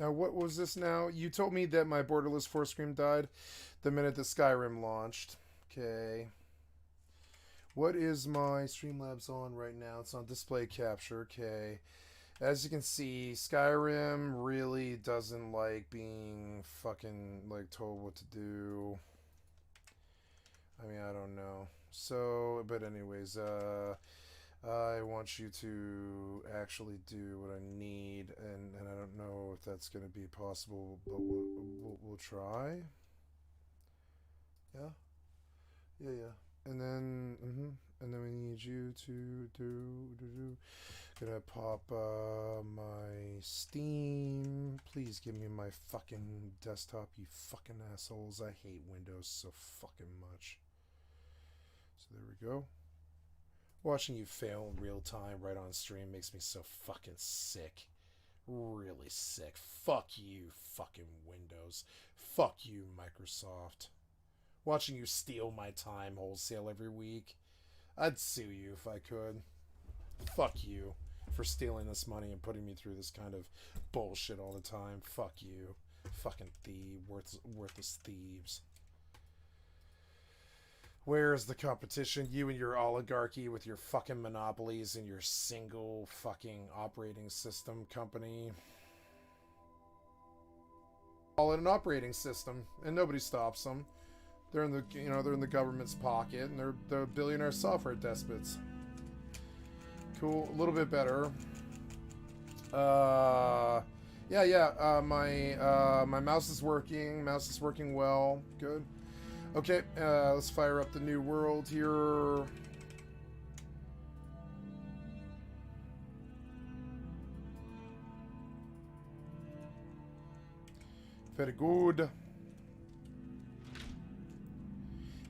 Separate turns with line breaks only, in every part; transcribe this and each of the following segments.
Now, what was this now? You told me that my Borderless 4 stream died the minute the Skyrim launched. Okay. What is my Streamlabs on right now? It's on display capture. Okay. As you can see, Skyrim really doesn't like being fucking, like, told what to do. I mean, I don't know. So, but anyways, I want you to actually do what I need, and I don't know if that's going to be possible, but we'll try. Yeah? Yeah. And then, and then we need you to gonna pop my Steam. Please give me my fucking desktop, you fucking assholes. I hate Windows so fucking much. So there we go. Watching you fail in real time right on stream makes me so fucking sick. Really sick. Fuck you, fucking Windows. Fuck you, Microsoft. Watching you steal my time wholesale every week. I'd sue you if I could. Fuck you for stealing this money and putting me through this kind of bullshit all the time. Fuck you. Fucking worthless thieves. Where's the competition? You and your oligarchy with your fucking monopolies and your single fucking operating system company. Call it an operating system, and nobody stops them. They're in the they're in the government's pocket, and they're billionaire software despots. Cool, a little bit better. My mouse is working. Mouse is working well. Good. Okay, let's fire up the new world here. Very good.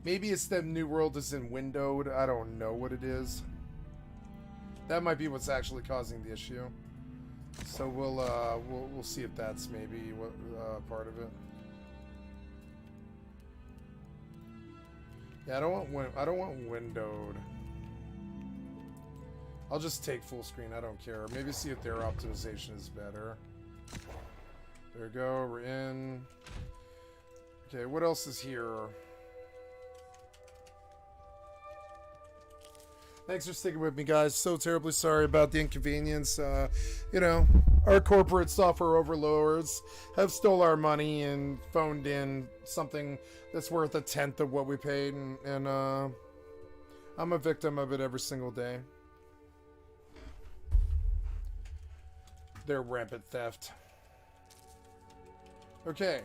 Maybe it's that new world is in windowed. I don't know what it is. That might be what's actually causing the issue. So we'll see if that's maybe what part of it. Yeah, I don't want windowed. I'll just take full screen. I don't care. Maybe see if their optimization is better. There we go. We're in. Okay, what else is here? Thanks for sticking with me, guys. So terribly sorry about the inconvenience. Our corporate software overlords have stole our money and phoned in something that's worth a tenth of what we paid, and I'm a victim of it every single day. Their rampant theft. Okay.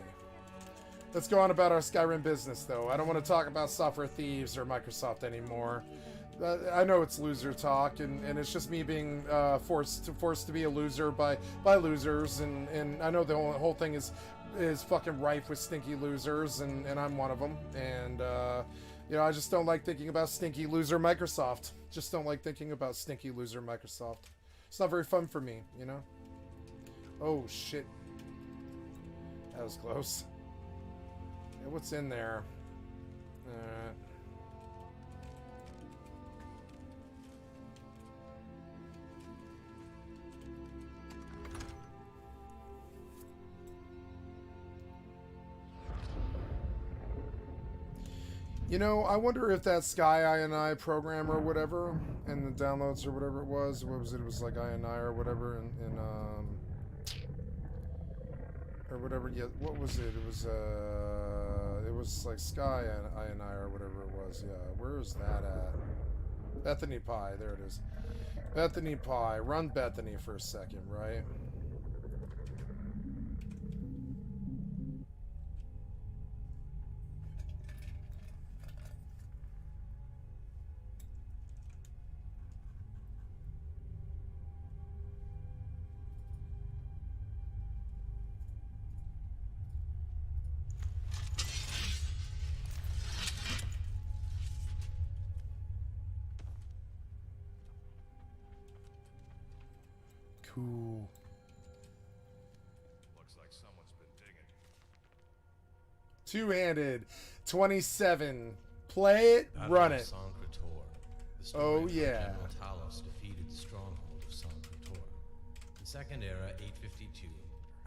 Let's go on about our Skyrim business, though. I don't want to talk about software thieves or Microsoft anymore. I know it's loser talk, and it's just me being forced to be a loser by losers, and I know the whole thing is fucking rife with stinky losers, and I'm one of them, and I just don't like thinking about stinky loser Microsoft. Just don't like thinking about stinky loser Microsoft. It's not very fun for me, you know? Oh shit. That was close. Yeah, what's in there? I wonder if that Sky INI program or whatever, and the downloads or whatever it was, what was it? It was like INI or whatever, or whatever. Yeah, what was it? It was like Sky INI or whatever it was. Yeah, where is that at? Bethany Pie. There it is. Bethany Pie. Run Bethany for a second, right? Cool.
Looks like someone's been digging.
Two-handed. 27. Play it, run it. Oh yeah.
Talos defeated the stronghold of Sankrator. In Second Era 852,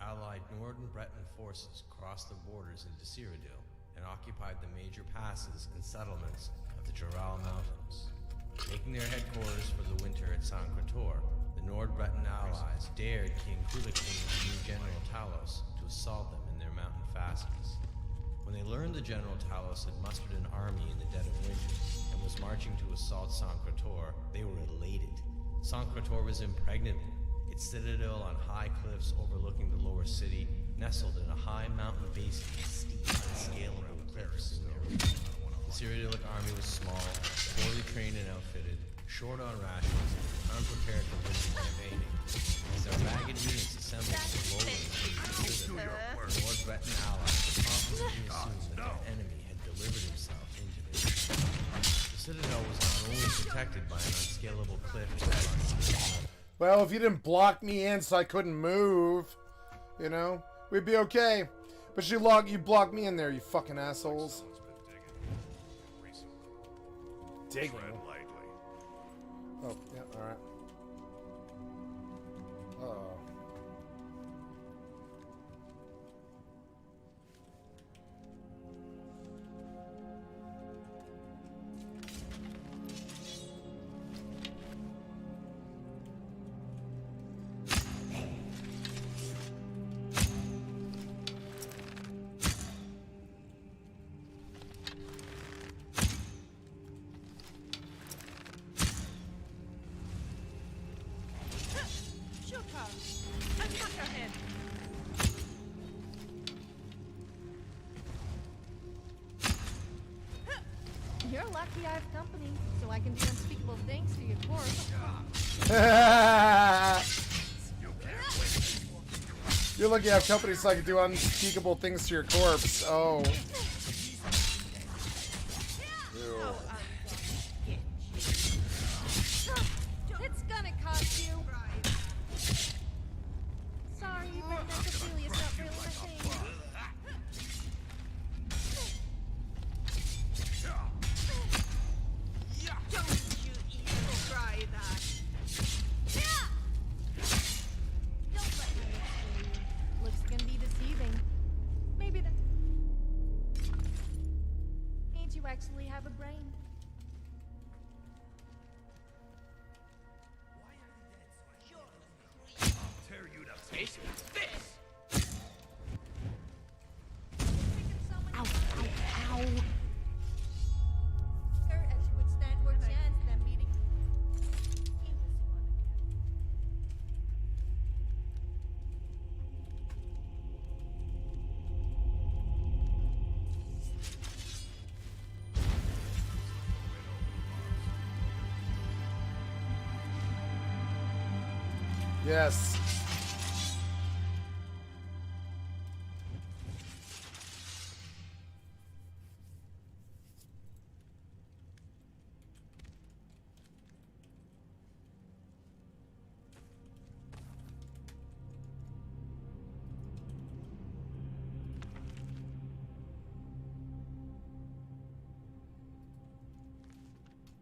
Allied Northern Breton forces crossed the borders into Cyrodiil and occupied the major passes and settlements of the Jural Mountains. Making their headquarters for the winter at Saint-Crotor, the Nord Breton allies dared King Cuchulainn's new general Talos to assault them in their mountain fastness. When they learned the General Talos had mustered an army in the dead of winter and was marching to assault Saint-Crotor, they were elated. Saint-Crotor was impregnable. Its citadel on high cliffs overlooking the lower city, nestled in a high mountain basin with steep, unscalable cliffs and narrow. The Cyrodiilic army was small, poorly trained and outfitted, short on rations, and unprepared for winter campaigning. As their ragged units assembled slowly into the citadel, the Nord Breton allies confidently assumed that their enemy had delivered himself into their hands. The citadel was not only protected by an unscalable cliff.
Well, if you didn't block me in so I couldn't move, you know, we'd be okay. But you blocked me in there, you fucking assholes. Digging. Oh, yeah, alright. Uh-oh.
You're lucky I have company, so I can do unspeakable things to your corpse.
You're lucky I have company so I can do unspeakable things to your corpse. Oh. Ew.
It's gonna cost you. Sorry, but necrophilia's not really my thing.
Don't you even try that.
Don't let me fool you. Looks can be deceiving. Maybe that means you actually have a brain.
Tear you to pieces. This!
Ow, ow, ow. As you would stand more chance than meeting.
Yes.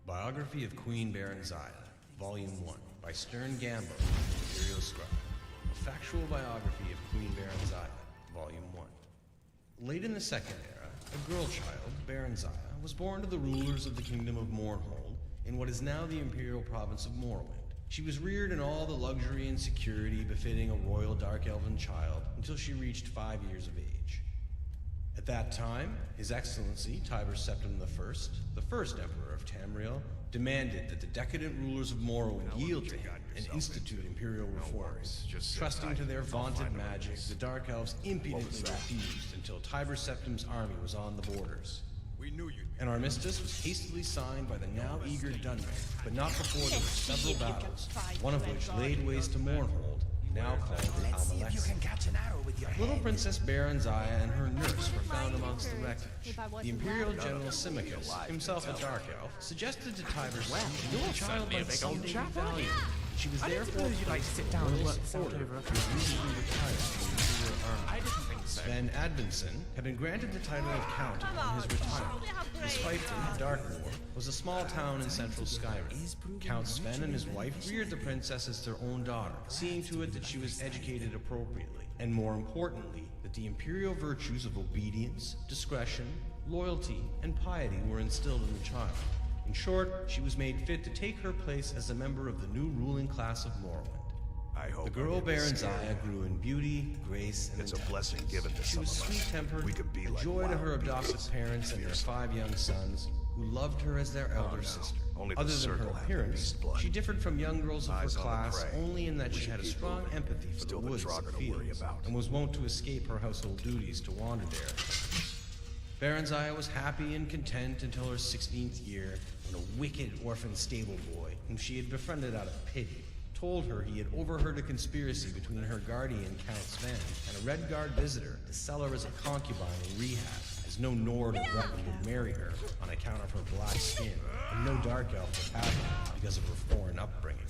Biography of Queen Baronziah, Volume 1, by Stern Gambo, Imperial Scribe. A factual biography of Queen Baronziah, Volume 1. Late in the Second Era, a girl child, Baronziah, was born to the rulers of the Kingdom of Mournhold in what is now the Imperial Province of Morrowind. She was reared in all the luxury and security befitting a royal dark elven child until she reached 5 years of age. At that time, His Excellency Tiber Septim I, the first Emperor of Tamriel, demanded that the decadent rulers of Morrowind yield to him and institute imperial reforms. Trusting to their vaunted magic, the Dark Elves impudently refused until Tiber Septim's army was on the borders. An armistice was hastily signed by the now eager Dunmer, but not before there were several battles, one of which laid waste to Mournhold, now called Almalexia. Little Princess Baronziah and her nurse were found amongst the wreckage. The Imperial General Symmachus, himself a Dark Elf, suggested to Tiber Septim that the child might someday be valued. She was therefore placed sit down and work order to recently retired from the Imperial Army. Sven Advinson had been granted the title of Count upon his retirement. Despite the Dark War, was a small town in central Skyrim. Count Sven and his wife reared the princess as their own daughter, seeing to it that she was educated appropriately, and more importantly, that the imperial virtues of obedience, discretion, loyalty, and piety were instilled in the child. In short, she was made fit to take her place as a member of the new ruling class of Morrowind.
I hope
The girl Baron Zaya grew in beauty, grace, and
It's a
intelligence.
blessing given to
She
some
was
of us.
sweet-tempered,
We could be
a
like
joy to
wild
her adoptive
beasts.
parents and their
Fierce.
5 young sons, who loved her as their elder
no.
sister.
Only the
Other than her
circle have the
appearance,
beast blood.
she differed from young girls of her
Eyes on the
class
prey.
only in that
We
she
should
had a
keep
strong
moving.
empathy for
Still
the
the
woods
Draugr
and
to worry
fields,
about.
and was wont to escape her household duties to wander there. Baron Zaya was happy and content until her 16th year, when a wicked orphan stable boy, whom she had befriended out of pity, told her he had overheard a conspiracy between her guardian, Count Sven, and a Red Guard visitor to sell her as a concubine in rehab, as no Nord or Breton would marry her on account of her black skin, and no Dark Elf would have her because of her foreign upbringing.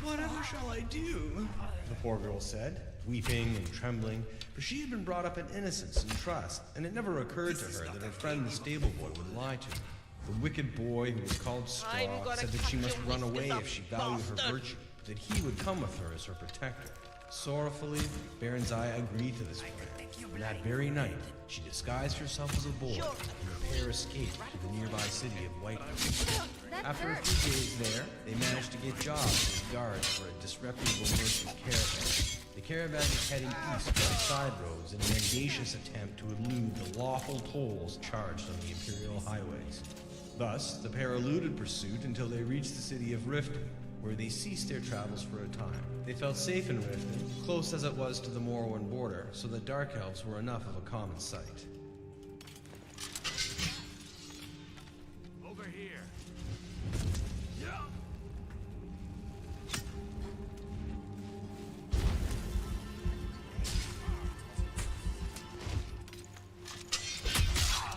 "Whatever shall I do?" the poor girl said, weeping and trembling, for she had been brought up in innocence and trust, and it never occurred to her that her friend the stable boy would lie to her. The wicked boy, who was called Straw,
I'm gonna
said that she
cut
must
your
run
whiskers
away
off,
if she valued her
bastard.
virtue, but that he would come with her as her protector. Sorrowfully, Baron Zaya agreed to this plan, and that very night, she disguised herself as a boy, and the pair escaped to the nearby city of Whitehall.
That
After a
hurt.
few days there, they managed to get jobs as guards for a disreputable merchant caravan. The caravan was heading east down side roads in an audacious attempt to elude the lawful tolls charged on the imperial highways. Thus, the pair eluded pursuit until they reached the city of Riften, where they ceased their travels for a time. They felt safe in Riften, close as it was to the Morrowind border, so that Dark Elves were enough of a common sight.
Over here.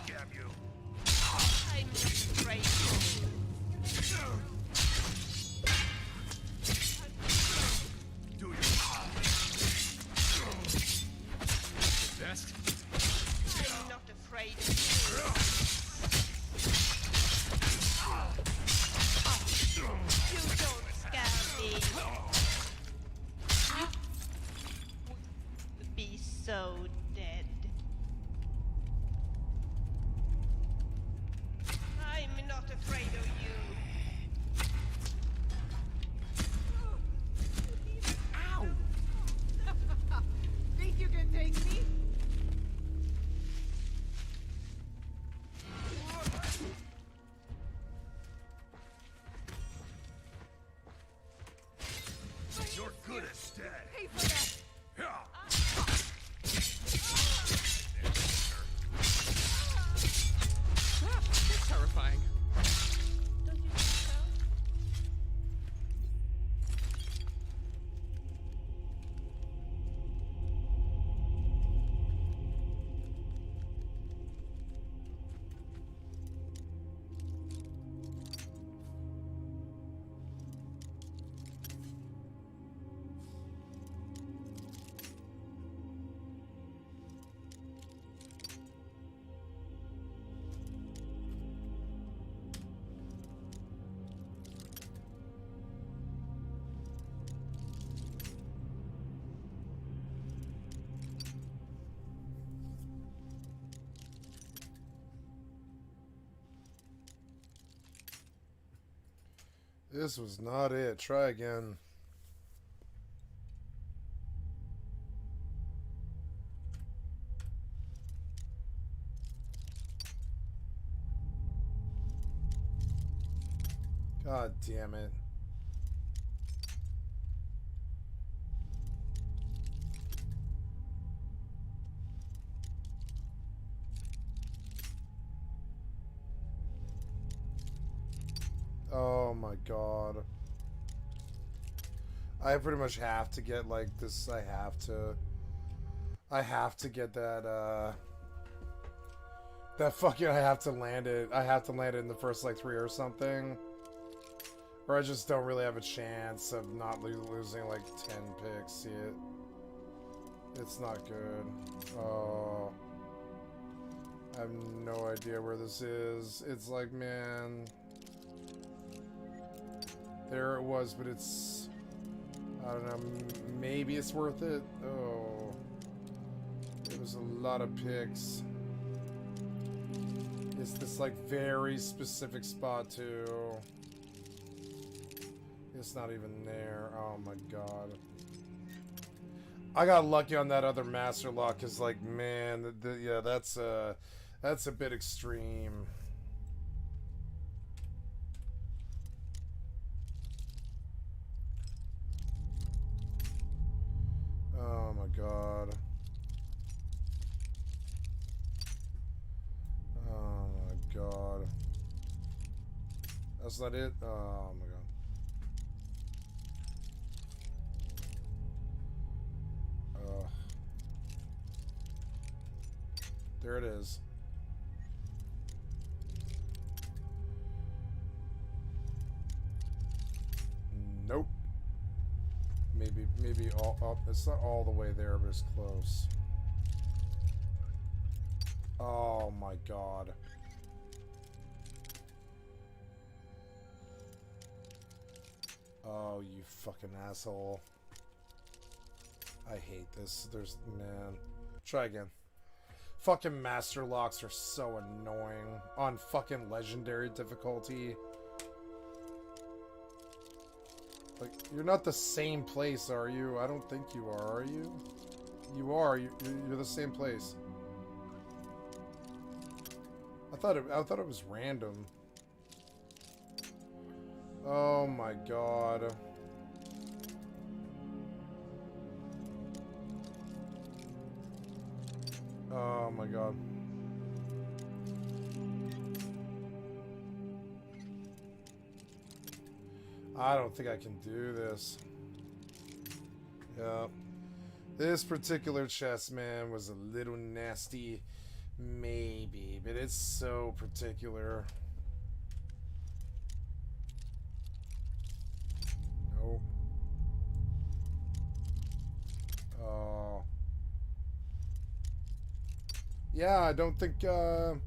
Damn you.
I'm afraid of you.
Do your best.
I'm not afraid of you. You don't scare me. You would be so dead. I'm not afraid of you.
Ow! Think you can take me?
You're good as dead.
Pay for that!
That's terrifying.
Don't you think so?
This was not it. Try again. God damn it. Oh my god. I pretty much have to get like this. I have to get that that fucking, I have to land it. I have to land it in the first like 3 or something. Or I just don't really have a chance of not losing like 10 picks. See it? It's not good. Oh. I have no idea where this is. It's like, man. There it was, but it's... I don't know, maybe it's worth it? Oh. It was a lot of picks. It's this, like, very specific spot, too. It's not even there. Oh, my God. I got lucky on that other master lock, because, like, man, yeah, that's a bit extreme. Oh my God. Oh my God. That's not it? Oh my God. There it is. Nope. Maybe all up. It's not all the way there, but it's close. Oh my God. Oh, you fucking asshole. I hate this. Man. Try again. Fucking master locks are so annoying. On fucking legendary difficulty. Like, you're not the same place, are you? I don't think you are you? You are. You're the same place. I thought it was random. Oh my God. Oh my God. I don't think I can do this. Yeah. This particular chest, man, was a little nasty. Maybe. But it's so particular. Nope. Oh. Yeah, I don't think I'm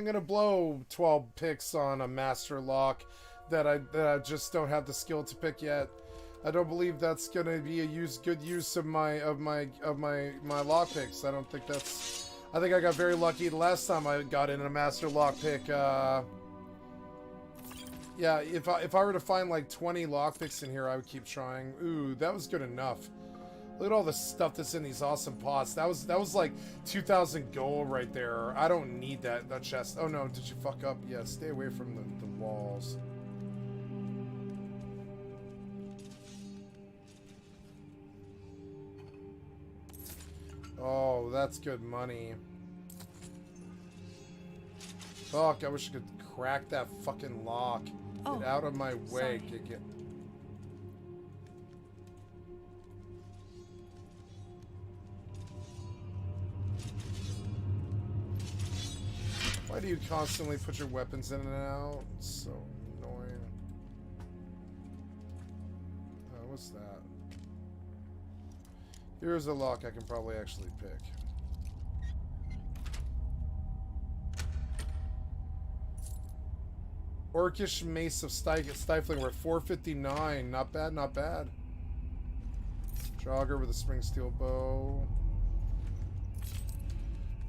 gonna blow 12 picks on a master lock that I just don't have the skill to pick yet. I don't believe that's gonna be a good use of my lock picks. I don't think that's. I think I got very lucky the last time I got in a master lock pick. Yeah, if I were to find like 20 lock picks in here, I would keep trying. Ooh, that was good enough. Look at all the stuff that's in these awesome pots. That was like 2,000 gold right there. I don't need that chest. Oh no, did you fuck up? Yeah, stay away from the walls. Oh, that's good money. Fuck, I wish I could crack that fucking lock.
Oh,
Get out of my way.
sorry.
Get. Why do you constantly put your weapons in and out? It's so annoying. Oh, what's that? Here's a lock I can probably actually pick. Orcish Mace of Stifling. We're at 459. Not bad, not bad. Jogger with a spring steel bow.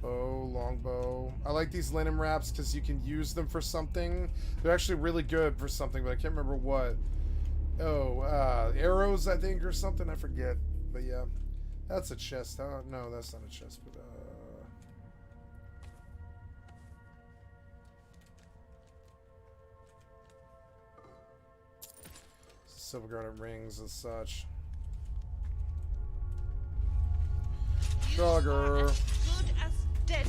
Bow, longbow. I like these linen wraps because you can use them for something. They're actually really good for something, but I can't remember what. Oh, arrows, I think, or something. I forget. But yeah. That's a chest. No, that's not a chest, but silver garnet rings and such. Jogger.
As good as dead.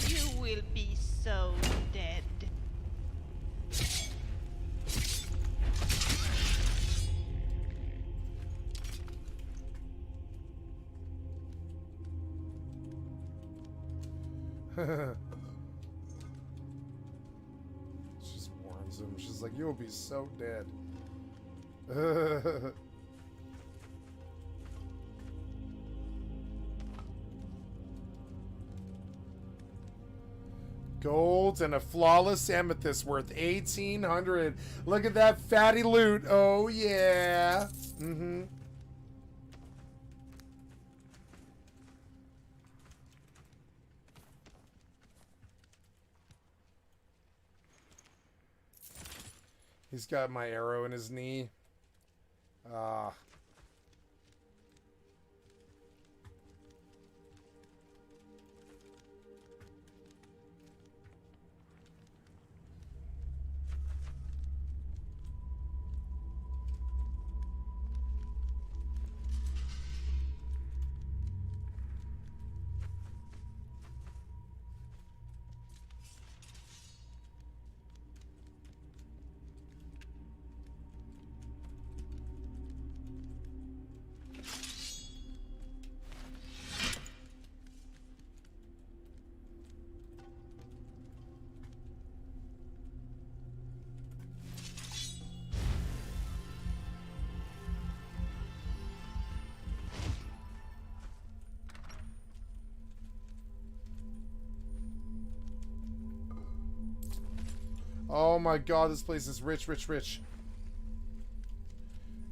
You will be so dead.
She just warns him. She's like, you'll be so dead. Gold and a flawless amethyst worth 1,800. Look at that fatty loot. Oh, yeah. Mm-hmm. He's got my arrow in his knee. Ah. Oh my god, this place is rich, rich, rich.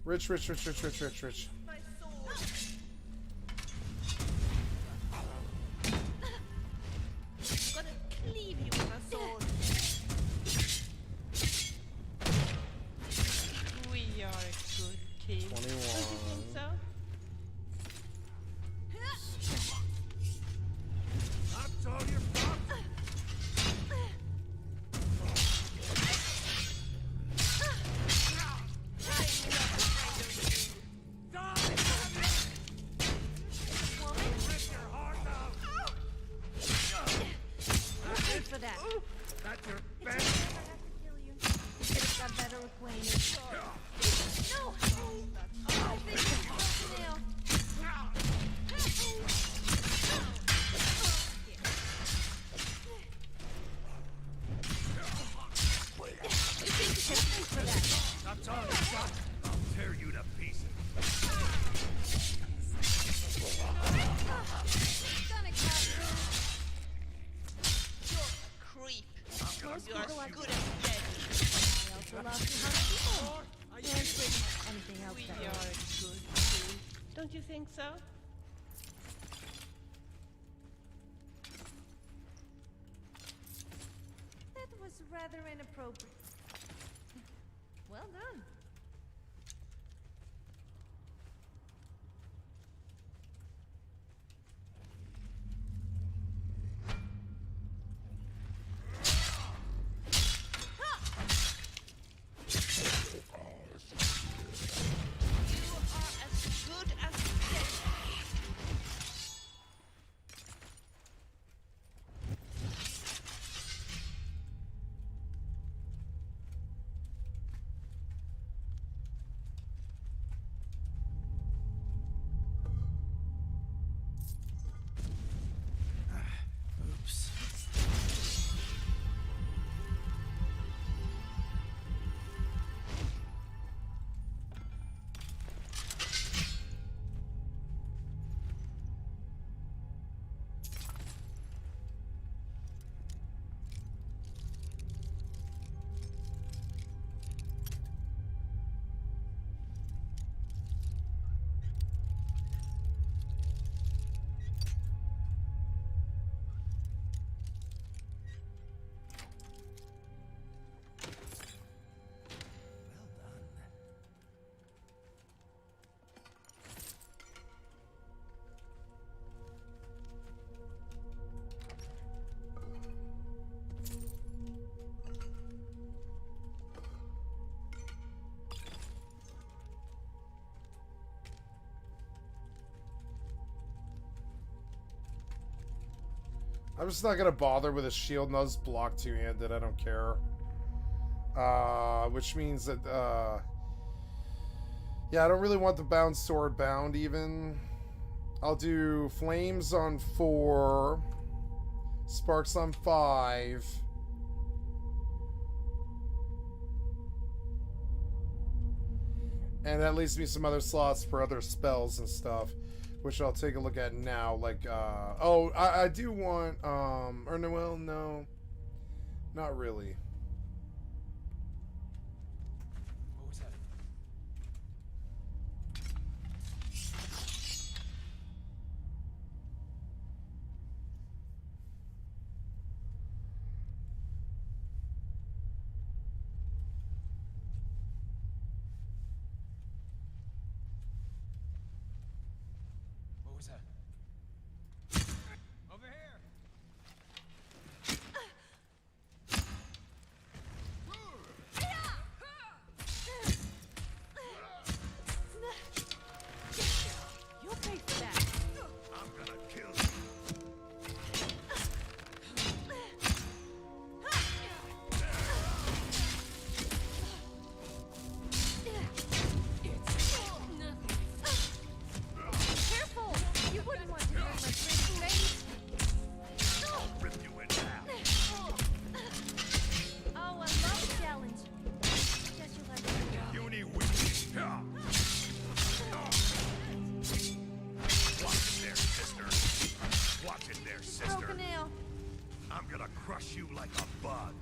Rich, rich, rich, rich, rich, rich, rich.
My sword. Gonna cleave you with a sword. We are a good team.
21.
Don't you think so?
That's all you've got? Rip your heart out!
Thanks for that.
That's your
It's
best.
okay if I have to kill you. We could have got better acquainted. No! Oh, this is nail. Thanks for that.
That's all you've got. I'll tear you to pieces.
Gonna cut you.
You're a creep. You are
people
as
like
good as dead.
I also love to hunt people. And anything else
We
that
are
way.
a good team. Don't you think so?
That was rather inappropriate. Well done.
You are as good as dead.
Oops.
I'm just not gonna bother with a shield and I'll just block two-handed. I don't care. Which means that, yeah, I don't really want the bound sword bound even. I'll do flames on 4, sparks on 5. And that leaves me some other slots for other spells and stuff, which I'll take a look at now. Like, oh, I do want, or no, well, no. Not really.
What was that? What was that? Over here!
You'll pay for that.
I'm gonna kill you.
Careful! You wouldn't want to hurt my pretty face.
I'll rip you in half.
Oh, I love a challenge. Guess you'll have to go.
Puny weakling. Watch it there, sister. Watch it there, sister.
Broken nail.
I'm gonna crush you like a bug.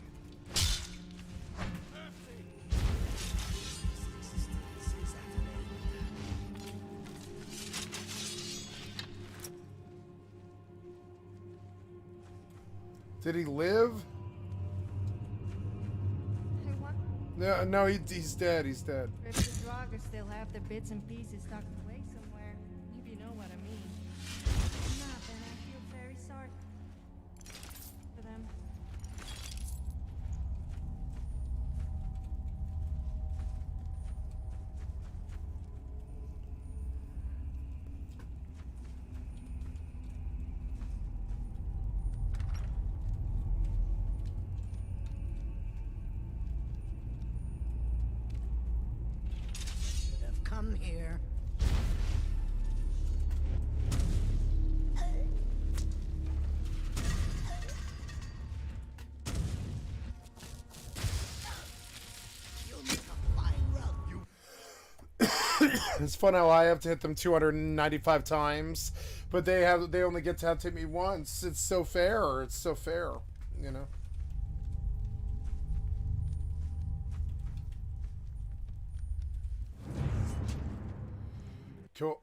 Did he live?
Hey, what?
No, he's dead. He's dead.
If the Draugrs still have their bits and pieces tucked away somewhere, if you know what I mean. If not, then I feel very sorry for them.
Have come here. You'll make a fine rug.
It's fun how I have to hit them 295 times, but they only get to have to hit me once. It's so fair. It's so fair, you know. Cool.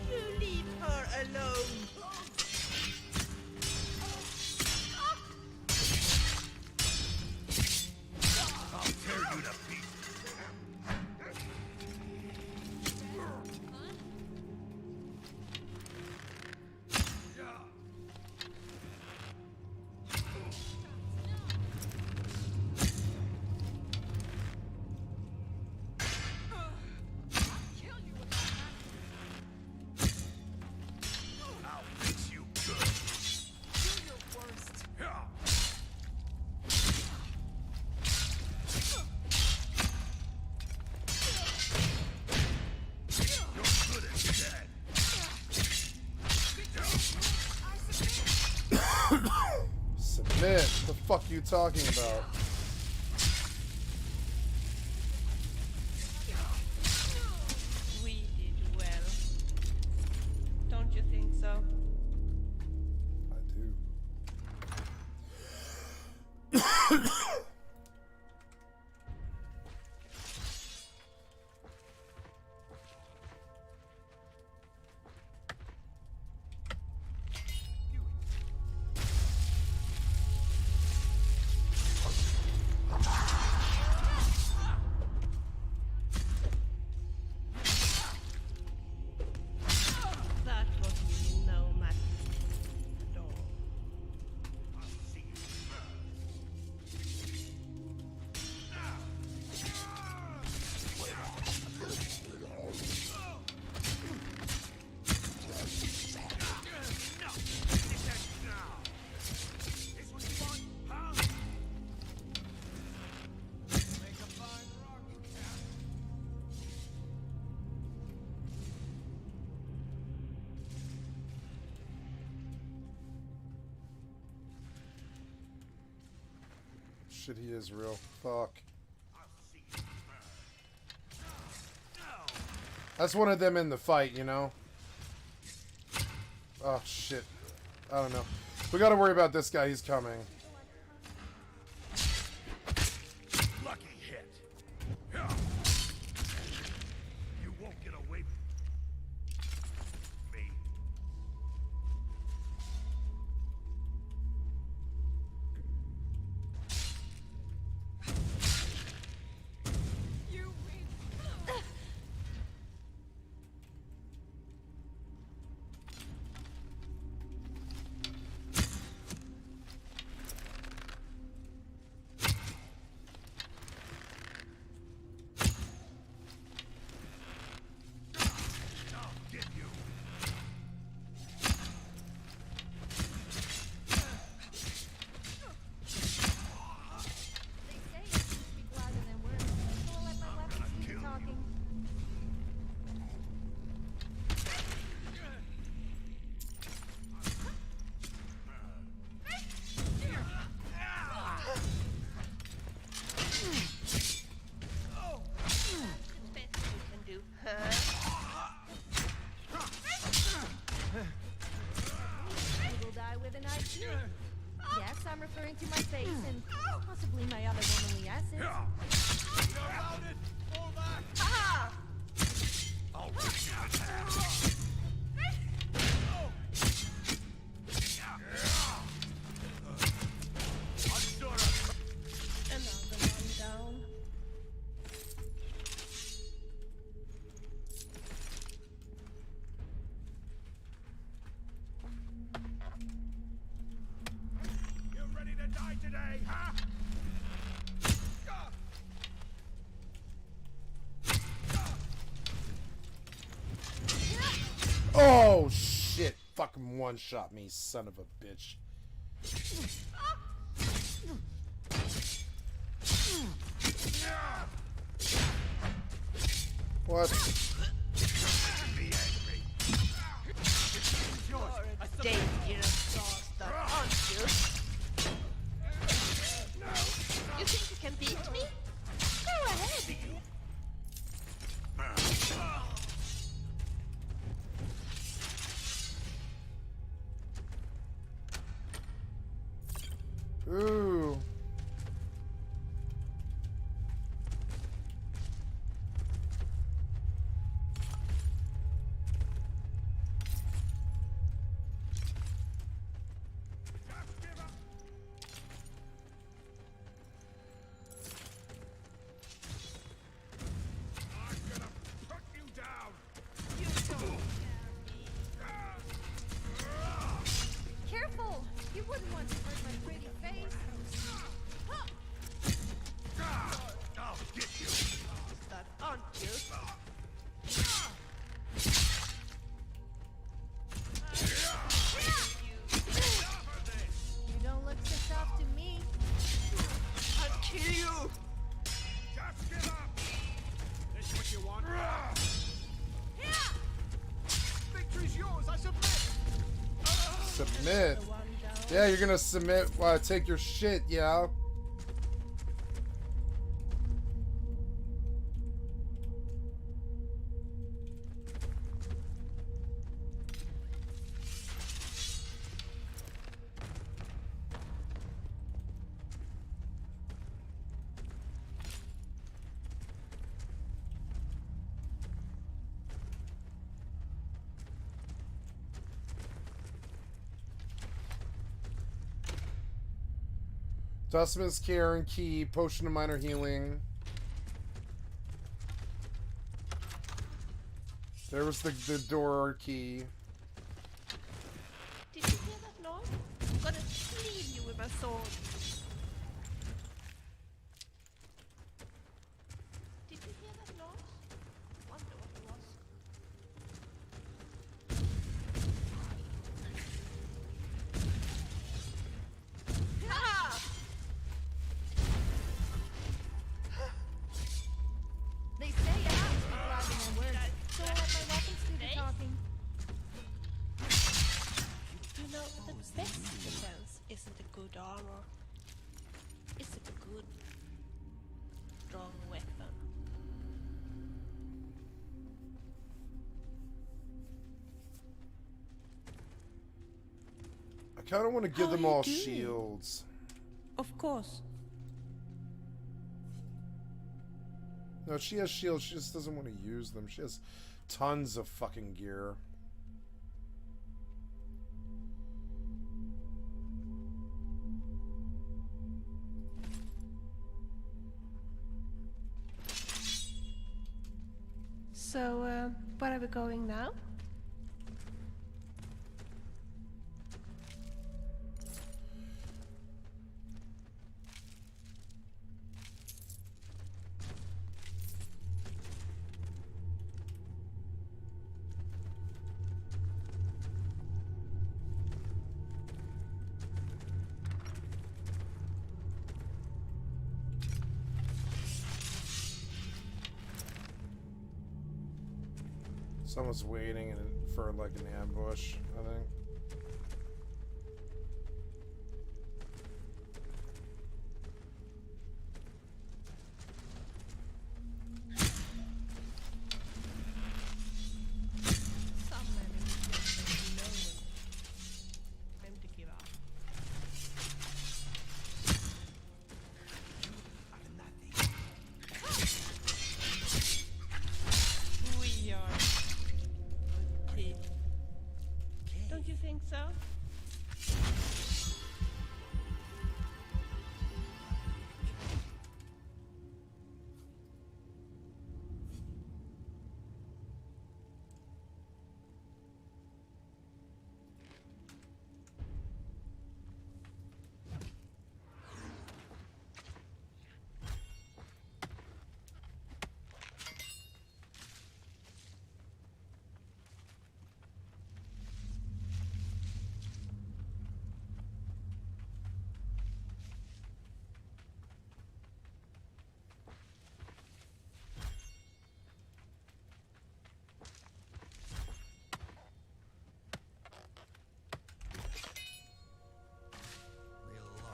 You leave her alone.
I'll tear you to pieces. I'll fix you good.
You're your worst.
You're good as dead.
Submit. What the fuck are you talking about?
We did well. Don't you think so?
I do. shit, he is real. Fuck. That's one of them in the fight, you know? Oh, shit. I don't know. We gotta worry about this guy. He's coming.
Lucky hit. You won't get away from me.
You win.
I'll get you.
They say you speak louder than words, so I'll let my weapons do the talking.
Best you can do, huh?
You will die with an IQ. Yes, I'm referring to my face and possibly my other womanly assets.
I'll rip you in half.
Another one down.
You ready to die today, huh?
Oh, shit. Fucking one-shot me, son of a bitch. What?
Be angry.
You're a dangerous bastard, aren't you? You think you can beat me? Go ahead.
Ooh.
I'm gonna put you down.
You don't
Careful! You wouldn't want to hurt my pretty face.
I'll get you.
bastard, aren't you?
You don't look so tough to me.
I'll kill you.
Just give up. This what you want? Victory's yours. I submit.
Submit.
One down.
Yeah, you're gonna submit while I take your shit, yeah. Dustman's care and key, potion of minor healing. There was the door key.
Did you hear that noise? I'm gonna sleeve you with my sword. Did you hear that noise? Wonder what it was. Ha!
They say you have to speak louder than words, so I'll let my weapons do the talking.
You know, the best defense isn't a good armor. It's a good
kind of want to give
How
them
are you
all
doing?
shields.
Of course.
No, she has shields. She just doesn't want to use them. She has tons of fucking gear.
So, where are we going now?
Someone's waiting for like an ambush, I think.
Don't you think so?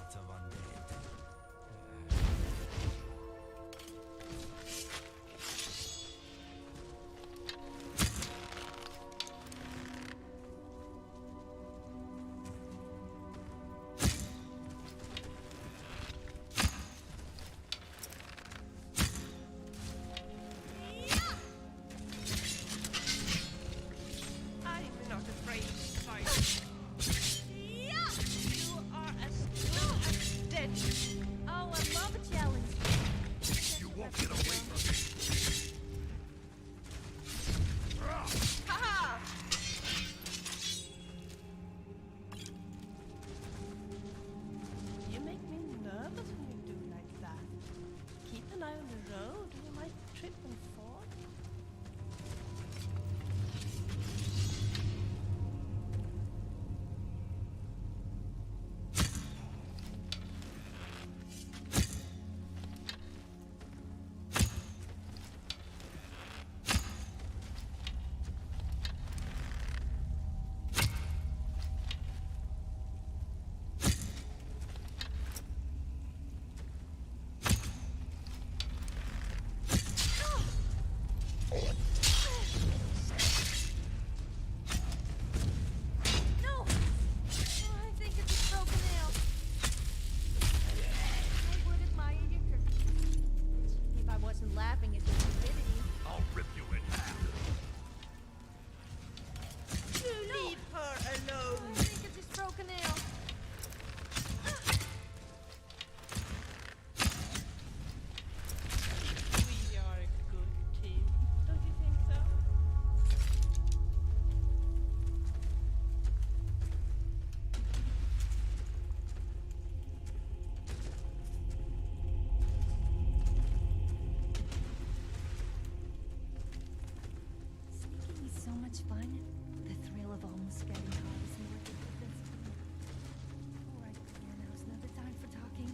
Lots of undead.
I'm not afraid to fight. You are as good as dead.
Oh, I love a challenge.
You won't get away from me.
Ha
You make me nervous when you do like that. Keep an eye on the road. You might trip and fall.
No! Oh, I think it's a broken nail. I would admire your courage. If I wasn't laughing at your stupidity.
I'll rip you in half.
You leave her alone.
I think it's just broken nail.
We are a good team. Don't you think so?
Sneaking is so much fun. The thrill of almost getting caught is more addictive than speed. Alright, Claire, now's not the time for talking.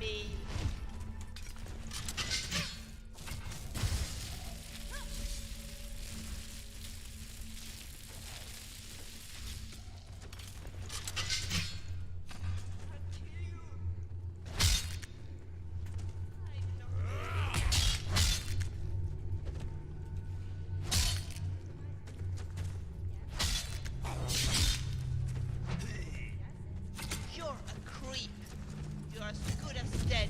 me. You're a creep. You're as good as dead.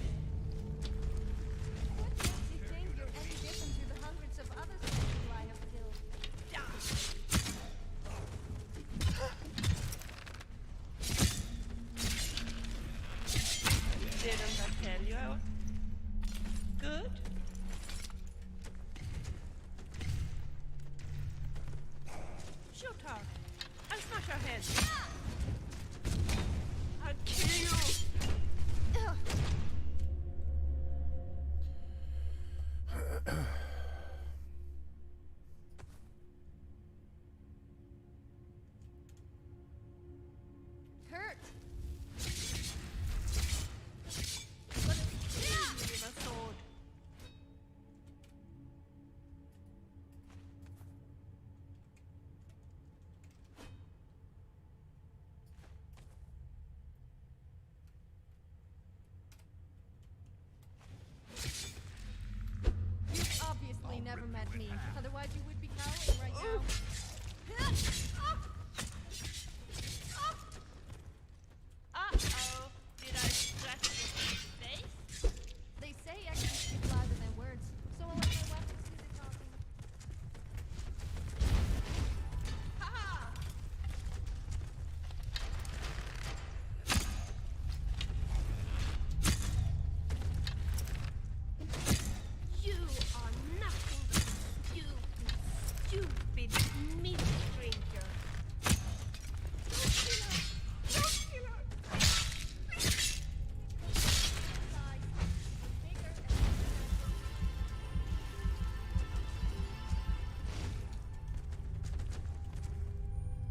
What makes you think you're any different to the hundreds of other people I have killed?
Didn't I tell you I was good?
Shoot her. I'll smash her head. I'll kill you.
Hurt!
But it's killing me with a sword.
You've obviously never met me. Otherwise you would be cowering right now.
Uh-oh. Did I scratch your face?
They say actions speak louder than words, so I'll let my weapons do the talking.
Ha-ha!
You are nothing but stupid meat drinker. Don't kill her! Don't kill her!
Besides, I'm bigger and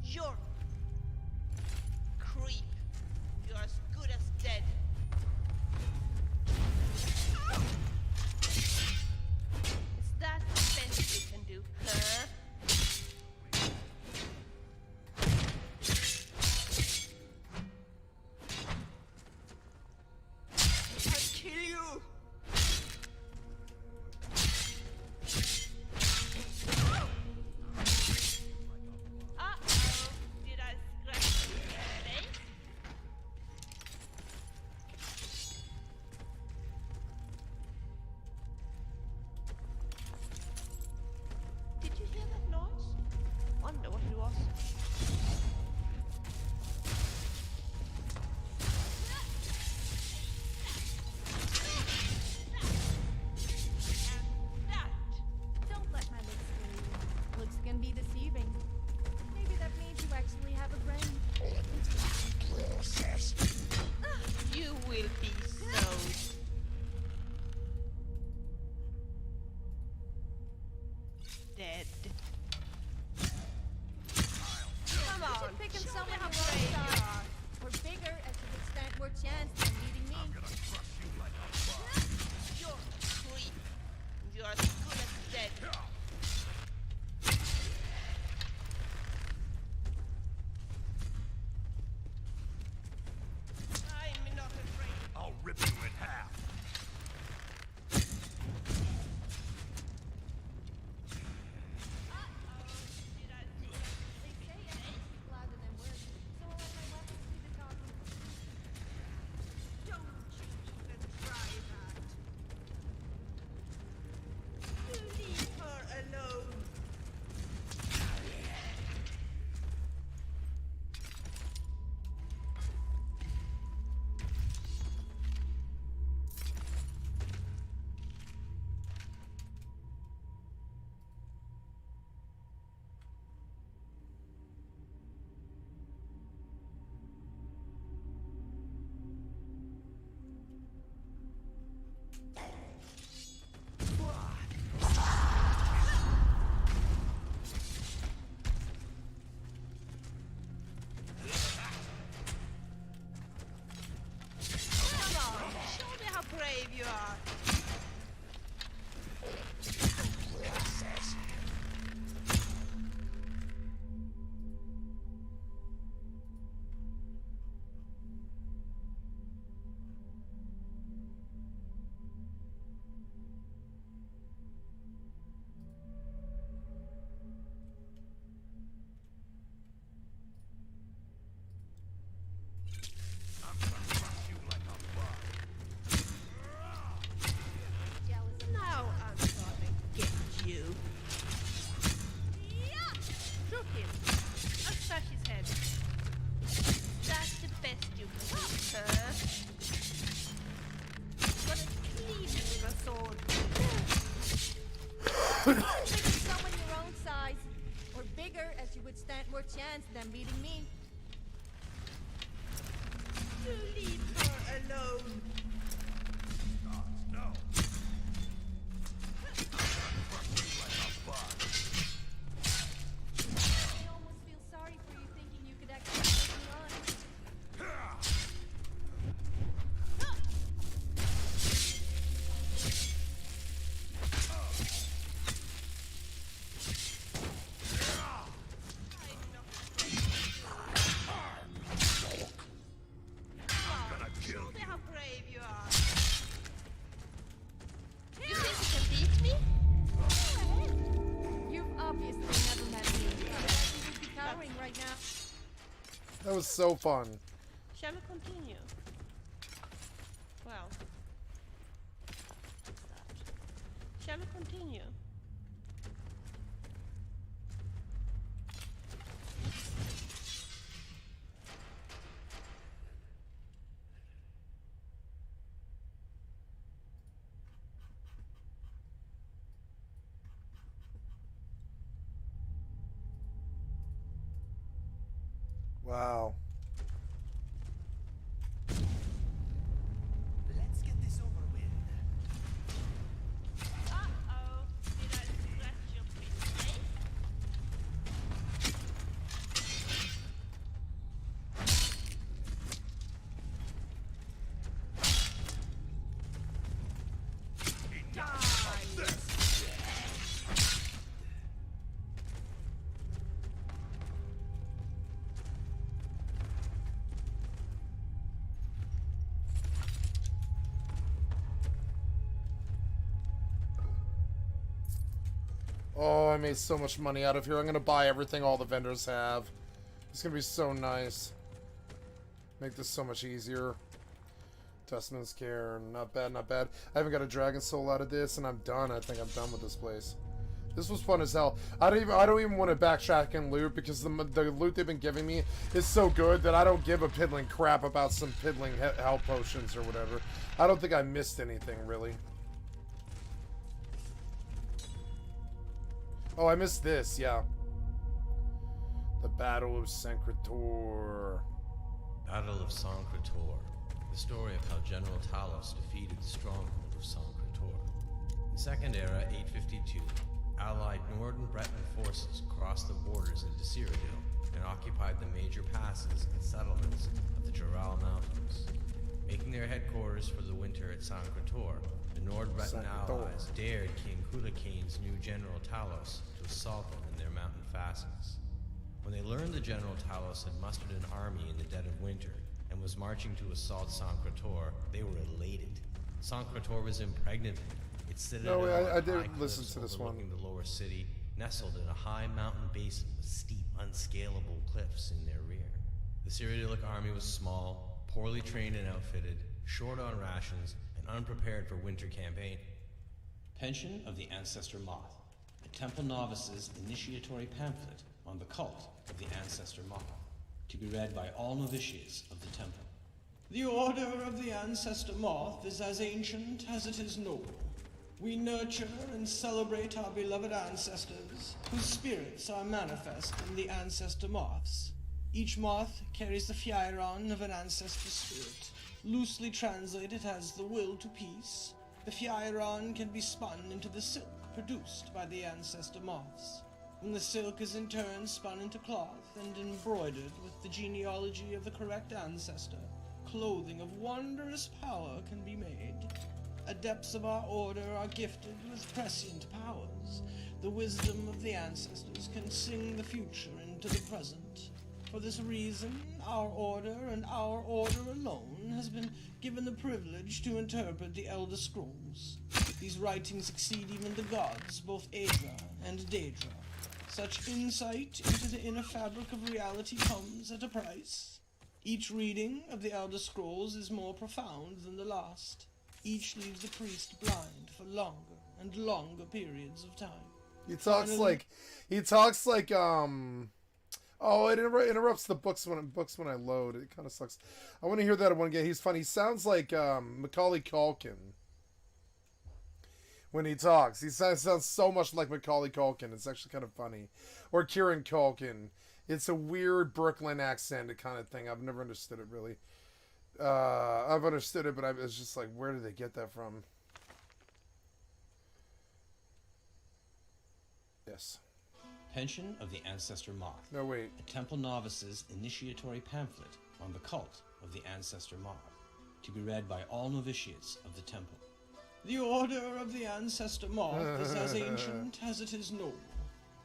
You're creep. You're as good as dead.
Is that the best you can do, huh? I'll kill you!
Uh-oh. Did I scratch your face?
Did you hear that noise? Wonder what it was.
And that.
don't let my looks scare you. Looks can be deceiving. Maybe that means you actually have a brain.
You will be so dead.
Come
You
on,
should pick on
show
someone
me how
who
brave you
else
are.
We're bigger and should stand more chance than beating me.
You're a creep. You're as good as dead. I'm not afraid.
I'll rip you in half.
brave you are.
I'm gonna crush you like a bug.
Jealous.
Now I'm gonna get you.
Shoot him. I'll smash his head.
That's the best you can do, sir.
Gonna cleave him with a sword.
Pick someone your own size, or bigger, as you would stand more chance than beating me.
You leave her alone.
No. I'm gonna crush you like a bug.
I almost feel sorry for you thinking you could actually take me on.
I'm gonna kill
Show me
you.
how brave you are. You think you can beat me?
You've obviously never met me. Otherwise you would be cowering right now.
That was so fun.
Shall we continue? Well. What's that? Shall we continue?
Wow.
Let's get this over with.
Uh-oh. Did I scratch your pretty face?
Oh, I made so much money out of here. I'm gonna buy everything all the vendors have. It's gonna be so nice. Make this so much easier. Testment's Care, not bad, not bad. I haven't got a Dragon Soul out of this, and I'm done. I think I'm done with this place. This was fun as hell. I don't even want to backtrack and loot because the loot they've been giving me is so good that I don't give a piddling crap about some piddling health potions or whatever. I don't think I missed anything really. Oh, I missed this, yeah. The Battle of Sancretor.
Battle of Sancretor. The story of how General Talos defeated the stronghold of Sancretor. In Second Era 852, allied Nord and Breton forces crossed the borders into Cyrodiil and occupied the major passes and settlements of the Jural Mountains. Making their headquarters for the winter at Sancretor, the Nord-Breton allies dared King Hulacane's new General Talos to assault them in their mountain fastness. When they learned that General Talos had mustered an army in the dead of winter and was marching to assault Sancretor, they were elated. Sancretor was impregnable. Its citadel
I
on
did
high
listen
cliffs
to this one.
overlooking the lower city, nestled in a high mountain basin with steep, unscalable cliffs in their rear. The Cyrodiilic army was small, poorly trained and outfitted, short on rations, and unprepared for winter campaign.
Pension of the Ancestor Moth, a Temple Novice's initiatory pamphlet on the cult of the Ancestor Moth, to be read by all novitiates of the Temple. The Order of the Ancestor Moth is as ancient as it is noble. We nurture and celebrate our beloved ancestors, whose spirits are manifest in the Ancestor Moths. Each moth carries the Firon of an ancestor spirit. Loosely translated as the will to peace, the Firon can be spun into the silk produced by the ancestor moths. When the silk is in turn spun into cloth and embroidered with the genealogy of the correct ancestor, clothing of wondrous power can be made. depths of our order are gifted with prescient powers. The wisdom of the ancestors can sing the future into the present. For this reason, our order and our order alone has been given the privilege to interpret the Elder Scrolls. These writings exceed even the gods, both Aedra and Daedra. Such insight into the inner fabric of reality comes at a price. Each reading of the Elder Scrolls is more profound than the last. Each leaves the priest blind for longer and longer periods of time.
He talks like oh, it interrupts the books when I load. It kind of sucks. I want to hear that one again. He's funny. He sounds like Macaulay Culkin when he talks. He sounds so much like Macaulay Culkin. It's actually kind of funny. Or Kieran Culkin. It's a weird Brooklyn accent kind of thing. I've never understood it really. I've understood it, but it's just like, where did they get that from? Yes.
Pension of the Ancestor Moth.
No, wait.
A Temple Novice's initiatory pamphlet on the cult of the Ancestor Moth, to be read by all novitiates of the temple. The Order of the Ancestor Moth is as ancient as it is noble.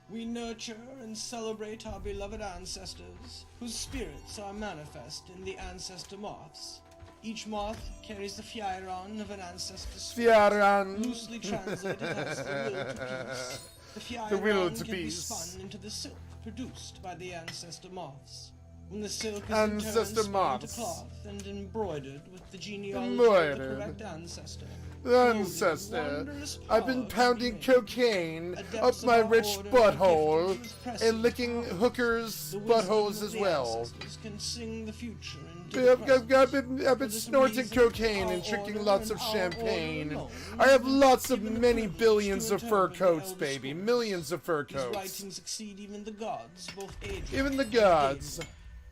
We nurture and celebrate our beloved ancestors, whose spirits are manifest in the ancestor moths. Each moth carries the firon of an ancestor's spirit,
Firon.
loosely translated as the will to peace. The firon
The will to
can be
peace.
spun into the silk produced by the ancestor moths. When the silk is
Ancestor
in turn spun
moths.
into cloth and embroidered with the genealogy of
Embroidered.
the correct ancestor.
Ancestor,
Wondrous
I've been
powers
pounding
remain.
cocaine
A
up
depths
my
of our
rich
order
butthole
gifted with prescient
and licking
powers.
hookers'
The wisdom
buttholes
of
as
the
well.
ancestors can sing the future into the
I've
present.
been
For this
snorting
reason,
cocaine
our
and drinking
order
lots
and
of
our
champagne.
order alone
I have
has been
lots of
given the
many
privilege
billions
to
of fur
interpret the
coats,
Elder
baby.
Scrolls.
Millions of fur
These
coats.
writings exceed even the gods, both Aedra
Even the
and
gods.
Daedra.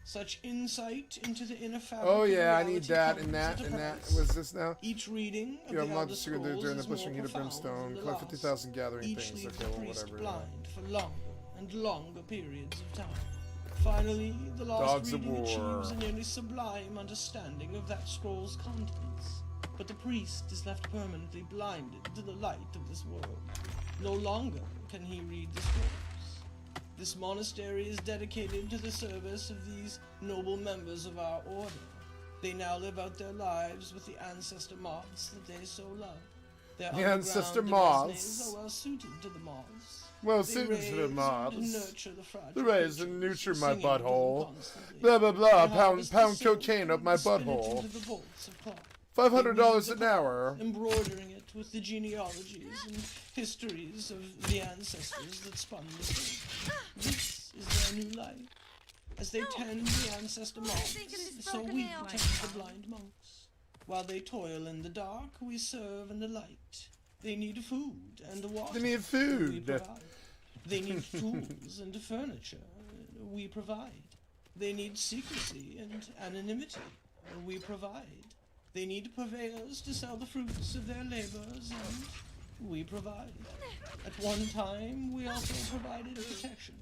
Such insight into the inner fabric
Oh
of
yeah, I
reality
need that and
comes
that
at a
and that.
price.
What's this now?
Each reading of
Yeah,
the
I'm not
Elder
just gonna do
Scrolls
during the
is more
Blistering Heat of
profound
Brimstone.
than the
Collect
last.
50,000 gathering
Each
things.
leaves
Okay,
the
well,
priest
whatever.
blind for longer and longer periods of time. Finally, the last
Dogs of
reading achieves
War.
a nearly sublime understanding of that scroll's contents. But the priest is left permanently blinded to the light of this world. No longer can he read the scrolls. This monastery is dedicated to the service of these noble members of our order. They now live out their lives with the ancestor moths that they so love. Their
The ancestor
underground
moths.
demesnes are well suited to the moths.
Well
They
suited to the
raise and
moths.
nurture the fragile
They raise and
creatures,
nurture my
singing to them
butthole.
constantly.
Blah blah blah.
They
Pound
harvest the
pound
silk
cocaine up
and
my
spin it
butthole.
into the bolts of cloth.
$500
They
an
weave the
hour.
cloth, embroidering it with the genealogies and histories of the ancestors that spun the silk. This is their new life. As they tend the ancestor moths, so we protect the blind monks. While they toil in the dark, we serve in the light. They need food and water.
They need
We
food.
provide. They need tools and furniture. We provide. They need secrecy and anonymity. We provide. They need purveyors to sell the fruits of their labors, and we provide. At one time, we also provided protection.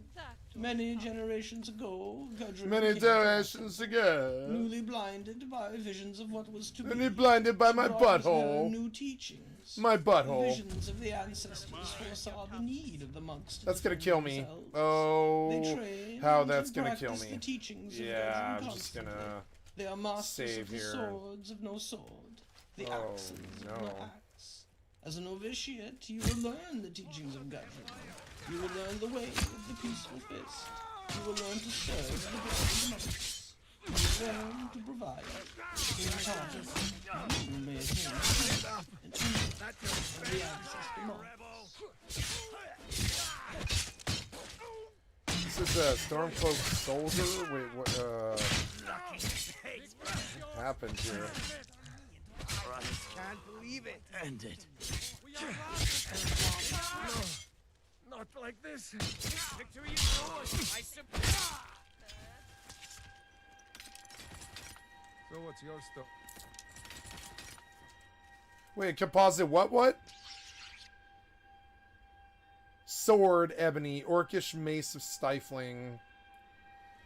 Many generations ago, Gudrun
Many
came to us,
generations ago.
newly blinded by visions of what was to be.
Newly blinded by
She
my
brought with her
butthole.
New teachings.
My butthole.
Visions of the ancestors foresaw the need of the monks to
That's gonna
defend
kill me.
themselves. They
Oh,
train
how
and
that's gonna kill
practice
me.
the teachings of
Yeah,
Gudrun
I'm just
constantly.
gonna.
They are masters
save
of the
here.
swords of no sword, the
Oh,
axes of no
no.
axe. As a novitiate, you will learn the teachings of Gudrun. You will learn the way of the peaceful fist. You will learn to serve the brave monks. You will learn to provide. In time, you may attain an image of the ancestor monks.
This is a Stormcloak soldier. Wait, what? Happened here?
Can't believe it.
End it. No, not like this. Victory is yours. I support.
So what's your stuff?
Wait, composite what? Sword, ebony, orcish mace of stifling.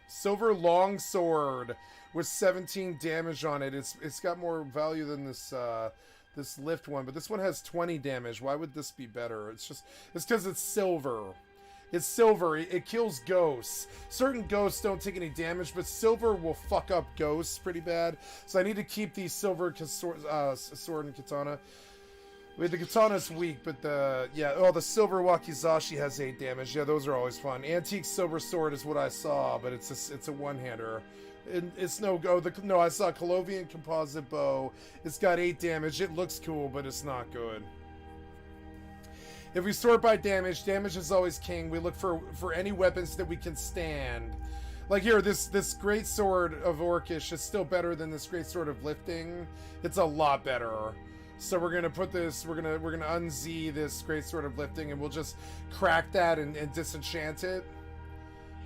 Silver long sword with 17 damage on it. It's got more value than this this lift one, but this one has 20 damage. Why would this be better? It's because it's silver. It's silver. It kills ghosts. Certain ghosts don't take any damage, but silver will fuck up ghosts pretty bad. So I need to keep the silver sword and katana. Wait, the katana's weak, but the silver wakizashi has 8 damage. Yeah, those are always fun. Antique silver sword is what I saw, but it's a one-hander. It's no go. No, I saw Colovian composite bow. It's got 8 damage. It looks cool, but it's not good. If we sort by damage, damage is always king. We look for any weapons that we can stand. Like here, this great sword of Orcish is still better than this great sword of lifting. It's a lot better. So we're gonna put this. We're gonna unz this great sword of lifting, and we'll just crack that and disenchant it.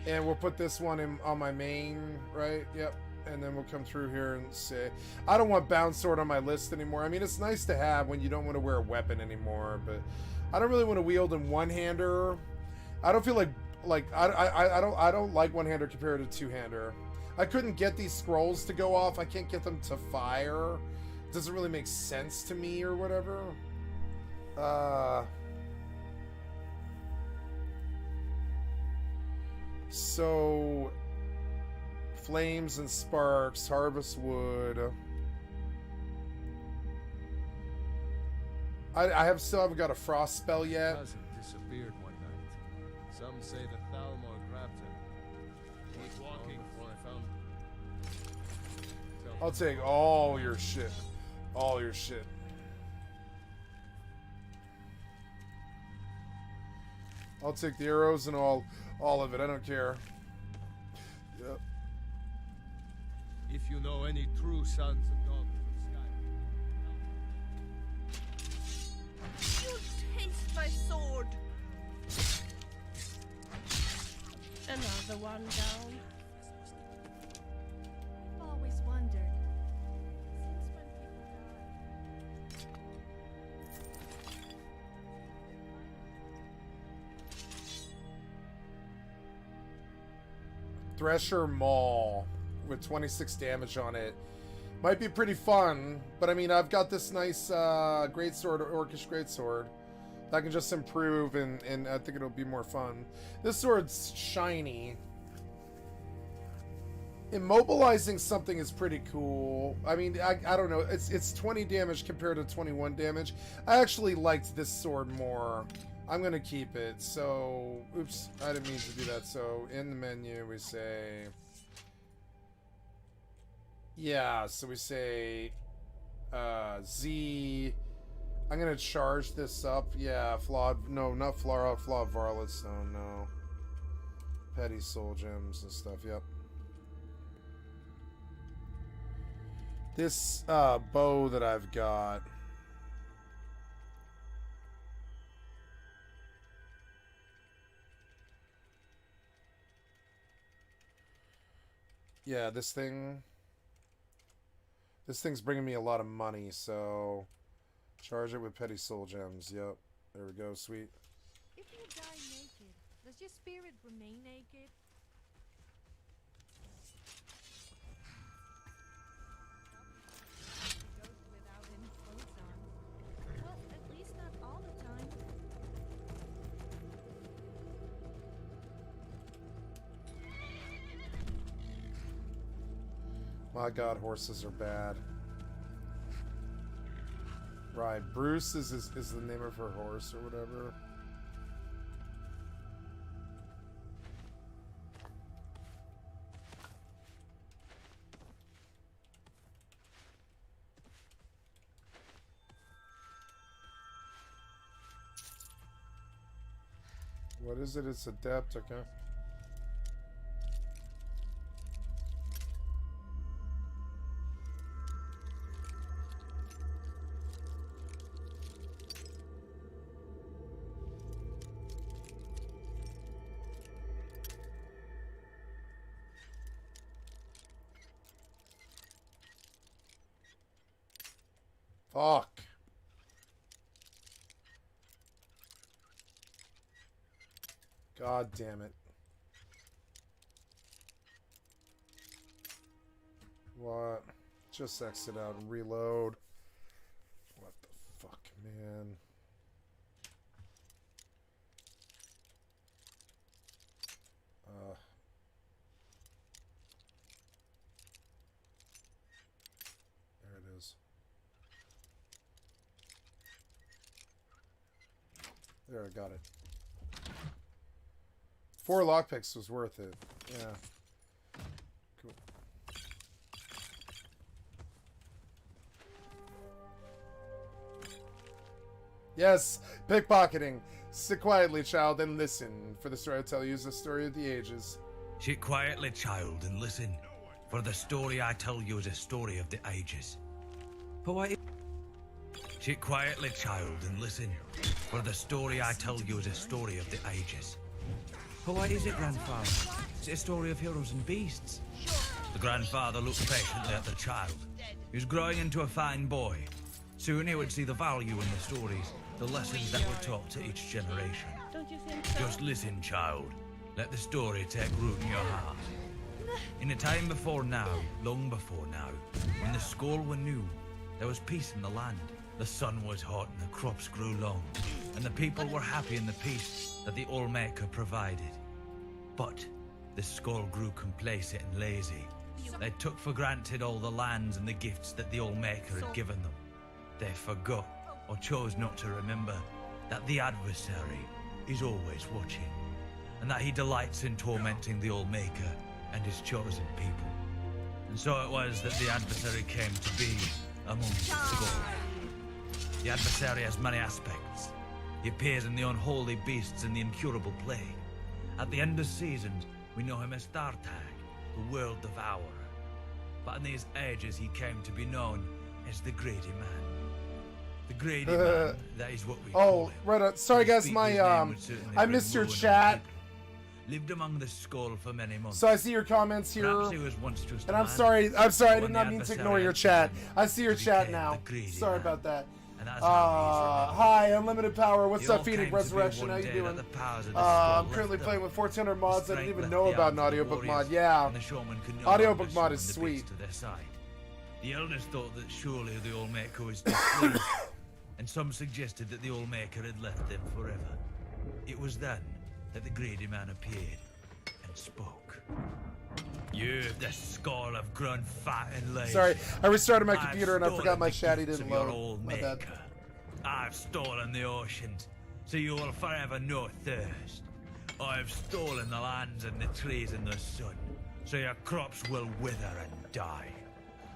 And we'll put this one on my main, right? Yep. And then we'll come through here and say, I don't want bound sword on my list anymore. I mean, it's nice to have when you don't want to wear a weapon anymore, but I don't really want to wield in one-hander. I don't feel like I don't like one-hander compared to two-hander. I couldn't get these scrolls to go off. I can't get them to fire. It doesn't really make sense to me or whatever. So, flames and sparks, harvest wood. I still haven't got a frost spell yet.
Hasn't disappeared one night. Some say that Thalmor grabbed him. Keep walking before I found him.
I'll take all your shit. All your shit. I'll take the arrows and all of it. I don't care. Yep.
If you know any true sons of daughters of Skyrim.
You taste my sword.
Another one down.
I've always wondered. Since when people die.
Thresher Maul with 26 damage on it. Might be pretty fun, but I mean, I've got this nice greatsword, Orcish greatsword. That can just improve, and I think it'll be more fun. This sword's shiny. Immobilizing something is pretty cool. I mean, I don't know. It's 20 damage compared to 21 damage. I actually liked this sword more. I'm gonna keep it. So, oops, I didn't mean to do that. So, in the menu, we say, yeah. So we say, Z. I'm gonna charge this up. Yeah, flawed. No, not flawed varlet stone. No, petty soul gems and stuff. Yep. This bow that I've got. Yeah, this thing's bringing me a lot of money, so charge it with petty soul gems. Yep, there we go. Sweet.
If you die naked, does your spirit remain naked? Ghost without any clothes on. Well, at least not all the time.
My god, horses are bad. Right, Bruce is the name of her horse or whatever. What is it? It's adept, okay. Fuck. God damn it. What? Just exit out and reload. What the There, I got it. 4 lockpicks was worth it. Yeah. Cool. Yes, pickpocketing. Sit quietly, child, and listen. For the story I tell you is the story of the ages.
Sit quietly, child, and listen. For the story I tell you is a story of the ages. For what? Sit quietly, child, and listen. For the story I tell you is a story of the ages. For what is it, grandfather? Is it a story of heroes and beasts? The grandfather looked patiently at the child. He was growing into a fine boy. Soon he would see the value in the stories, the lessons that were taught to each generation.
Don't you think so?
Just listen, child. Let the story take root in your heart. In a time before now, long before now, when the Skull were new, there was peace in the land. The sun was hot and the crops grew long, and the people were happy in the peace that the Allmaker provided. But the Skull grew complacent and lazy. They took for granted all the lands and the gifts that the Allmaker had given them. They forgot, or chose not to remember, that the adversary is always watching, and that he delights in tormenting the Allmaker and his chosen people. And so it was that the adversary came to be among the Skull. The adversary has many aspects. He appears in the unholy beasts and the incurable plague. At the end of seasons, we know him as Thartag, the world devourer. But in these ages, he came to be known as the Greedy Man. The Greedy Man, that is what we call him.
Right on. Sorry guys, I missed your chat.
Lived among the Skull for many months.
So I see your comments here.
Perhaps he was once just
and
a
I'm
man.
sorry, I did
When
not
the
mean to
adversary
ignore your
had
chat.
him,
I see your
he
chat
became
now.
the Greedy
Sorry
Man.
about that.
And that's how he's
Hi, Unlimited Power. What's
It all
up, Phoenix
came to be
Resurrection?
one
How you
day
doing?
that the powers of the Skull
I'm currently
left
playing
them.
with 1400 mods. I didn't
Strength
even
left
know
the
about
arms
an
of the
audiobook mod.
warriors,
Yeah.
and the showman could no
Audiobook
longer
mod is
summon the
sweet.
beast to their side. The elders thought that surely the Allmaker was displeased, and some suggested that the Allmaker had left them forever. It was then that the Greedy Man appeared and spoke. You, the Skull, have grown fat and lazy.
Sorry, I restarted my
I've
computer and I forgot
stolen
my
the
chatty
gifts
didn't
of your
load. My bad.
Allmaker. I've stolen the oceans, so you will forever know thirst. I have stolen the lands and the trees and the sun, so your crops will wither and die.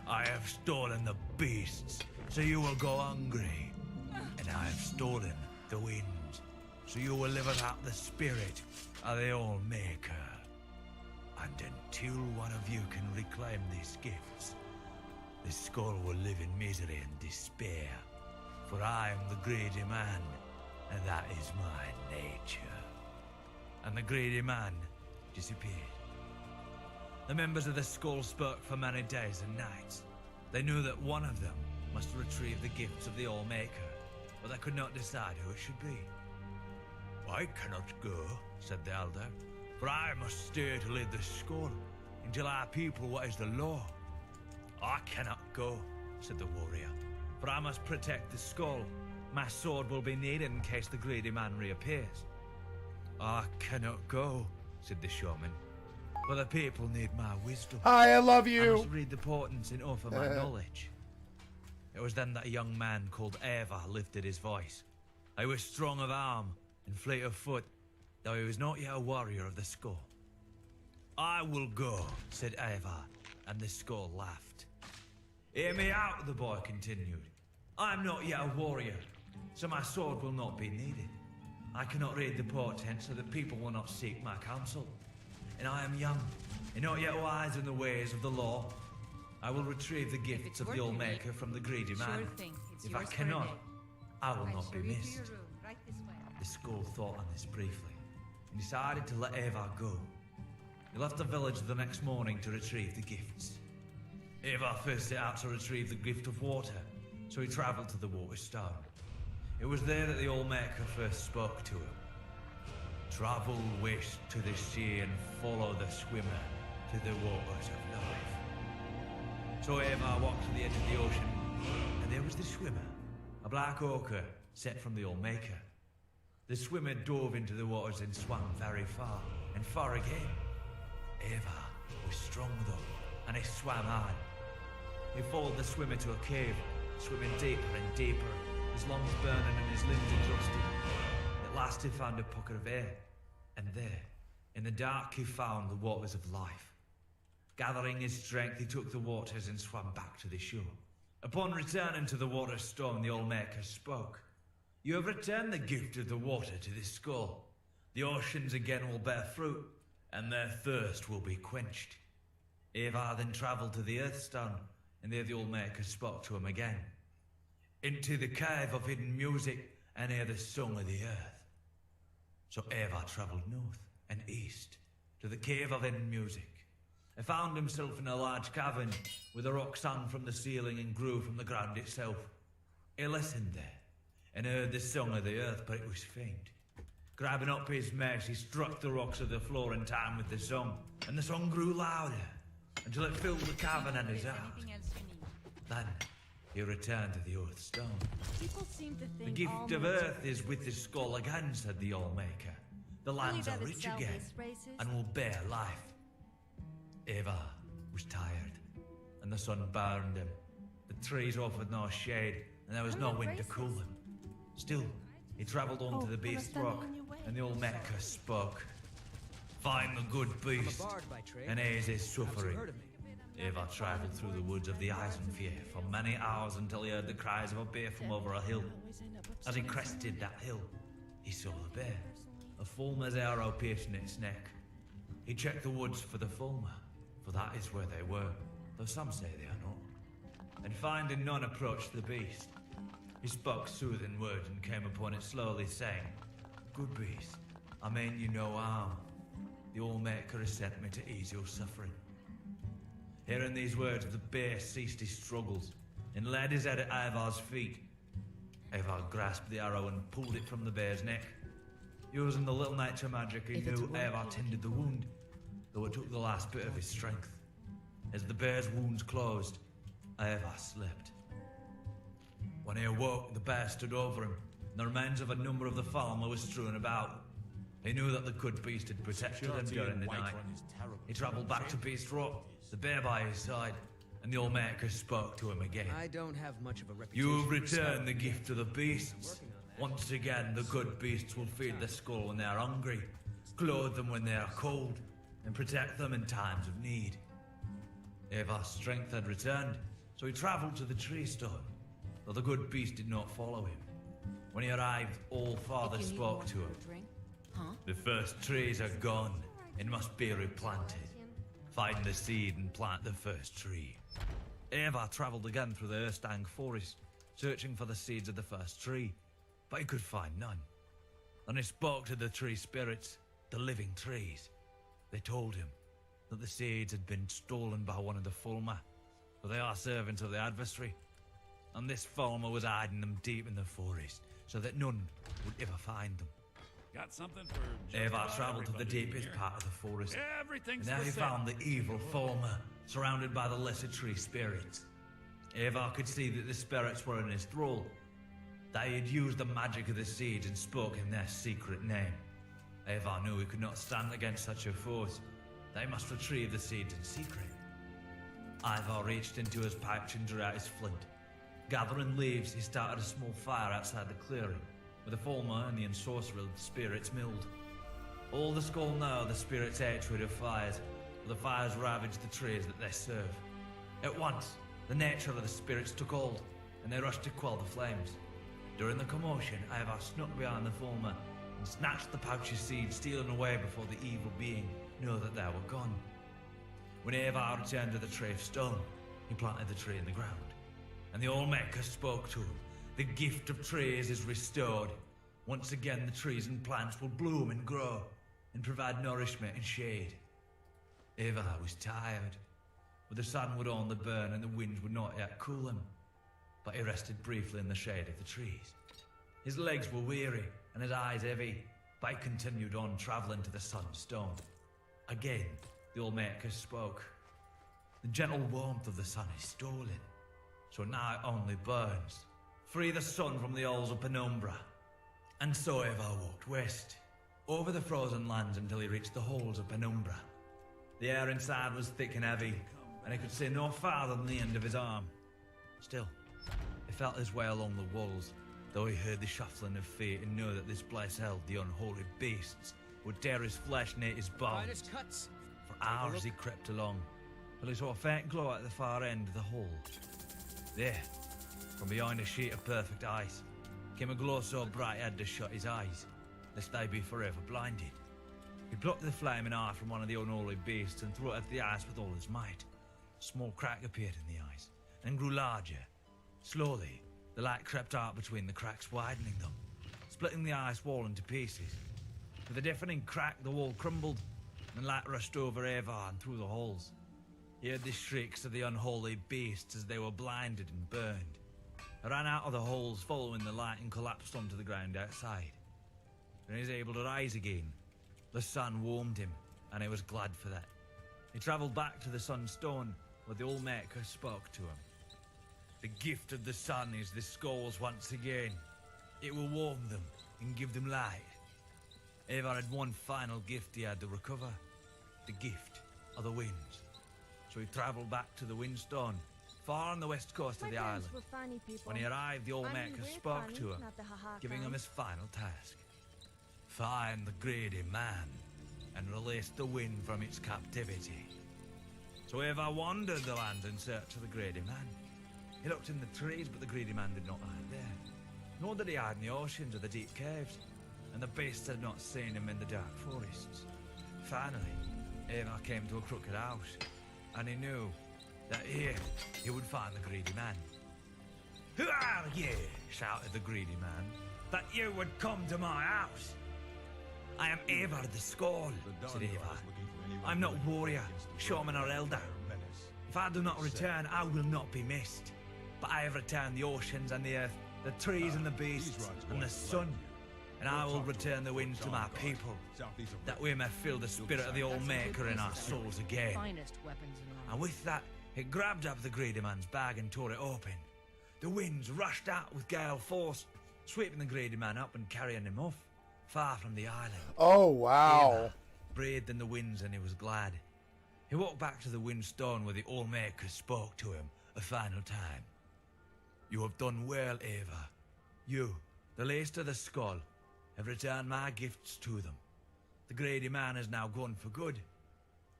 I have stolen the beasts, so you will go hungry. And I have stolen the wind, so you will live without the spirit of the Allmaker. And until one of you can reclaim these gifts, the Skull will live in misery and despair. For I am the Greedy Man, and that is my nature. And the Greedy Man disappeared. The members of the Skull spoke for many days and nights. They knew that one of them must retrieve the gifts of the Allmaker, but they could not decide who it should be. I cannot go, said the elder, for I must stay to lead the Skull until our people what is the law. I cannot go, said the warrior, for I must protect the Skull. My sword will be needed in case the Greedy Man reappears. I cannot go, said the shaman, for the people need my wisdom.
Hi, I love
I
you.
must read the portents and offer my knowledge. It was then that a young man called Eva lifted his voice. He was strong of arm and fleet of foot, though he was not yet a warrior of the Skull. I will go, said Eva, and the Skull laughed. Hear me out, the boy continued. I am not yet a warrior, so my sword will not be needed. I cannot read the portent so that people will not seek my counsel. And I am young, and not yet wise in the ways of the law. I will retrieve the gifts of the Allmaker from the Greedy Man. If I cannot, I will not be missed. The Skull thought on this briefly, and decided to let Eva go. He left the village the next morning to retrieve the gifts. Eva first set out to retrieve the gift of water, so he travelled to the water stone. It was there that the Allmaker first spoke to him. Travel west to the sea and follow the swimmer to the waters of life. So Eva walked to the edge of the ocean, and there was the swimmer, a black ochre set from the Allmaker. The swimmer dove into the waters and swam very far, and far again. Eva was strong though, and he swam on. He followed the swimmer to a cave, swimming deeper and deeper, his lungs burning and his limbs exhausted. At At last he found a pocket of air, and there, in the dark, he found the waters of life. Gathering his strength, he took the waters and swam back to the shore. Upon returning to the water stone, the Old Maker spoke. You have returned the gift of the water to this skull. The oceans again will bear fruit, and their thirst will be quenched. Eva then travelled to the Earthstone, and there the Old Maker spoke to him again. Into the cave of hidden music, and hear the song of the earth. So Eva travelled north and east to the cave of hidden music. He found himself in a large cavern with a rock sang from the ceiling and grew from the ground itself. He listened there and heard the song of the earth, but it was faint. Grabbing up his mace, he struck the rocks of the floor in time with the song, and the song grew louder until it filled the cavern and his heart. Then he returned to the Earth Stone.
People seem to think
The gift of Earth is with the skull again, said the Old Maker. The lands are rich again and will bear life. Eva was tired, and the sun burned him. The trees offered no shade, and there was no wind to cool him. Still, he travelled on to the beast rock, and the Old Maker spoke. Find the good beast, and ease his suffering. Eva travelled through the woods of the Eisenfjord for many hours until he heard the cries of a bear from over a hill. As he crested that hill, he saw the bear, a fulmer's arrow piercing its neck. He checked the woods for the fulmer, for that is where they were, though some say they are not. And finding none, approached the beast. He spoke soothing words and came upon it slowly, saying, Good beast, I mean you no harm. The Old Maker has sent me to ease your suffering. Hearing these words, the bear ceased his struggles and laid his head at Ivar's feet. Ivar grasped the arrow and pulled it from the bear's neck. Using the little nature magic, he knew Ivar tended the wound, though it took the last bit of his strength. As the bear's wounds closed, Ivar slept. When he awoke, the bear stood over him, and the remains of a number of the falmer were strewn about. He knew that the good beast had protected him during the night. He travelled back to Beast Rock, the bear by his side, and the Old Maker spoke to him again.
I don't have much of a reputation.
You've returned the gift to the beasts. Once again, the good beasts will feed the skull when they are hungry, clothe them when they are cold, and protect them in times of need. Eva's strength had returned, so he travelled to the tree stone, though the good beast did not follow him. When he arrived, All Father spoke to him. The first trees are gone and must be replanted. Find the seed and plant the first tree. Eva travelled again through the Erstang forest, searching for the seeds of the first tree, but he could find none. Then he spoke to the tree spirits, the living trees. They told him that the seeds had been stolen by one of the Fulmer, for they are servants of the adversary, and this Fulmer was hiding them deep in the forest, so that none would ever find them.
Got something for
Eva travelled to the deepest part of the forest, and there he found the evil Fulmer, surrounded by the lesser tree spirits. Eva could see that the spirits were in his thrall. They had used the magic of the seeds and spoken their secret name. Eva knew he could not stand against such a force. They must retrieve the seeds in secret. Ivar reached into his pouch and drew out his flint. Gathering leaves, he started a small fire outside the clearing, where the Fulmer and the ensorcered spirits milled. All the skull know the spirits' hatred of fires, for the fires ravage the trees that they serve. At once, the nature of the spirits took hold, and they rushed to quell the flames. During the commotion, Ivar snuck behind the Fulmer and snatched the pouch of seeds, stealing away before the evil being knew that they were gone. When Ivar returned to the tree of stone, he planted the tree in the ground, and the Old Maker spoke to him. The gift of trees is restored. Once again, the trees and plants will bloom and grow and provide nourishment and shade. Ivar was tired, but the sun would only burn and the winds would not yet cool him. But he rested briefly in the shade of the trees. His legs were weary and his eyes heavy, but he continued on, travelling to the sunstone. Again, the Old Maker spoke. The gentle warmth of the sun is stolen, so now it only burns. Free the sun from the halls of penumbra. And so Ivar walked west, over the frozen lands until he reached the halls of penumbra. The air inside was thick and heavy, and he could see no farther than the end of his arm. Still, he felt his way along the walls, though he heard the shuffling of feet and knew that this place held the unholy beasts would tear his flesh and eat his bones.
Finest cuts.
For hours he crept along, till he saw a faint glow at the far end of the hall. There, from behind a sheet of perfect ice, came a glow so bright he had to shut his eyes, lest they be forever blinded. He plucked the flaming eye from one of the unholy beasts and threw it at the ice with all his might. A small crack appeared in the ice, and grew larger. Slowly, the light crept out between the cracks, widening them, splitting the ice wall into pieces. With a deafening crack, the wall crumbled, and light rushed over Ava and through the holes. He heard the shrieks of the unholy beasts as they were blinded and burned. He ran out of the holes following the light and collapsed onto the ground outside. When he was able to rise again, the sun warmed him, and he was glad for that. He travelled back to the Sunstone, where the All-Maker spoke to him. The gift of the sun is the skulls once again. It will warm them and give them light. Eivor had one final gift he had to recover. The gift of the winds. So he travelled back to the Windstone, far on the west coast of the island. When he arrived, the All-Maker spoke to him, giving him his final task. Find the greedy man and release the wind from its captivity. So Eivor wandered the land in search of the greedy man. He looked in the trees, but the greedy man did not hide there. Nor did he hide in the oceans or the deep caves, and the beasts had not seen him in the dark forests. Finally, Eivor came to a crooked house, and he knew that here he would find the greedy man. "Who are ye?" shouted the greedy man, "that you would come to my house?" "I am Eivor the Skull," said Eivor. "I'm not warrior, shaman or elder. If I do not return, I will not be missed. But I have returned the oceans and the earth, the trees and the beasts, and the sun. And I will return the winds to my people, that we may feel the spirit of the All-Maker in our souls again."
Finest weapons and armor.
And with that, he grabbed up the greedy man's bag and tore it open. The winds rushed out with gale force, sweeping the greedy man up and carrying him off, far from the island.
Oh, wow.
Eivor breathed in the winds and he was glad. He walked back to the Windstone where the All-Maker spoke to him a final time. "You have done well, Eivor. You, the least of the Skull, have returned my gifts to them. The greedy man is now gone for good,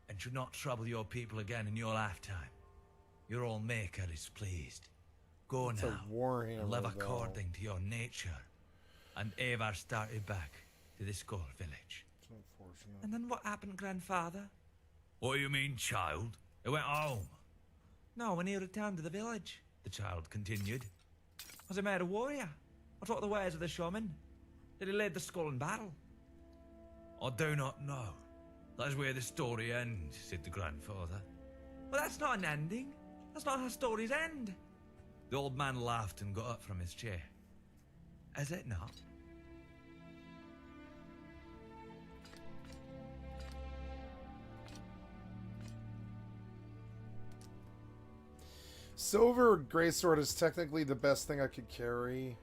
and should not trouble your people again in your lifetime. Your All-Maker is pleased. Go
It's
now,
a warhammer,
and live
though.
according to your nature." And Eivor started back to the Skull village.
It's unfortunate.
"And then what happened, grandfather?" "What do you mean, child? He went home." "No, when he returned to the village," the child continued. "Was he made a warrior? Or taught the ways of the shaman? Did he lead the Skull in battle?" "I do not know. That is where the story ends," said the grandfather. "Well, that's not an ending. That's not how stories end." The old man laughed and got up from his chair. "Is it not?"
Silver Greysword is technically the best thing I could carry.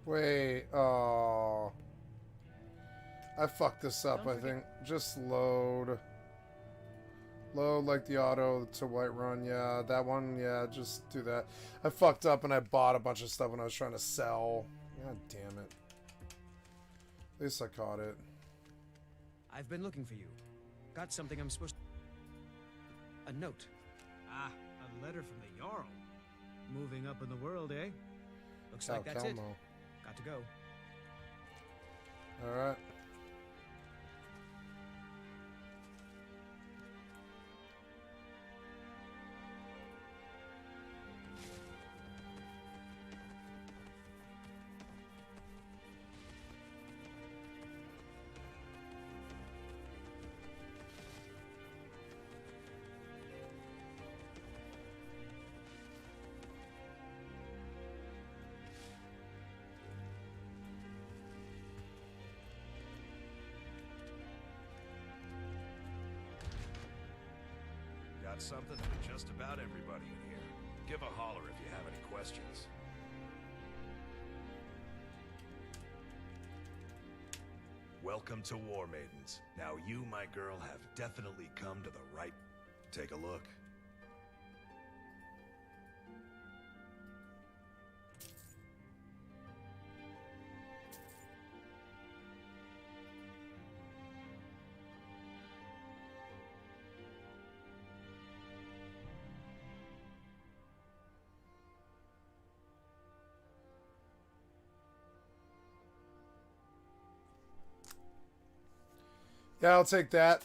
Wait, oh. I fucked this up, I think. Just load. Load like the auto to Whiterun, yeah. That one, yeah, just do that. I fucked up and I bought a bunch of stuff when I was trying to sell. God damn it. At least I caught it.
I've been looking for you. Got something I'm supposed to... A note. Ah, a letter from the Jarl. Moving up in the world, eh? Looks like that's it. Got to go.
Alright.
got something for just about everybody in here. Give a holler if you have any questions. Welcome to War Maidens. Now you, my girl, have definitely come to the right... Take a look.
Yeah, I'll take that.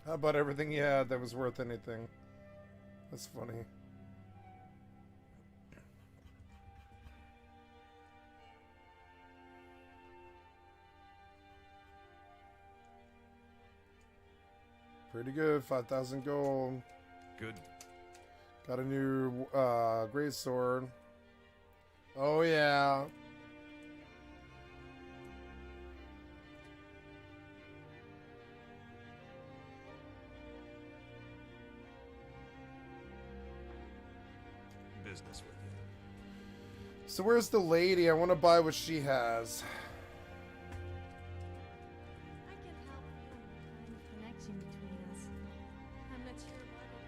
How about everything you had that was worth anything? That's funny. Pretty good, 5,000 gold.
Good.
Got a new great sword. Oh yeah.
Business with you.
So where's the lady? I want to buy what she has.
I can help you find a connection between us. I'm not sure what it...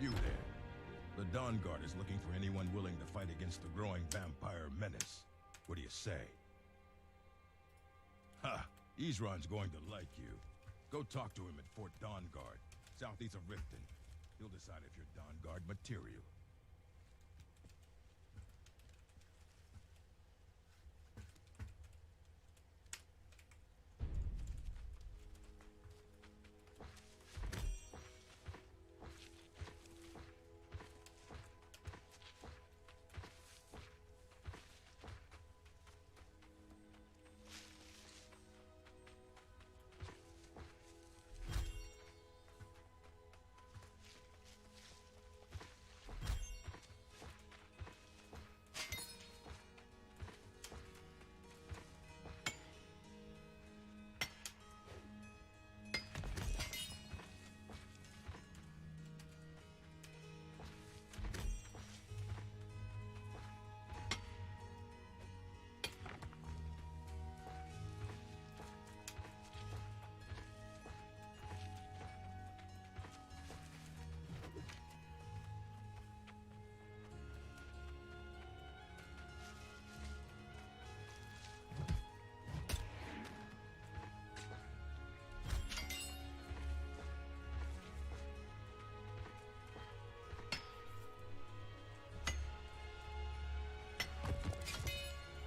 You there. The Dawn Guard is looking for anyone willing to fight against the growing vampire menace. What do you say? Ha! Isran's going to like you. Go talk to him at Fort Dawn Guard, southeast of Riften. He'll decide if you're Dawn Guard material.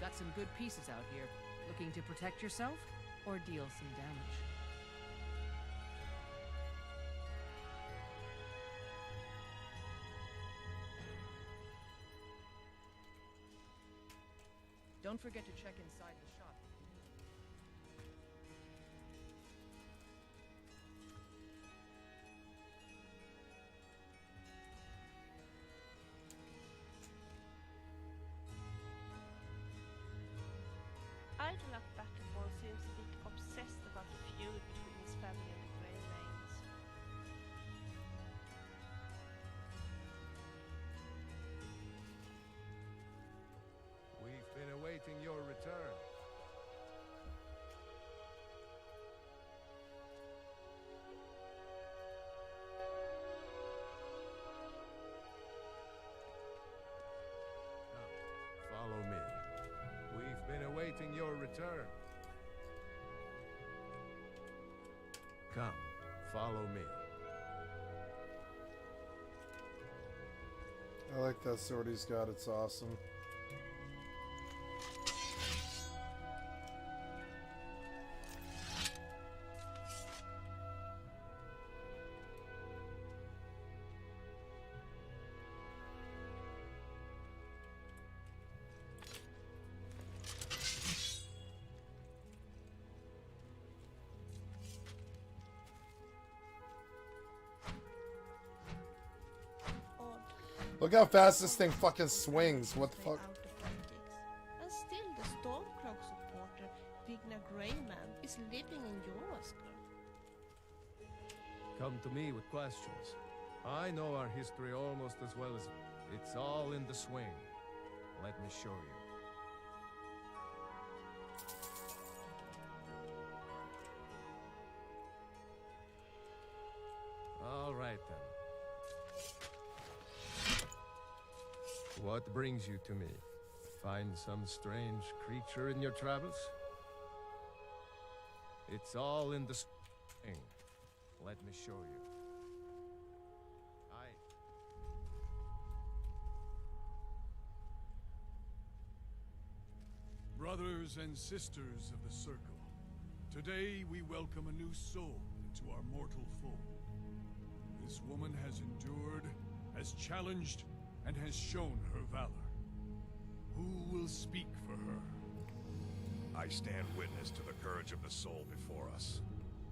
Got some good pieces out here. Looking to protect yourself or deal some damage? Don't forget to check inside the shop.
Idolak Battleborn seems a bit obsessed about the feud between his family and the Grey Lanes.
We've been awaiting your return. awaiting your return. Come, follow me.
I like that sword he's got. It's awesome. Look how fast this thing fucking swings. What the fuck?
And still the Stormcloak supporter, Vigna Greyman, is living in Jorvaskar.
Come to me with questions. I know our history almost as well as... It's all in the swing. Let me show you. All right, then. What brings you to me? Find some strange creature in your travels? It's all in the swing. Let me show you.
Brothers and sisters of the Circle, today we welcome a new soul into our mortal fold. This woman has endured, has challenged, and has shown her valor. Who will speak for her?
I stand witness to the courage of the soul before us.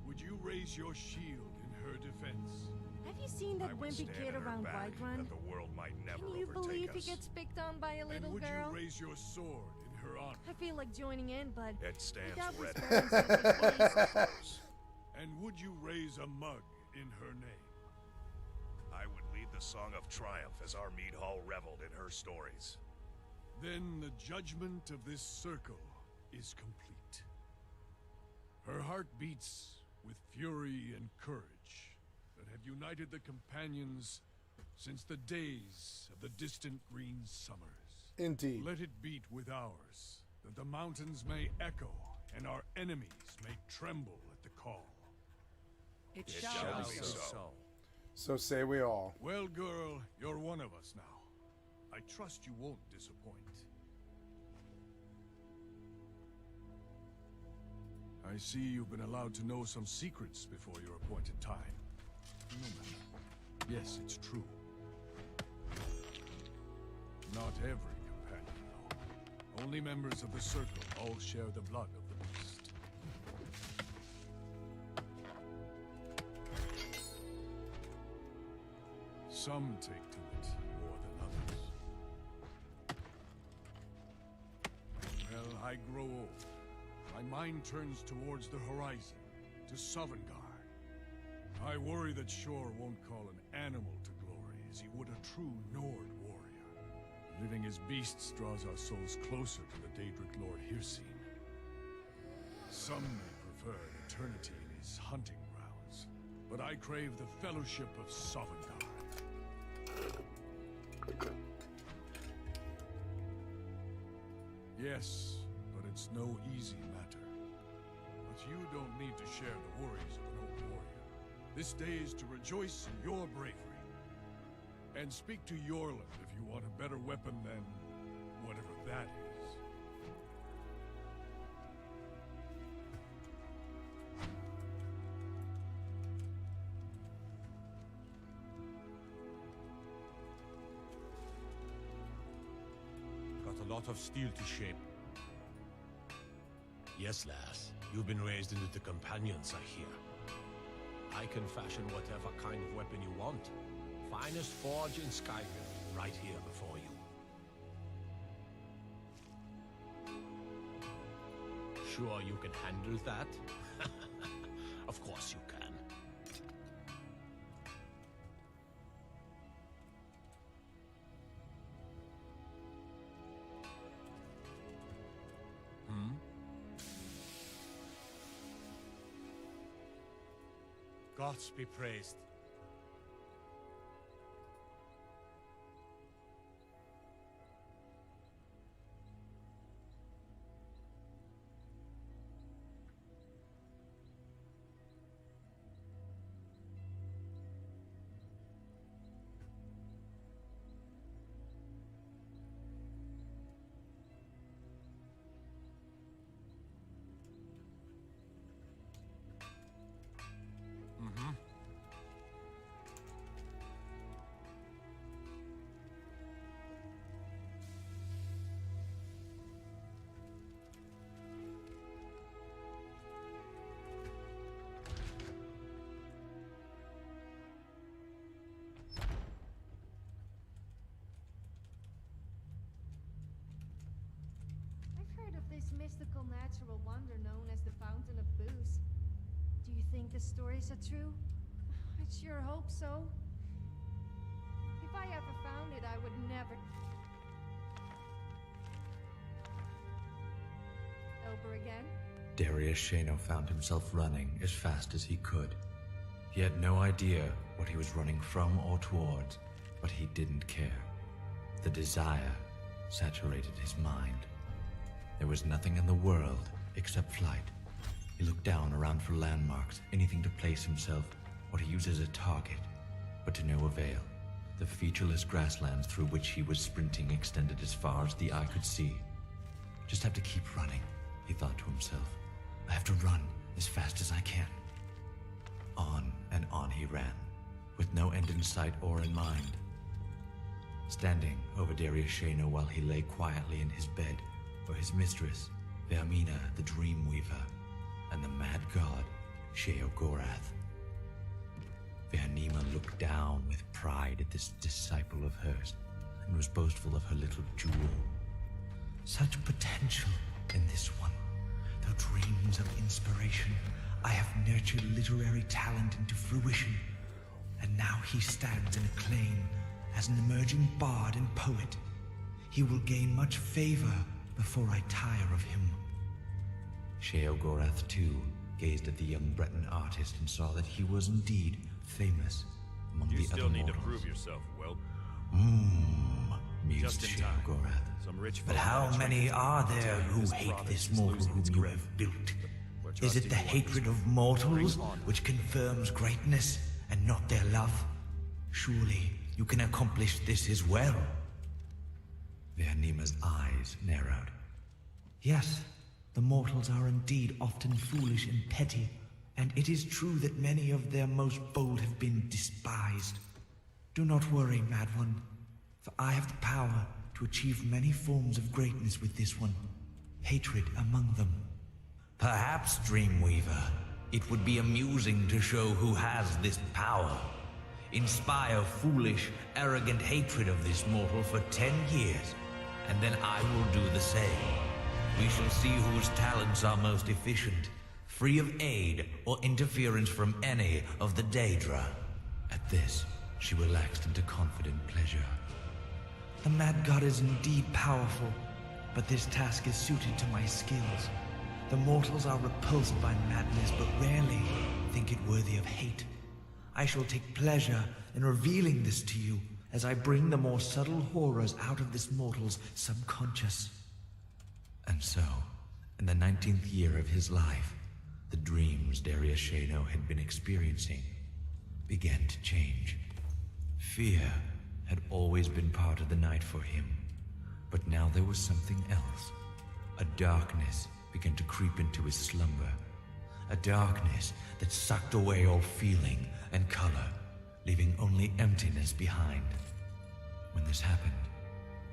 Would you raise your shield in her defense?
Have you seen that
I would
wimpy
stand
kid
in her
around
back,
Whiterun?
that the world might never
Can you
overtake
believe
us.
he gets picked on by a
And
little
would
girl?
you raise your sword in her honor?
I feel like joining in, but
It stands
without
ready.
whispering something,
And would you raise a mug in her name?
I would lead the song of triumph as our mead hall reveled in her stories.
Then the judgment of this circle is complete. Her heart beats with fury and courage that have united the companions since the days of the distant green summers.
Indeed.
Let it beat with ours, that the mountains may echo and our enemies may tremble at the call.
It
shall
shall
be
be
so.
so.
So say we all.
Well, girl, you're one of us now. I trust you won't disappoint. I see you've been allowed to know some secrets before your appointed time. No matter. Yes, it's true. Not every companion, though. Only members of the Circle all share the blood of the beast. Some take to it more than others. Well, I grow old. My mind turns towards the horizon, to Sovngarde. I worry that Shor won't call an animal to glory as he would a true Nord warrior. Living as beasts draws our souls closer to the Daedric Lord Hircine. Some may prefer eternity in his hunting grounds, but I crave the fellowship of Sovngarde. Yes, but it's no easy matter. But you don't need to share the worries of an old warrior. This day is to rejoice in your bravery. And speak to Yorland if you want a better weapon than whatever that is.
Got a lot of steel to shape. Yes, lass. You've been raised into the companions, I hear. I can fashion whatever kind of weapon you want. Finest forge in Skyrim, right here before you. Sure you can handle that? Of course you can. Gods be praised.
mystical natural wonder known as the Fountain of Booze. Do you think the stories are true? I sure hope so. If I ever found it, I would never... Over again?
Darius Shano found himself running as fast as he could. He had no idea what he was running from or towards, but he didn't care. The desire saturated his mind. There was nothing in the world except flight. He looked down around for landmarks, anything to place himself or to use as a target, but to no avail. The featureless grasslands through which he was sprinting extended as far as the eye could see. Just have to keep running, he thought to himself. I have to run as fast as I can. On and on he ran, with no end in sight or in mind. Standing over Darius Shano while he lay quietly in his bed were his mistress, Vermina the Dreamweaver, and the mad god, Sheogorath. Vernima looked down with pride at this disciple of hers, and was boastful of her little jewel. Such potential in this one. Though dreams of inspiration, I have nurtured literary talent into fruition, and now he stands in acclaim as an emerging bard and poet. He will gain much favor before I tire of him. Sheogorath, too, gazed at the young Breton artist and saw that he was indeed famous among the other mortals.
You still need to prove yourself, Whelp.
Mused
Just in time.
Sheogorath.
Some rich
But
folk
how
had a
many
trick
are
to
there
tell you
who
this
hate
province
this
is
mortal
losing
whom
its
you
grip.
have built?
We're
Is it
trusting
the
you on
hatred
this.
of mortals
Bring on.
which confirms greatness and not their love? Surely you can accomplish this as well. Vernima's eyes narrowed. Yes, the mortals are indeed often foolish and petty, and it is true that many of their most bold have been despised. Do not worry, Mad One, for I have the power to achieve many forms of greatness with this one, hatred among them. Perhaps, Dreamweaver, it would be amusing to show who has this power. Inspire foolish, arrogant hatred of this mortal for 10 years, and then I will do the same. We shall see whose talents are most efficient, free of aid or interference from any of the Daedra. At this, she relaxed into confident pleasure. The Mad God is indeed powerful, but this task is suited to my skills. The mortals are repulsed by madness, but rarely think it worthy of hate. I shall take pleasure in revealing this to you as I bring the more subtle horrors out of this mortal's subconscious. And so, in the 19th year of his life, the dreams Darius Shano had been experiencing began to change. Fear had always been part of the night for him, but now there was something else. A darkness began to creep into his slumber. A darkness that sucked away all feeling and color, leaving only emptiness behind. When this happened,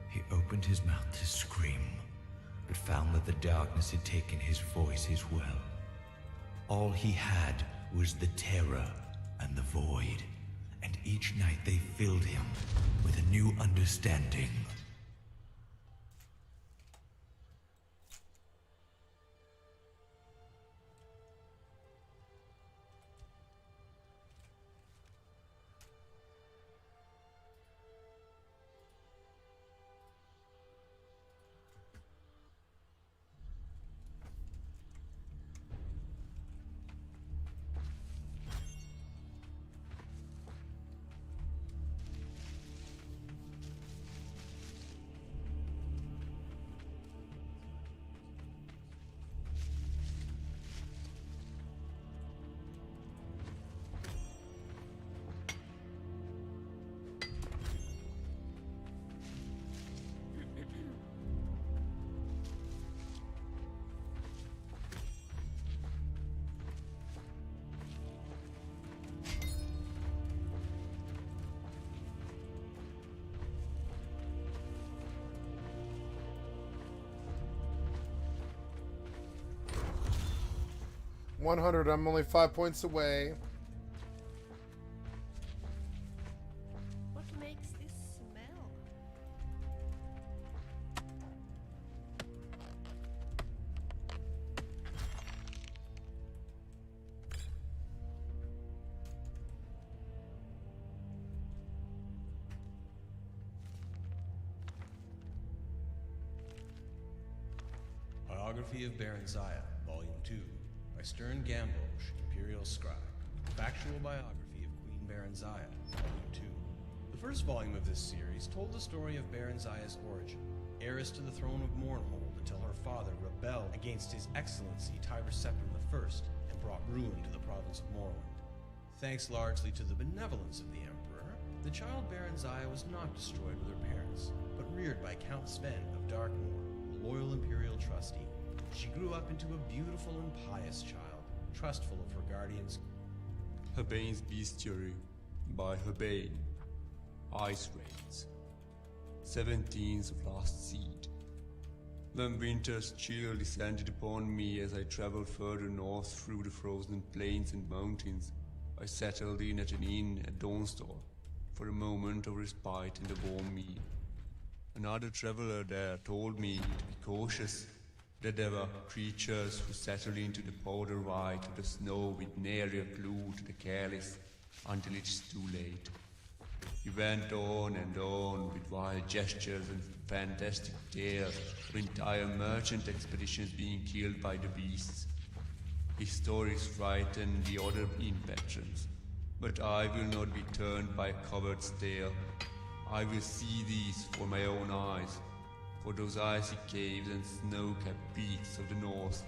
he opened his mouth to scream, but found that the darkness had taken his voice as well. All he had was the terror and the void, and each night they filled him with a new understanding.
$100. I'm only 5 points away.
What makes this smell?
Biography of Baron Zaya, Volume 2, by Stern Gamboge, Imperial Scribe. Factual biography of Queen Baron Zaya, Volume 2. The first volume of this series told the story of Baron Zaya's origin, heiress to the throne of Mournhold until her father rebelled against His Excellency Tyrus Septim I and brought ruin to the province of Morrowind. Thanks largely to the benevolence of the Emperor, the child Baron Zaya was not destroyed with her parents, but reared by Count Sven of Darkmoor, a loyal Imperial trustee. She grew up into a beautiful and pious child, trustful of her guardians.
Herbane's Bestiary by Herbane. Ice Raids. 17th of last seed. When winter's chill descended upon me as I traveled further north through the frozen plains and mountains, I settled in at an inn at Dawnstar for a moment of respite and a warm meal. Another traveler there told me to be cautious, that there were creatures who settled into the powder white of the snow with nary a clue to the careless until it's too late. He went on and on with wild gestures and fantastic tales of entire merchant expeditions being killed by the beasts. His stories frightened the other inn patrons, but I will not be turned by a coward's tale. I will see these for my own eyes, for those icy caves and snow-capped peaks of the north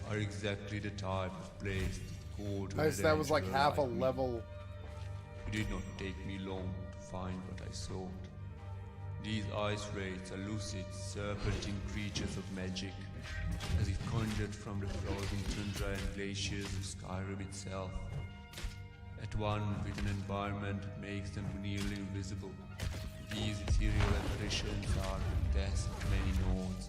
are exactly the type of place that called to
Nice,
an
that was like
adventurer
half a
me.
level.
It did not take me long to find what I sought. These ice wraiths are lucid, serpentine creatures of magic, as if conjured from the frozen tundra and glaciers of Skyrim itself. At one with an environment that makes them nearly invisible, these ethereal apparitions are the death of many Nords,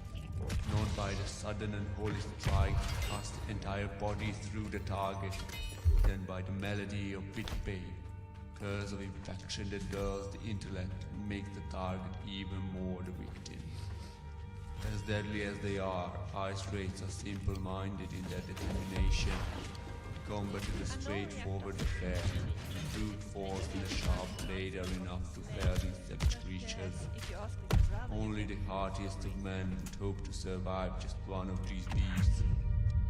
known by the sudden and holy strike that cuts the entire body through the target, then by the melody of bitter pain, curse of infection that dulls the intellect and makes the target even more the victim. As deadly as they are, ice wraiths are simple-minded in their determination. Combat is a straightforward affair, and brute force and a sharp blade are enough to fell these savage creatures. Only the hardiest of men would hope to survive just one of these beasts,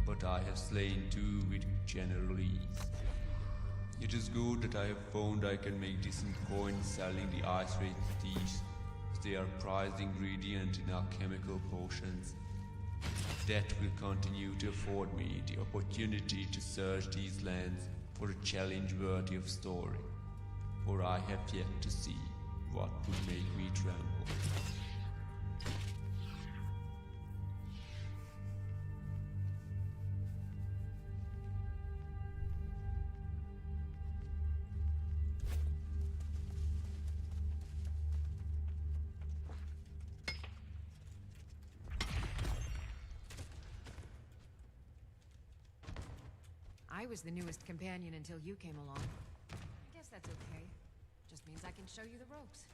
but I have slain two with general ease. It is good that I have found I can make decent coin selling the ice wraith's teeth, as they are a prized ingredient in alchemical potions. That will continue to afford me the opportunity to search these lands for a challenge worthy of story, for I have yet to see what would make me tremble.
I was the newest companion until you came along. I guess that's okay. Just means I can show you the ropes.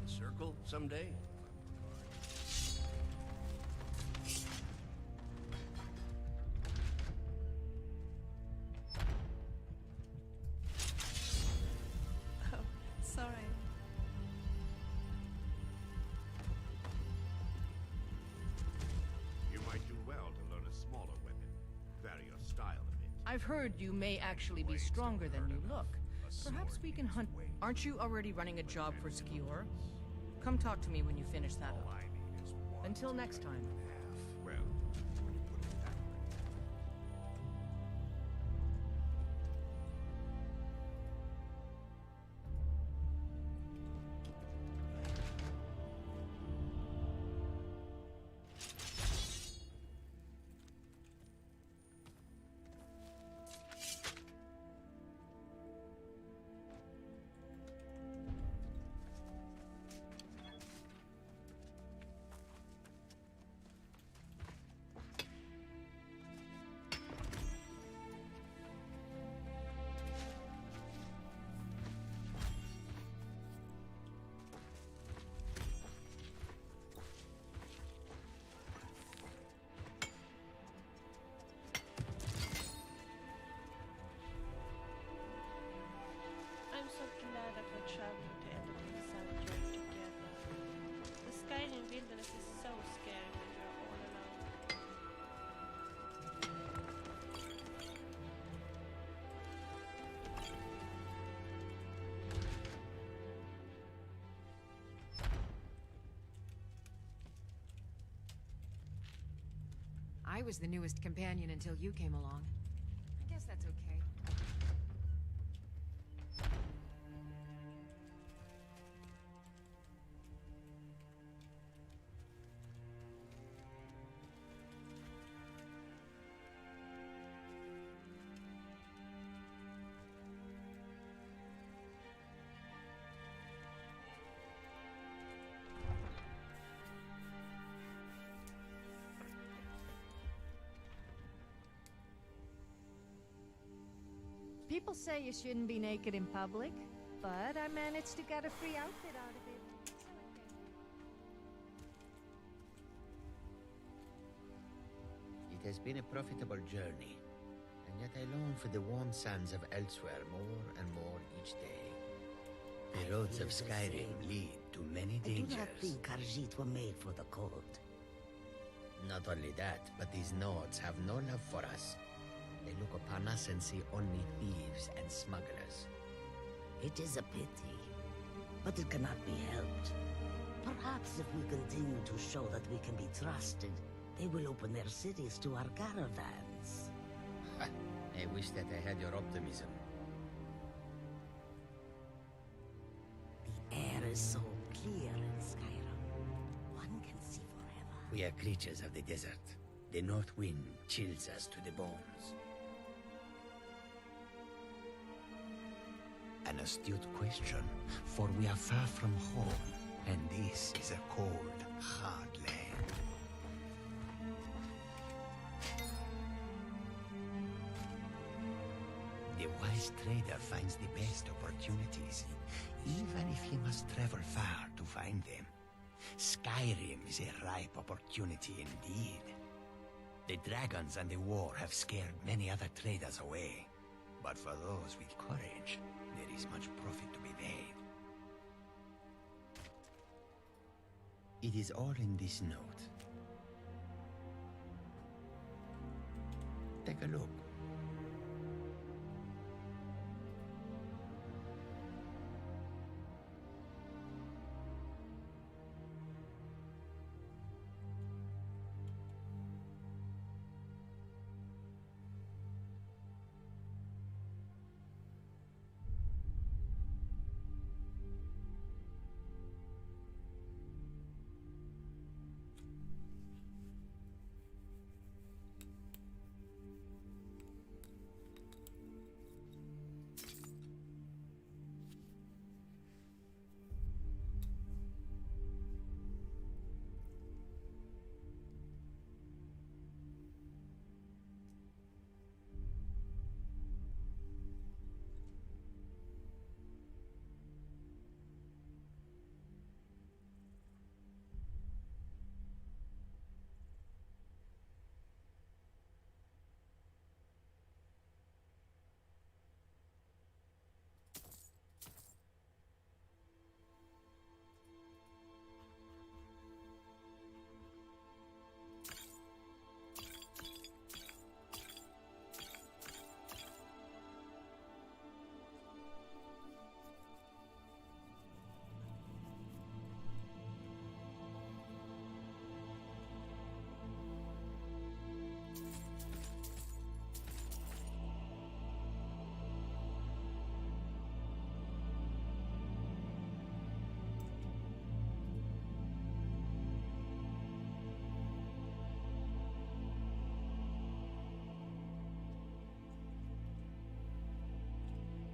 Circle someday?
Oh, sorry.
You might do well to learn a smaller weapon. Vary your style a bit.
I've heard you may actually be stronger than you look. Perhaps we can hunt. Aren't you already running a job for Skyrim? Come talk to me when you finish that up. Until next time.
Well,
I was the newest companion until you came along. I guess that's okay.
People say you shouldn't be naked in public, but I managed to get a free outfit out of it.
It has been a profitable journey, and yet I long for the warm sands of elsewhere more and more each day. The roads of Skyrim lead to many dangers.
I do not think Khajiit were made for the cold.
Not only that, but these Nords have no love for us. They look upon us and see only thieves and smugglers.
It is a pity, but it cannot be helped. Perhaps if we continue to show that we can be trusted, they will open their cities to our caravans.
I wish that I had your optimism.
The air is so clear in Skyrim. One can see forever.
We are creatures of the desert. The north wind chills us to the bones. An astute question, for we are far from home, and this is a cold, hard land. The wise trader finds the best opportunities, even if he must travel far to find them. Skyrim is a ripe opportunity indeed. The dragons and the war have scared many other traders away, but for those with courage, there is much profit to be made. It is all in this note. Take a look.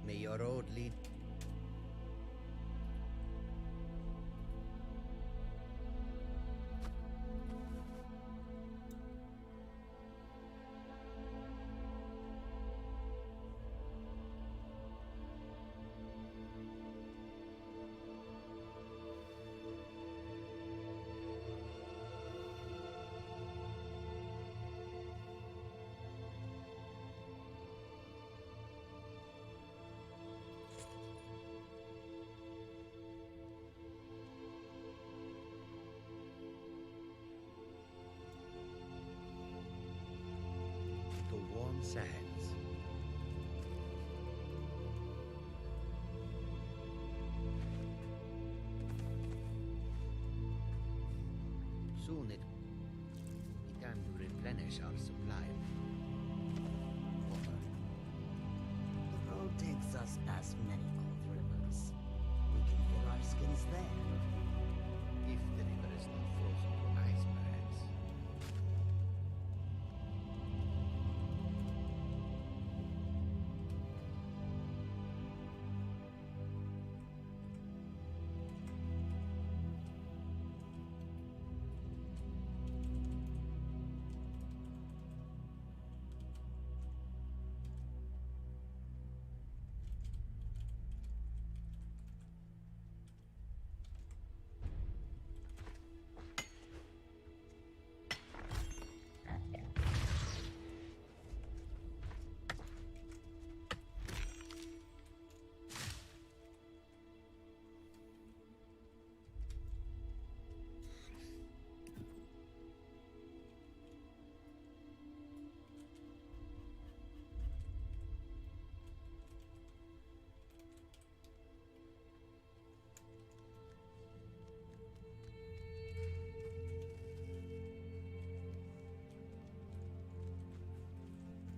May your road lead. To warm sands. Soon it time to replace replenish our supply of water.
The road takes us past many cold rivers. We can fill our skins there.
If the river is not frozen to ice, perhaps.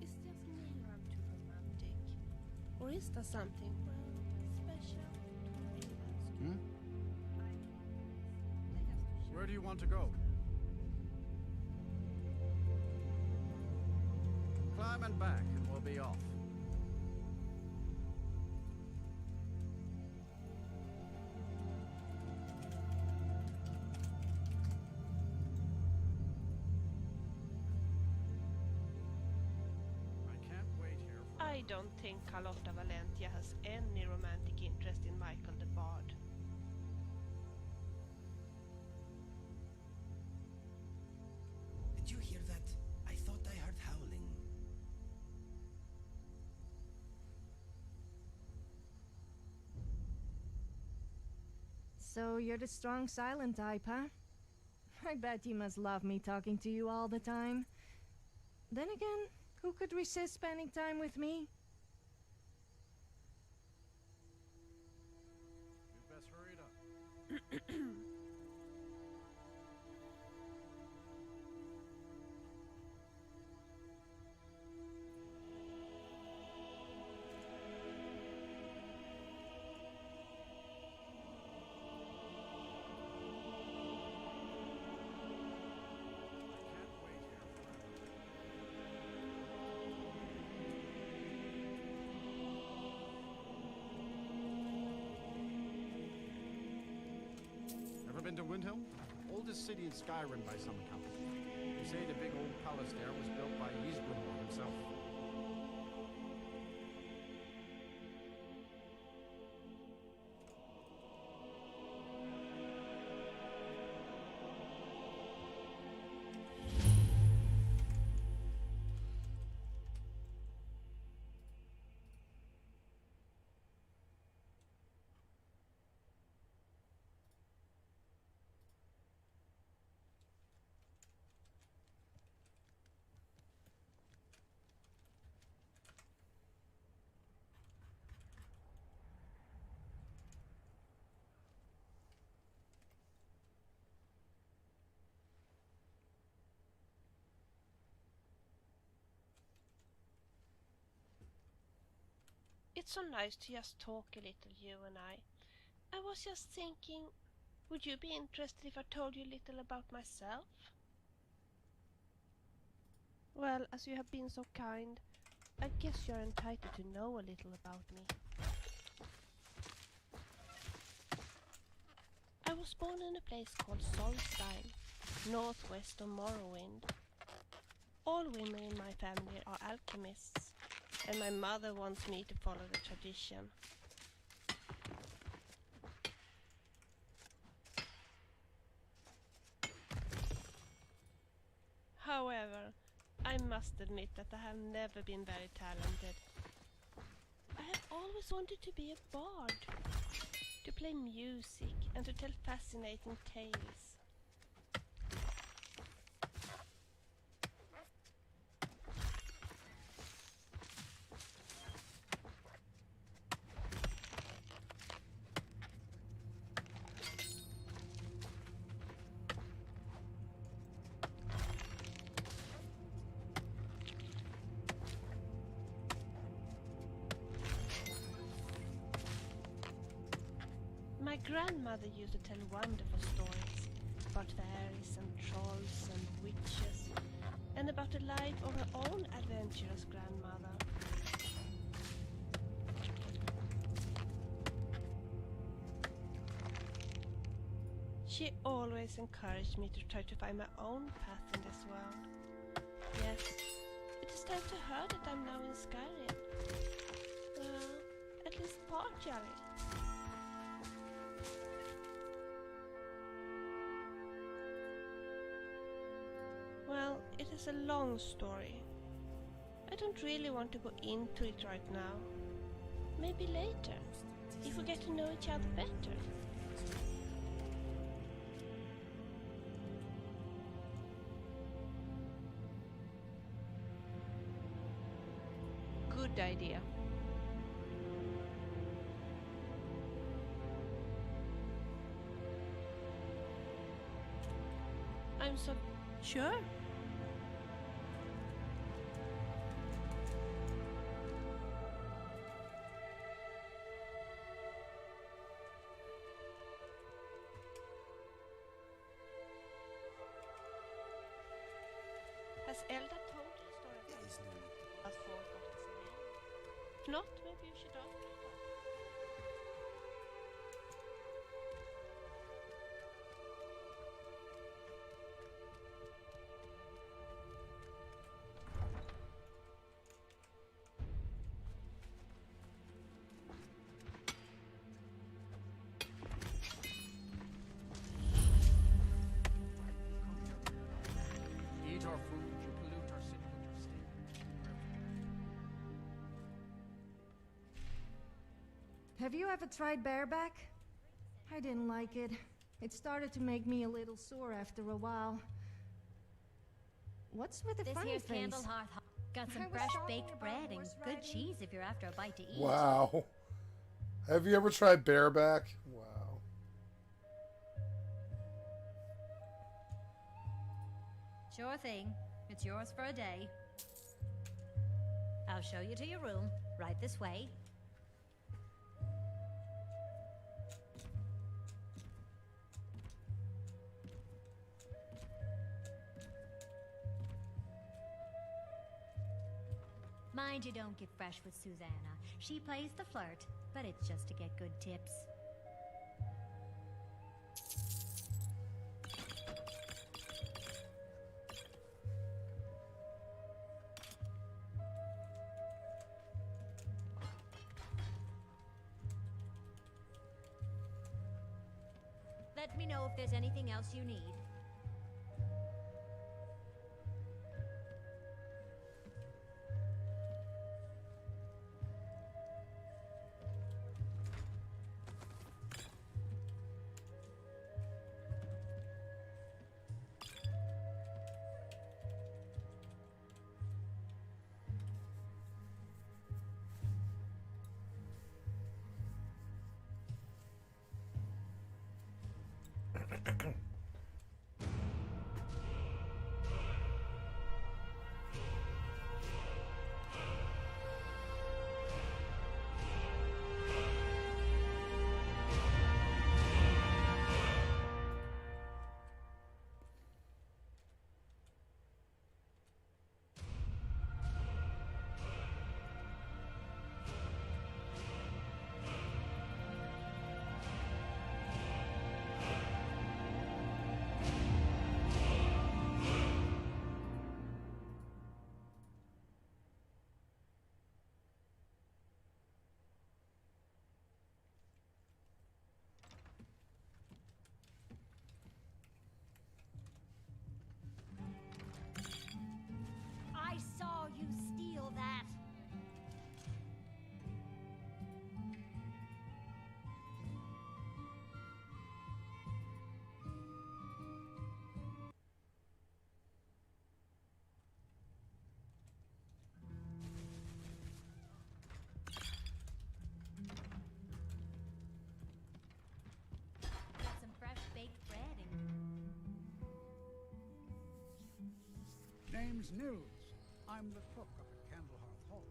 Is just me or I'm too romantic? Or is there something, well, special to me?
Where do you want to go? Climb and back, and we'll be off.
I don't think Carlotta Valentia has any romantic interest in Michael the Bard.
Did you hear that? I thought I heard howling.
So you're the strong silent type, huh? I bet you must love me talking to you all the time. Then again, who could resist spending time with me?
You'd best hurry it up. Ever been to Windhelm? Oldest city in Skyrim by some account. They say the big old palace there was built by Ysgrimor himself.
It's so nice to just talk a little, you and I. I was just thinking, would you be interested if I told you a little about myself? Well, as you have been so kind, I guess you're entitled to know a little about me. I was born in a place called Solstein, northwest of Morrowind. All women in my family are alchemists, and my mother wants me to follow the tradition. However, I must admit that I have never been very talented. I have always wanted to be a bard, to play music and to tell fascinating tales. grandmother used to tell wonderful stories about fairies and trolls and witches, and about the life of her own adventurous grandmother. She always encouraged me to try to find my own path in this world. Yes, it is thanks to her that I'm now in Skyrim. Well, at least partially. Well, it is a long story. I don't really want to go into it right now. Maybe later, if we get to know each other better. Good idea. I'm so sure. Has Elda told you the story? There is no need. As for if not, maybe you should ask her.
Eat our food, you pollute our city with your stink.
Have you ever tried bareback? I didn't like it. It started to make me a little sore after a while. What's with the
This
funny
here's
face?
Candle Hearth. Got some
I was
fresh
talking
baked
about
bread and
horse
good
riding.
cheese if you're after a bite to eat.
Wow. Have you ever tried bareback? Wow.
Sure thing. It's yours for a day. I'll show you to your room. Right this way. Mind you don't get fresh with Susanna. She plays the flirt, but it's just to get good tips. Let me know if there's anything else you need. I saw you steal that. Got some fresh baked bread and
Name's Nils. I'm the cook up at Candlehearth Hall.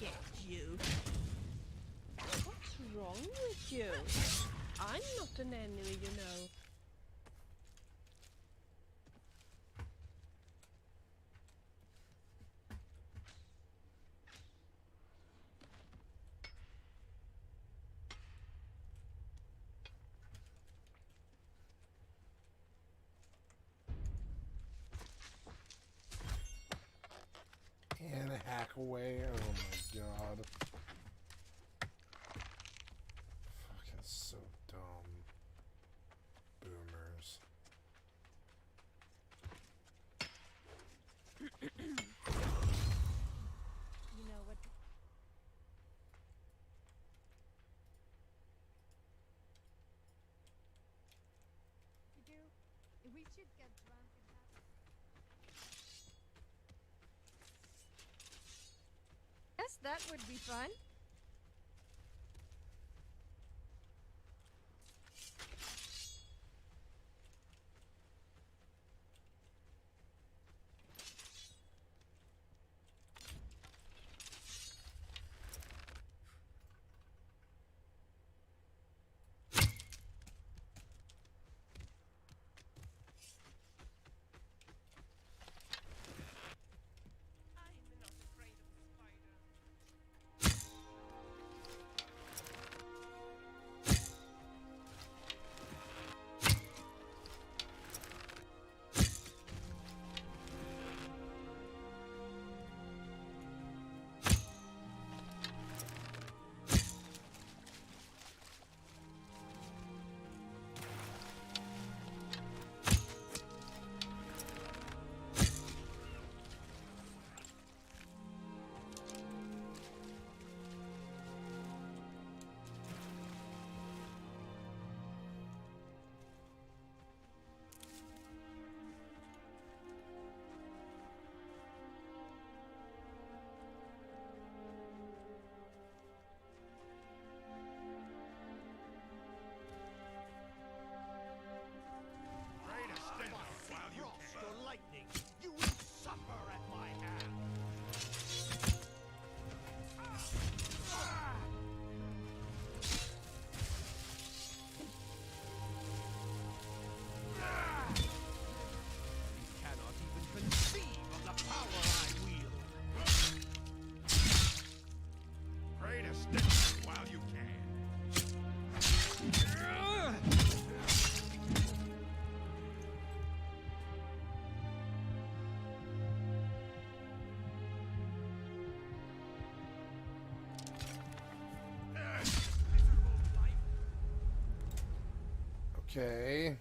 get you. What's wrong with you? I'm not an enemy, you know.
And a hack away. Oh my god. Fucking so dumb. Boomers.
You know what? You do? We should get drunk and have... Yes, that would be fun.
Okay.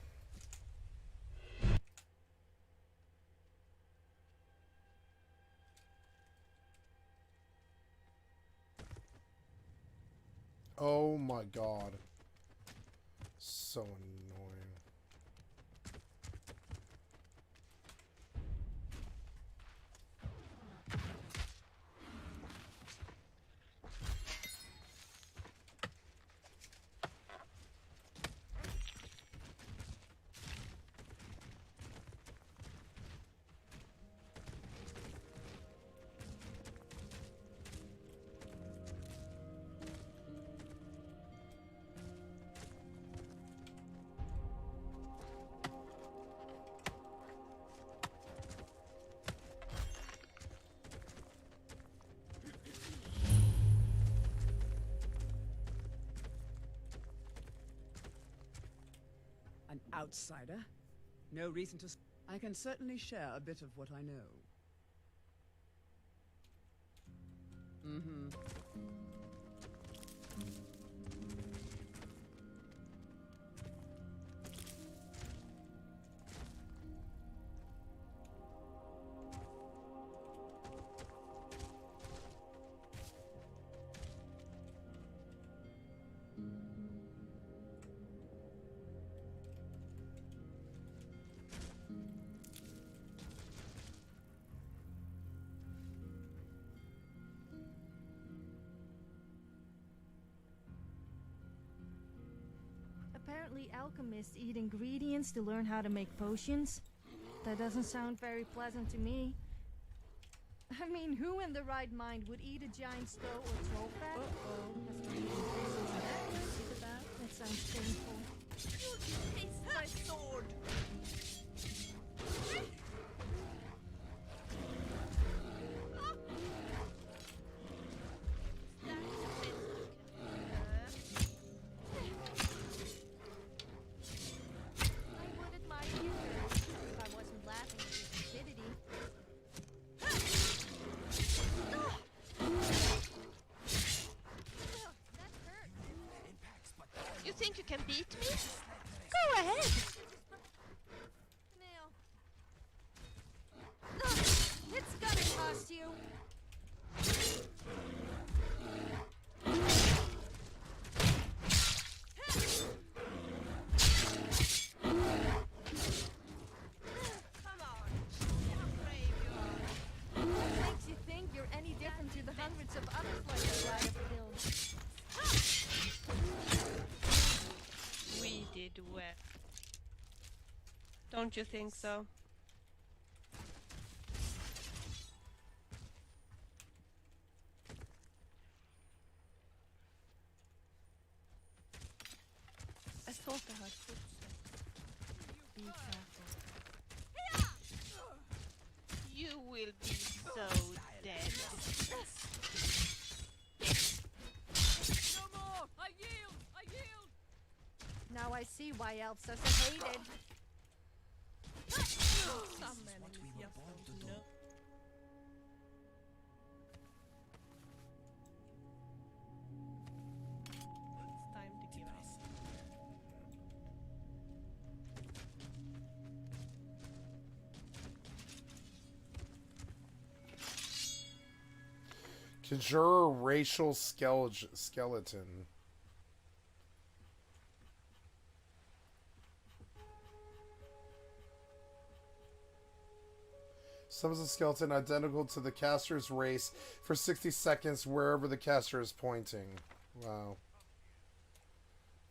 Oh my god. So annoying.
An outsider? No reason to... I can certainly share a bit of what I know. Mm-hmm.
Apparently alchemists eat ingredients to learn how to make potions. That doesn't sound very pleasant to me. I mean, who in the right mind would eat a giant skull or troll fat? That sounds painful.
Taste my sword.
I would admire you if I wasn't laughing at your stupidity. That hurt.
You think you can beat me?
Go ahead. Nail. It's gonna cost you.
Come on. How brave you are.
What makes you think you're any different to the hundreds of other players I have killed?
We did well. Don't you think so? I thought I heard footsteps. Be careful.
You will be so dead.
No more! I yield! I yield!
Now I see why elves are so hated.
Some enemies just don't know. It's time to give up.
Conjure a racial skeleton. Summons a skeleton identical to the caster's race for 60 seconds wherever the caster is pointing. Wow.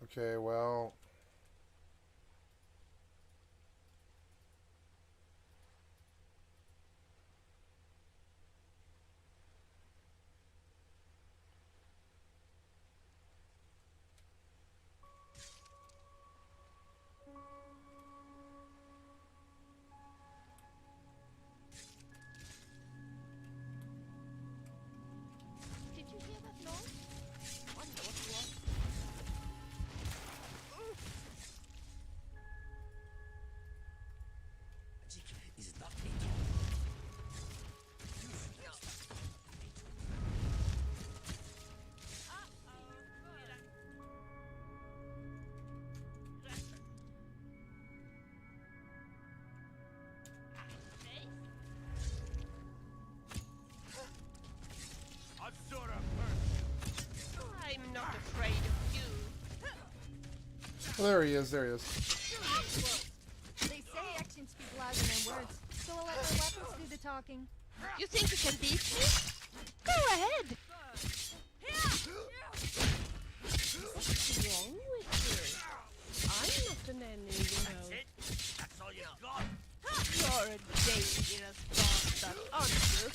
Okay, well...
Did you hear that noise? Wonder what it was.
Is not
I'm sort of hurt. I'm not afraid of you.
Oh, there he is, there he is.
They say actions speak louder than words, so I'll let my weapons do the talking.
You think you can beat me? Go ahead. What's wrong with you? I'm not an enemy, you know.
That's all you got?
You're a dangerous bastard, aren't you?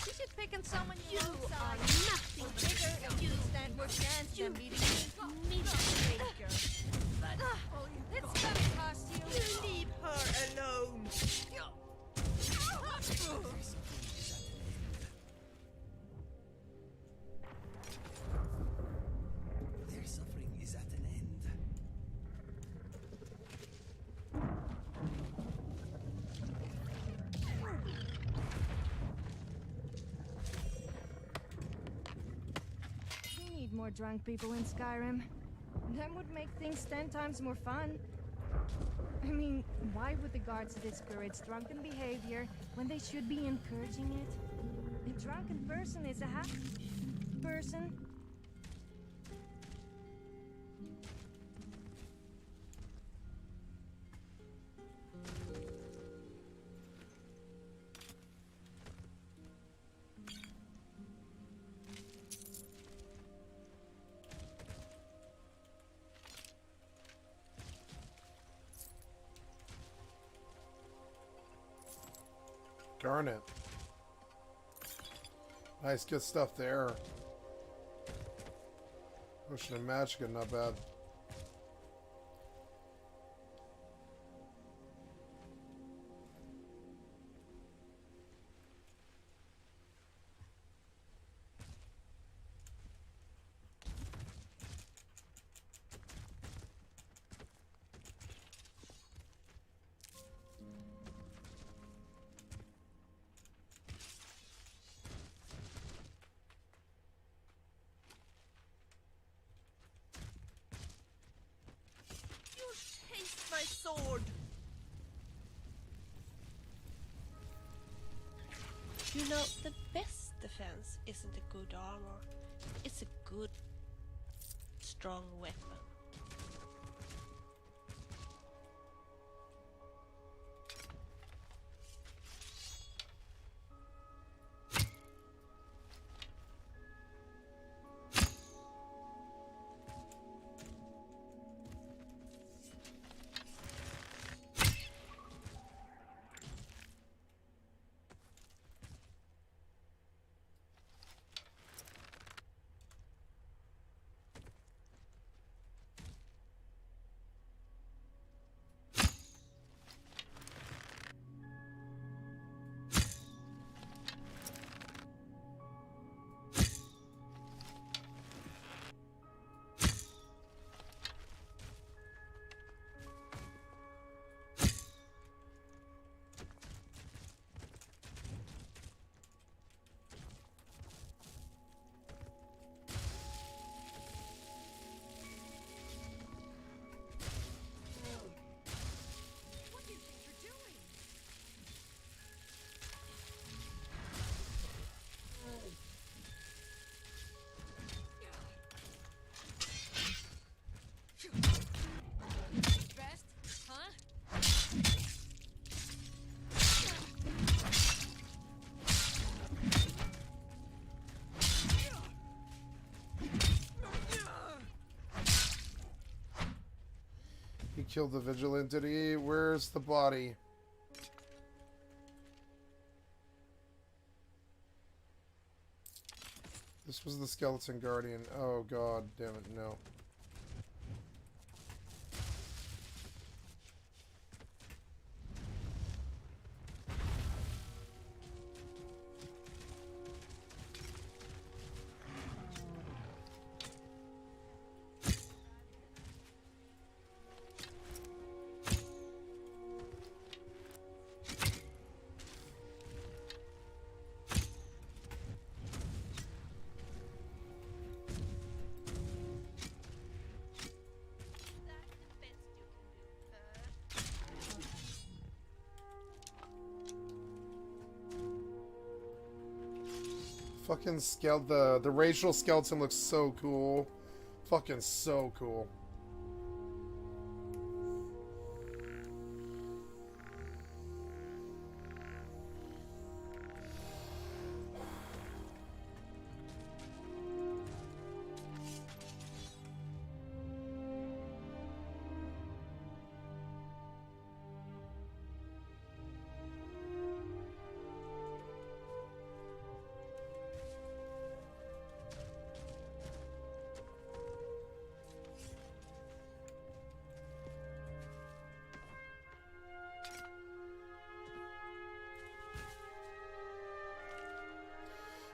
You should pick on someone you
You
own
are
size.
nothing
Or
but
bigger if you
you.
stand more chance than beating me.
Mistmaker.
It's gonna cost you.
You leave her alone.
Their suffering is at an end.
We need more drunk people in Skyrim. That would make things 10 times more fun. I mean, why would the guards discourage drunken behavior when they should be encouraging it? A drunken person is a happy person.
Darn it. Nice, good stuff there. Potion of Magic, not bad.
Taste my sword. You know, the best defense isn't a good armor. It's a good, strong weapon.
He killed the vigilante. Where's the body? This was the skeleton guardian. Oh god damn it, no. Fucking the racial skeleton looks so cool. Fucking so cool.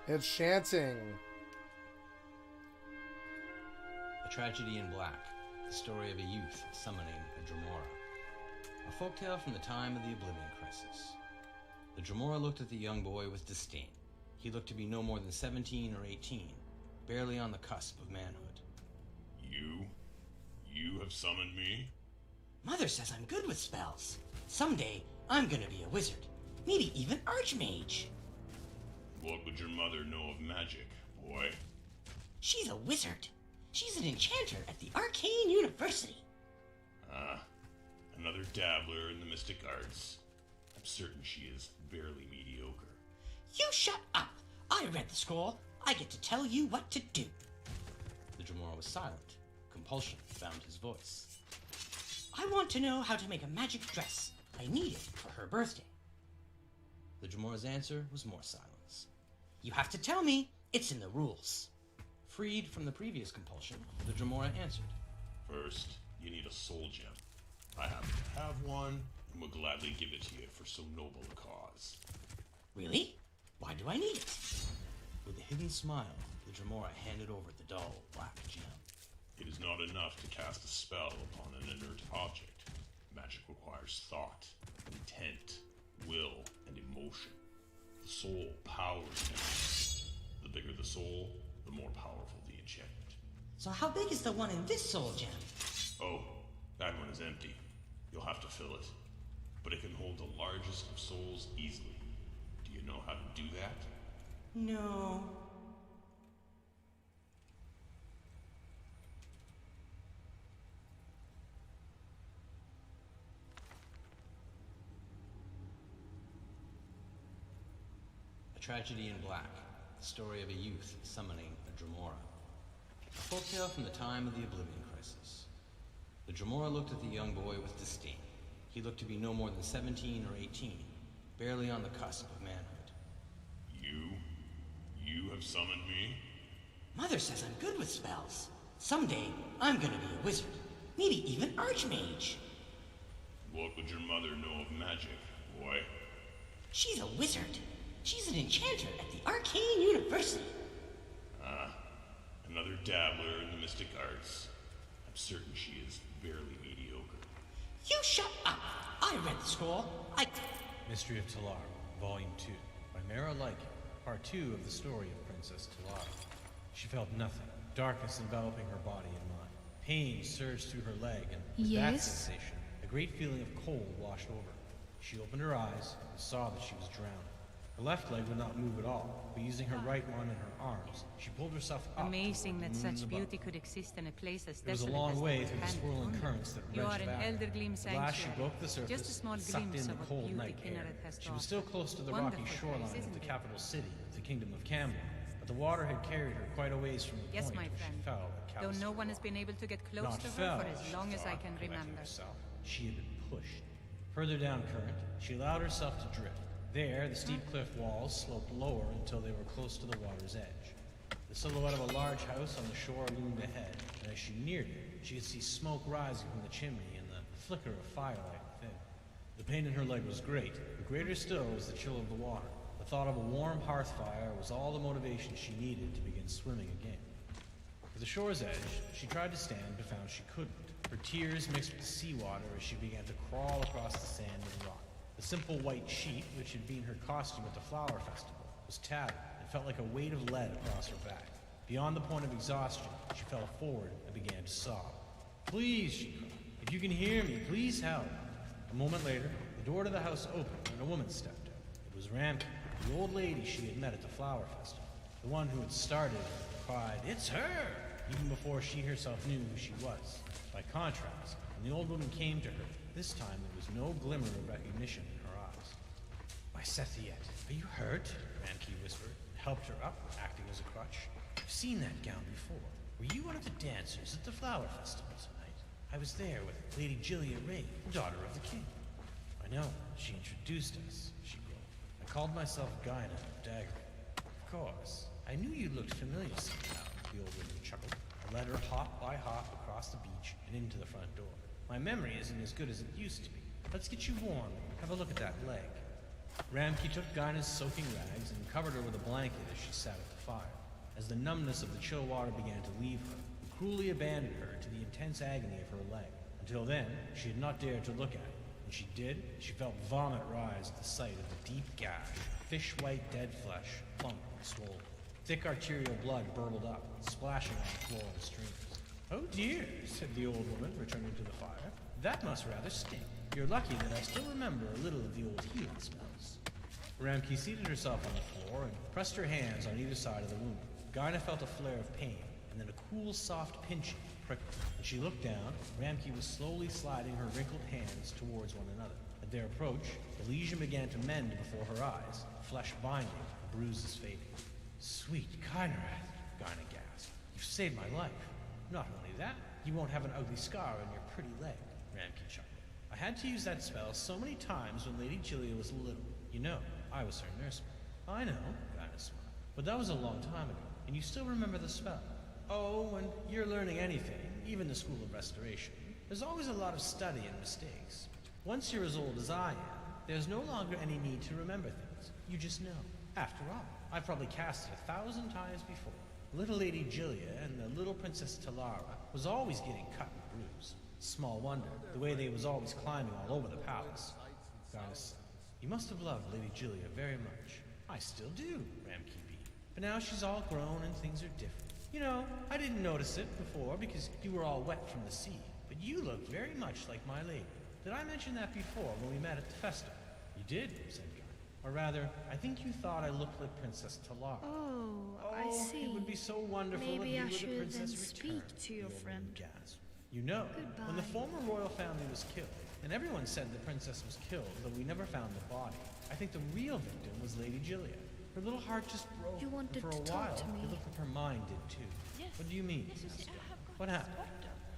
It's chanting.
A Tragedy in Black, the story of a youth summoning a Dremora. A folktale from the time of the Oblivion Crisis. The Dremora looked at the young boy with disdain. He looked to be no more than 17 or 18, barely on the cusp of manhood.
You have summoned me?
Mother says I'm good with spells. Someday, I'm gonna be a wizard. Maybe even Archmage.
What would your mother know of magic, boy?
She's a wizard. She's an enchanter at the Arcane University.
Ah, another dabbler in the mystic arts. I'm certain she is barely mediocre.
You shut up. I read the scroll. I get to tell you what to do.
The Dremora was silent. Compulsion found his voice.
I want to know how to make a magic dress. I need it for her birthday.
The Dremora's answer was more silence.
You have to tell me. It's in the rules.
Freed from the previous compulsion, the Dremora answered.
First, you need a soul gem. I happen to have one, and will gladly give it to you for so noble a cause.
Really? Why do I need it?
With a hidden smile, the Dremora handed over the dull black gem.
It is not enough to cast a spell upon an inert object. Magic requires thought, intent, will, and emotion. The soul powers magic. The bigger the soul, the more powerful the enchantment.
So how big is the one in this soul gem?
Oh, that one is empty. You'll have to fill it. But it can hold the largest of souls easily. Do you know how to do that?
No.
A Tragedy in Black, the story of a youth summoning a Dremora. A folktale from the time of the Oblivion Crisis. The Dremora looked at the young boy with disdain. He looked to be no more than 17 or 18, barely on the cusp of manhood.
You have summoned me?
Mother says I'm good with spells. Someday, I'm gonna be a wizard. Maybe even Archmage.
What would your mother know of magic, boy?
She's a wizard. She's an enchanter at the Arcane University.
Ah, another dabbler in the mystic arts. I'm certain she is barely mediocre.
You shut up! I read the scroll.
Mystery of Talar, Volume 2, by Mara Lycan, Part 2 of the story of Princess Talar. She felt nothing, darkness enveloping her body and mind. Pain surged through her leg, and with that sensation, a great feeling of cold washed over her. She opened her eyes and saw that she was drowning. Her left leg would not move at all, but using her right one and her arms, she pulled herself up.
Amazing that
toward the
such
moons
beauty
above.
could exist in a place as
It was a
desolate
long
as
way
the
through the
Volcanic.
swirling currents that
You
wrenched
are an
back.
Eldergleam
At last she
sanctuary.
broke the surface,
Just a small
sucked in
glimpse
the
of what
cold
beauty
night air.
Kinneret has to
She was
offer.
still close to the
Wonderful
rocky shoreline
place,
of
isn't
the
it?
capital city of the Kingdom of Camelot, but the water had carried her quite a ways from the
Yes,
point
my
where
friend.
she fell at
Though
Calisto
no one has
Rock.
been able to get close
Not
to her
fell,
for as
she
long as I
thought,
can
correcting
remember.
herself. She had been pushed. Further down current, she allowed herself to drift. There, the steep cliff walls sloped lower until they were close to the water's edge. The silhouette of a large house on the shore loomed ahead, and as she neared it, she could see smoke rising from the chimney and the flicker of firelight within. The pain in her leg was great, but greater still was the chill of the water. The thought of a warm hearth fire was all the motivation she needed to begin swimming again. At the shore's edge, she tried to stand but found she couldn't. Her tears mixed with the seawater as she began to crawl across the sand and rock. The simple white sheet, which had been her costume at the flower festival, was tattered and felt like a weight of lead across her back. Beyond the point of exhaustion, she fell forward and began to sob. "Please," she cried, "if you can hear me, please help." A moment later, the door to the house opened and a woman stepped out. It was Ramke, the old lady she had met at the flower festival, the one who had started and cried, "It's her!" even before she herself knew who she was. By contrast, when the old woman came to her, this time there was no glimmer of recognition in her eyes. "My Sethiet, are you hurt?" Ramke whispered, and helped her up, acting as a crutch. "I've seen that gown before. Were you one of the dancers at the flower festival tonight? I was there with Lady Gillia Ray, the daughter of the king." "I know. She introduced us," she groaned. "I called myself Gyna of Dagger." "Of course. I knew you looked familiar somehow," the old woman chuckled. I led her hop by hop across the beach and into the front door. "My memory isn't as good as it used to be. Let's get you warm. Have a look at that leg." Ramke took Gyna's soaking rags and covered her with a blanket as she sat at the fire. As the numbness of the chill water began to leave her, it cruelly abandoned her to the intense agony of her leg. Until then, she had not dared to look at it. When she did, she felt vomit rise at the sight of the deep gash, fish-white dead flesh, plump and swollen. Thick arterial blood burbled up, splashing on the floor in streams. "Oh dear," said the old woman, returning to the fire. "That must rather stink. You're lucky that I still remember a little of the old healing smells." Ramke seated herself on the floor and pressed her hands on either side of the wound. Gyna felt a flare of pain, and then a cool, soft pinching pricked her. When she looked down, Ramke was slowly sliding her wrinkled hands towards one another. At their approach, the lesion began to mend before her eyes, flesh binding, the bruises fading. "Sweet Kynarat," Gyna gasped. "You've saved my life. Not only that, you won't have an ugly scar on your pretty leg," Ramke chuckled. "I had to use that spell so many times when Lady Gillia was little. You know, I was her nursemaid." "I know," Gyna smiled. But that was a long time ago, and you still remember the spell. Oh, when you're learning anything, even the School of Restoration, there's always a lot of study and mistakes. Once you're as old as I am, there's no longer any need to remember things. You just know. After all, I've probably cast it 1,000 times before. Little Lady Julia and the little Princess Talara was always getting cut and bruised. Small wonder, the way they was always climbing all over the palace. Goddess, you must have loved Lady Julia very much. I still do, Ramkey B. But now she's all grown and things are different. You know, I didn't notice it before because you were all wet from the sea. But you look very much like my lady. Did I mention that before when we met at the festival? You did, said Guy. Or rather, I think you thought I looked like Princess Talara.
Oh, I see.
It would be so wonderful
Maybe
if
I
you
should
were the princess
then
returned.
speak to your friend.
Gasped. You know, when the former royal family was killed, and everyone said the princess was killed, though we never found the body, I think the real victim was Lady Julia. Her little heart just broke.
You wanted
and for a
to
while,
talk to me.
it looked like her mind did too.
Yes.
What do you mean? What happened?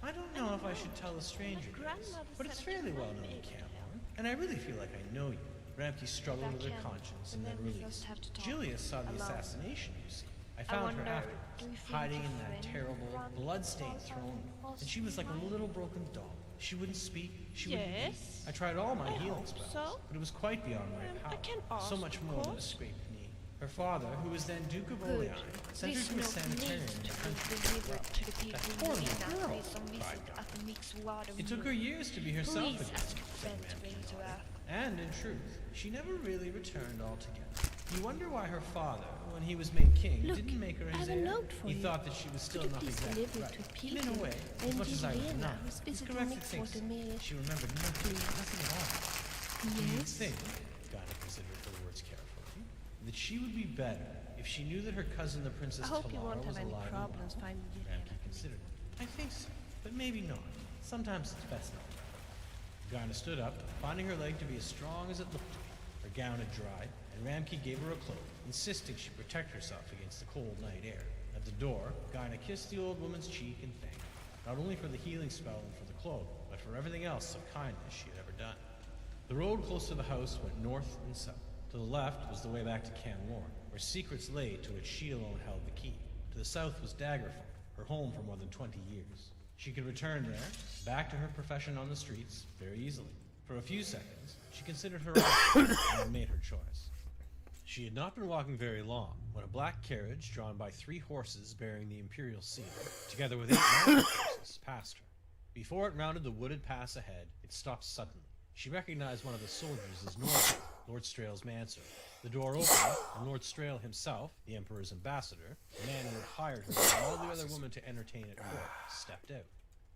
I don't know if I should tell a stranger this, but it's fairly well known in Camelot, and I really feel like I know you. Ramkey struggled with her conscience and then released. Julia saw the assassination, you see. I found her afterwards, hiding in that terrible, blood-stained throne room, and she was like a little broken doll. She wouldn't speak, she wouldn't eat. I tried all my healing spells, but it was quite beyond my power. So much more than a scraped knee. Her father, who was then Duke of Olean, sent her to a sanitarium in the country as well. That poor little girl, cried God. It took her years to be herself again, said Ramkey. And in truth, she never really returned altogether. You wonder why her father, when he was made king, didn't make her his heir. He thought that she was still not exactly right. And in a way, as much as I was not, his corrected things. She remembered nothing at all. Do you think, Ghana considered her words carefully, that she would be better if she knew that her cousin, the Princess
I hope you
Talara,
won't
was
have any
alive and
problems
well?
finding it.
Ramkey considered. I think so, but maybe not. Sometimes it's best not. Garna stood up, finding her leg to be as strong as it looked to be. Her gown had dried, and Ramkey gave her a cloak, insisting she protect herself against the cold night air. At the door, Garna kissed the old woman's cheek and thanked her, not only for the healing spell and for the cloak, but for everything else of kindness she had ever done. The road close to the house went north and south. To the left was the way back to Canlorn, where secrets lay to which she alone held the key. To the south was Daggerfall, her home for more than 20 years. She could return there, back to her profession on the streets, very easily. For a few seconds, she considered her options and then made her choice. She had not been walking very long when a black carriage drawn by 3 horses bearing the imperial seal, together with 8 mounted horses, passed her. Before it rounded the wooded pass ahead, it stopped suddenly. She recognized one of the soldiers as Norman, Lord Strail's manservant. The door opened, and Lord Strail himself, the Emperor's ambassador, the man who had hired her and all the other women to entertain at court, stepped out.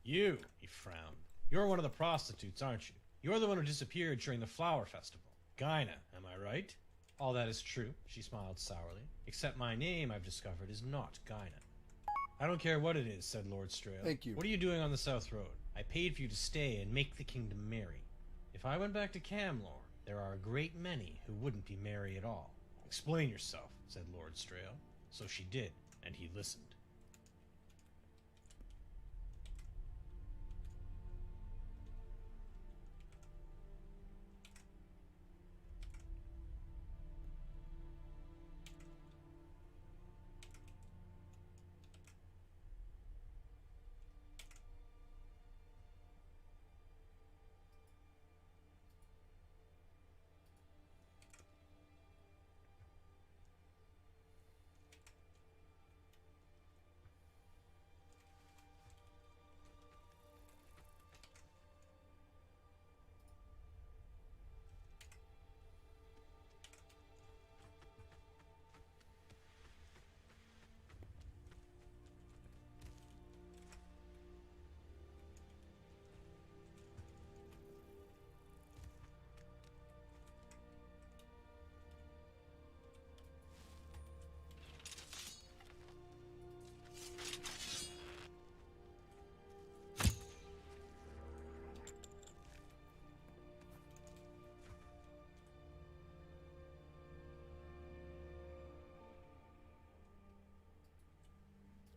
You, he frowned. You're one of the prostitutes, aren't you? You're the one who disappeared during the flower festival. Gyna, am I right? All that is true, she smiled sourly. Except my name, I've discovered, is not Gyna. I don't care what it is, said Lord Strail.
Thank you.
What are you doing on the South Road? I paid for you to stay and make the kingdom merry. If I went back to Camlorn, there are a great many who wouldn't be merry at all. Explain yourself, said Lord Strail. So she did, and he listened.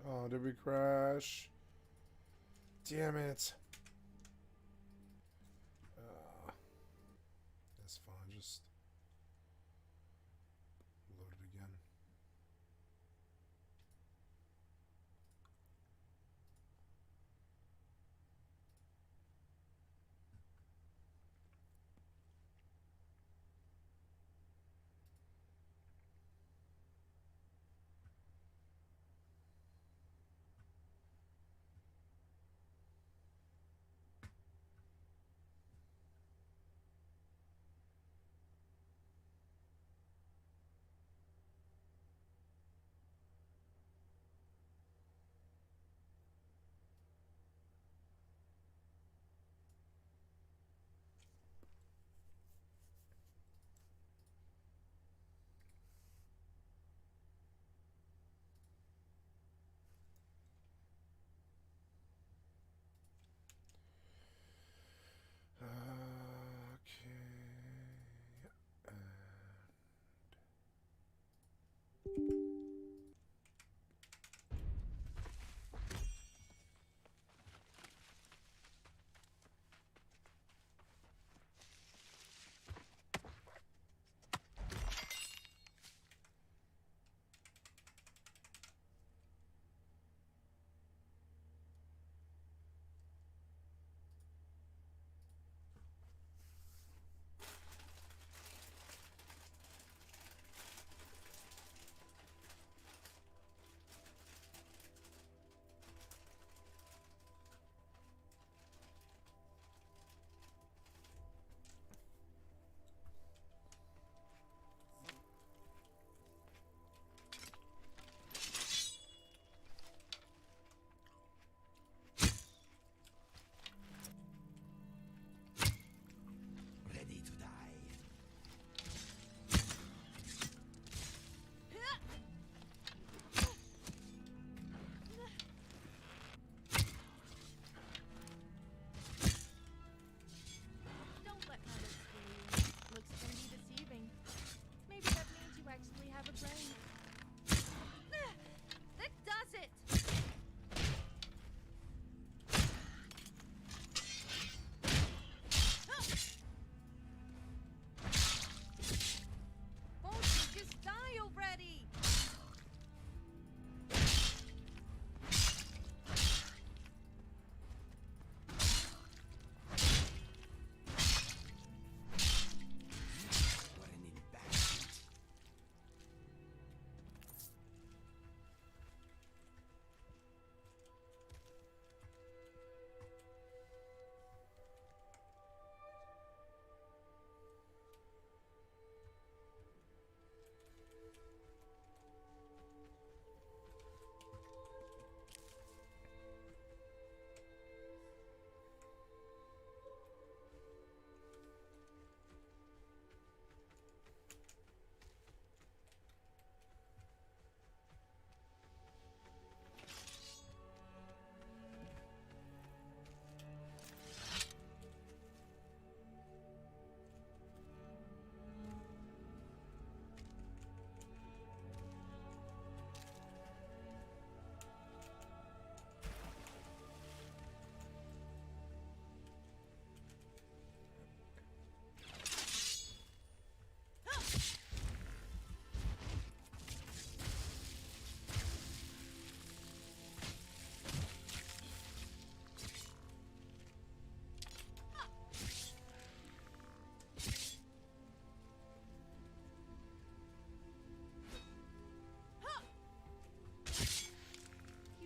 Oh, did we crash? Damn it. That's fine, just load it again.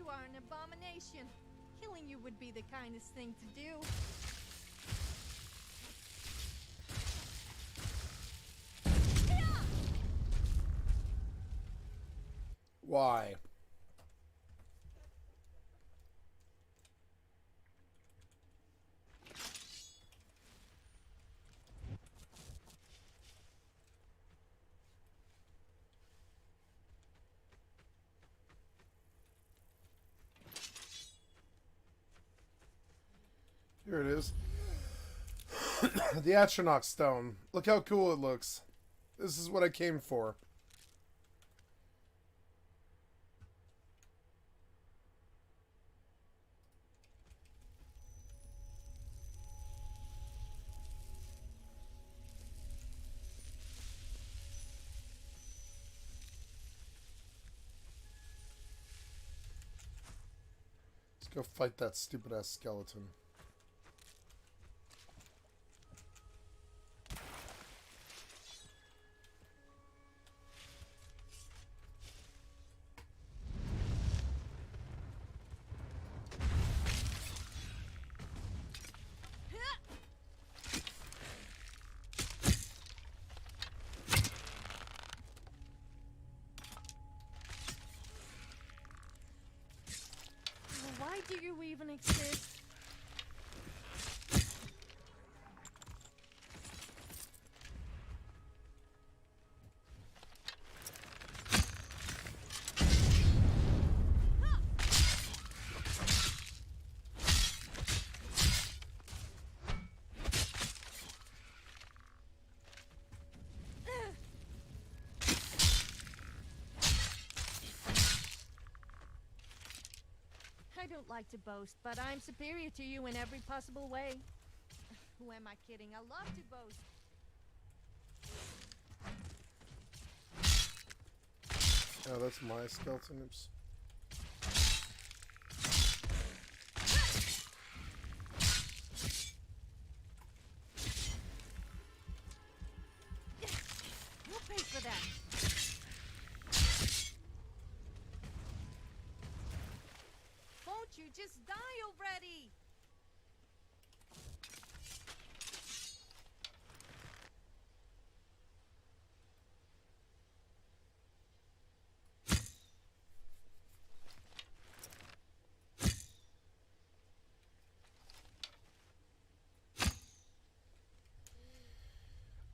You are an abomination. Killing you would be the kindest thing to do.
Why? Here it is. The Atronach Stone. Look how cool it looks. This is what I came for. Let's go fight that stupid ass skeleton.
Why do you even exist? I don't like to boast, but I'm superior to you in every possible way. Who am I kidding? I love to boast.
Oh, that's my skeleton. Oops.
You'll pay for that. Won't you just die already?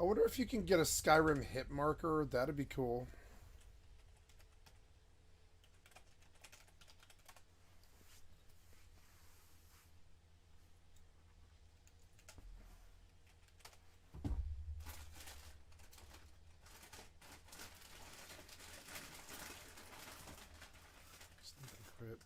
I wonder if you can get a Skyrim hit marker. That'd be cool. Sneaky crit.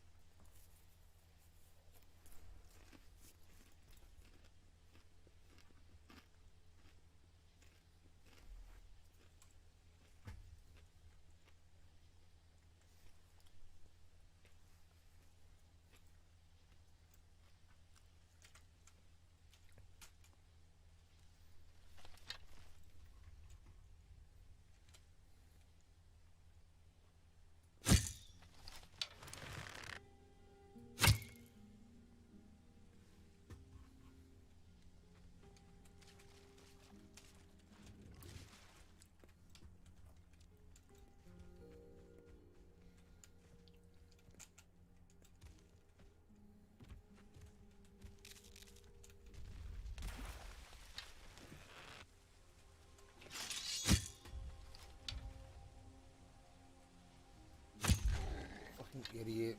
Fucking idiot.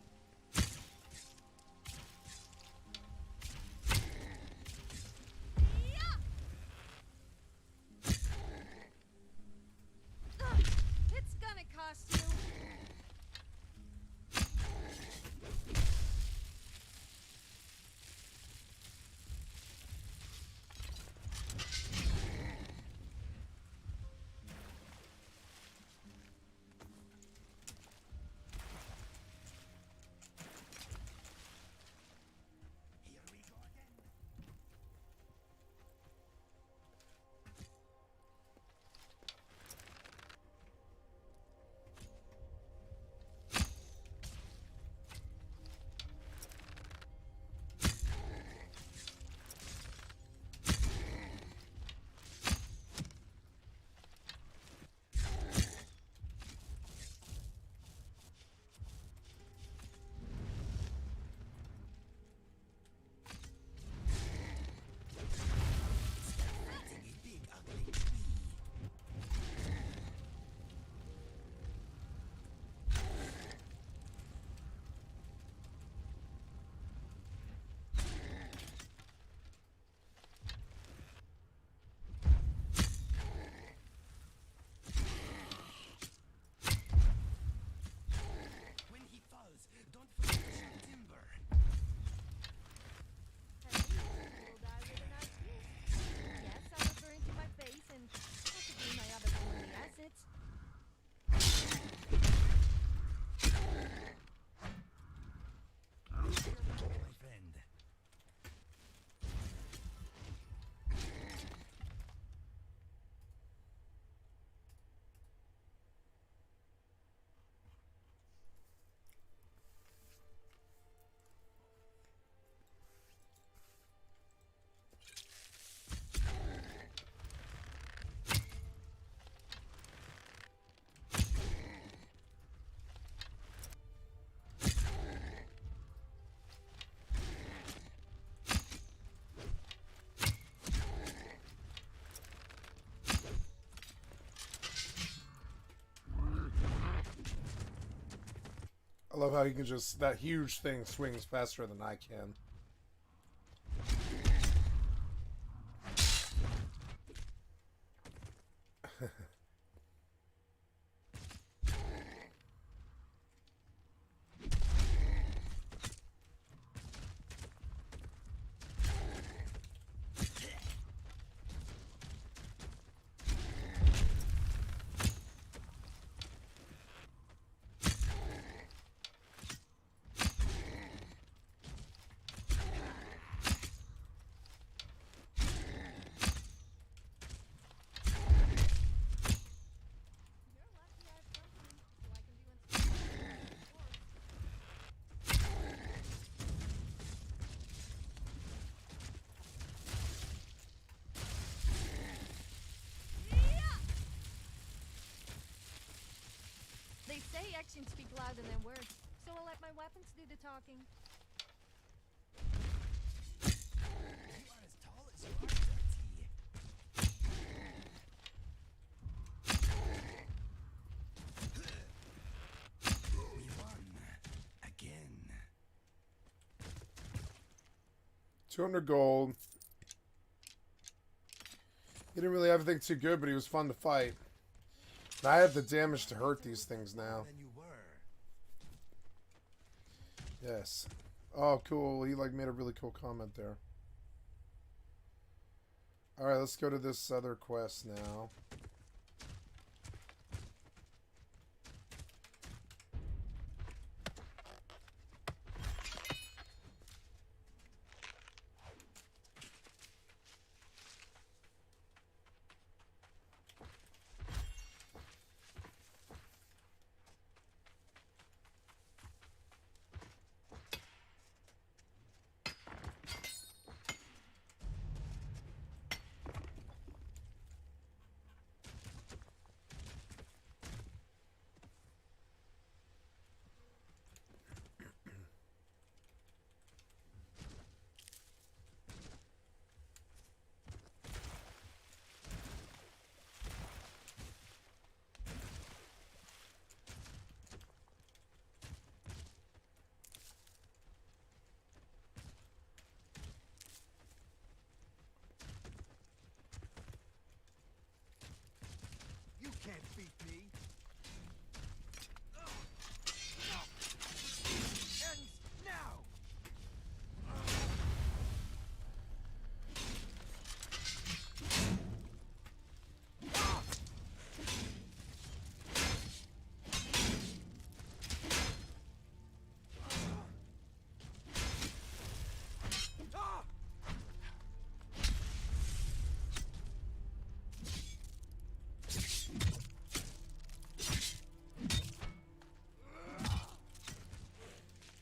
It's gonna cost you.
I love how he can just, that huge thing swings faster than I can.
They say actions speak louder than words, so I'll let my weapons do the talking.
You are as tall as you are dirty. We won. Again.
200 gold. He didn't really have anything too good, but he was fun to fight. And I have the damage to hurt these things now. Yes. Oh, cool. He like made a really cool comment there. Alright, let's go to this other quest now.
You can't beat me. Ends now.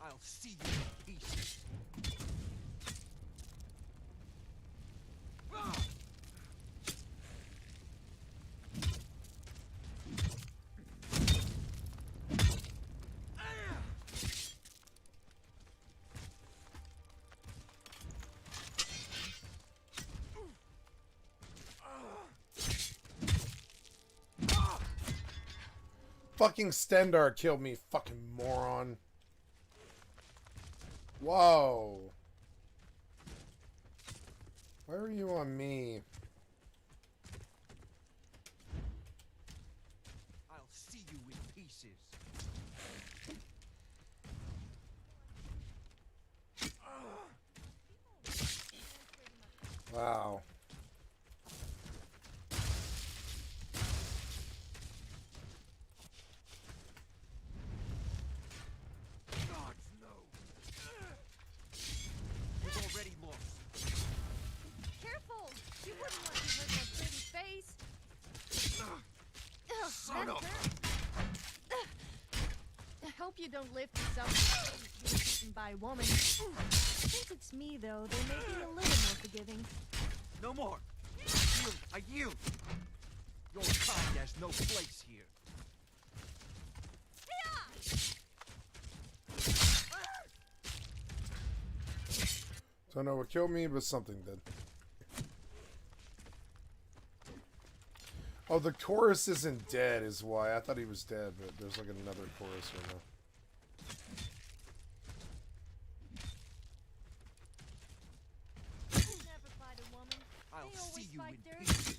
I'll see you in pieces.
Fucking Stendar killed me, fucking moron. Whoa. Why are you on me?
I'll see you in pieces.
Wow.
Gods no. We've already lost.
Careful! You wouldn't want to hurt my pretty face. Ugh,
Son
that
of-
hurt. I hope you don't lift yourself being beaten by a woman. Since it's me, though, they may be a little more forgiving.
No more. Yield. I yield. Your kind has no place here.
Don't know what killed me, but something did. Oh, the chorus isn't dead is why. I thought he was dead, but there's like another chorus right now.
see you in
pieces.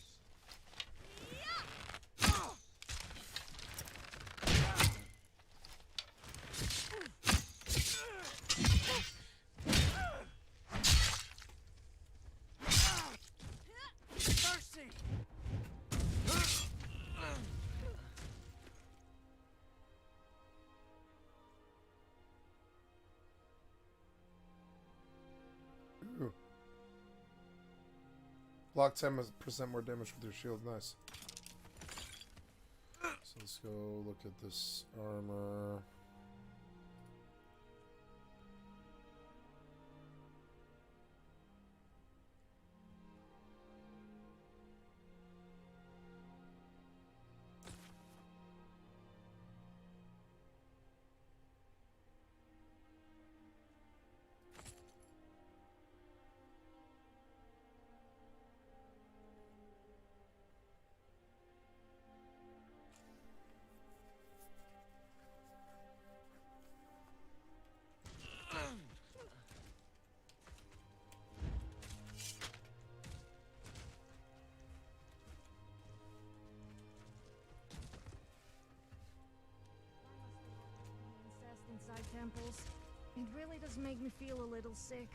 Mercy!
Ooh. Block 10% more damage with your shield. Nice. So let's go look at this armor.
Incest inside temples. It really does make me feel a little sick.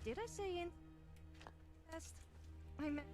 Did I say incest? I meant...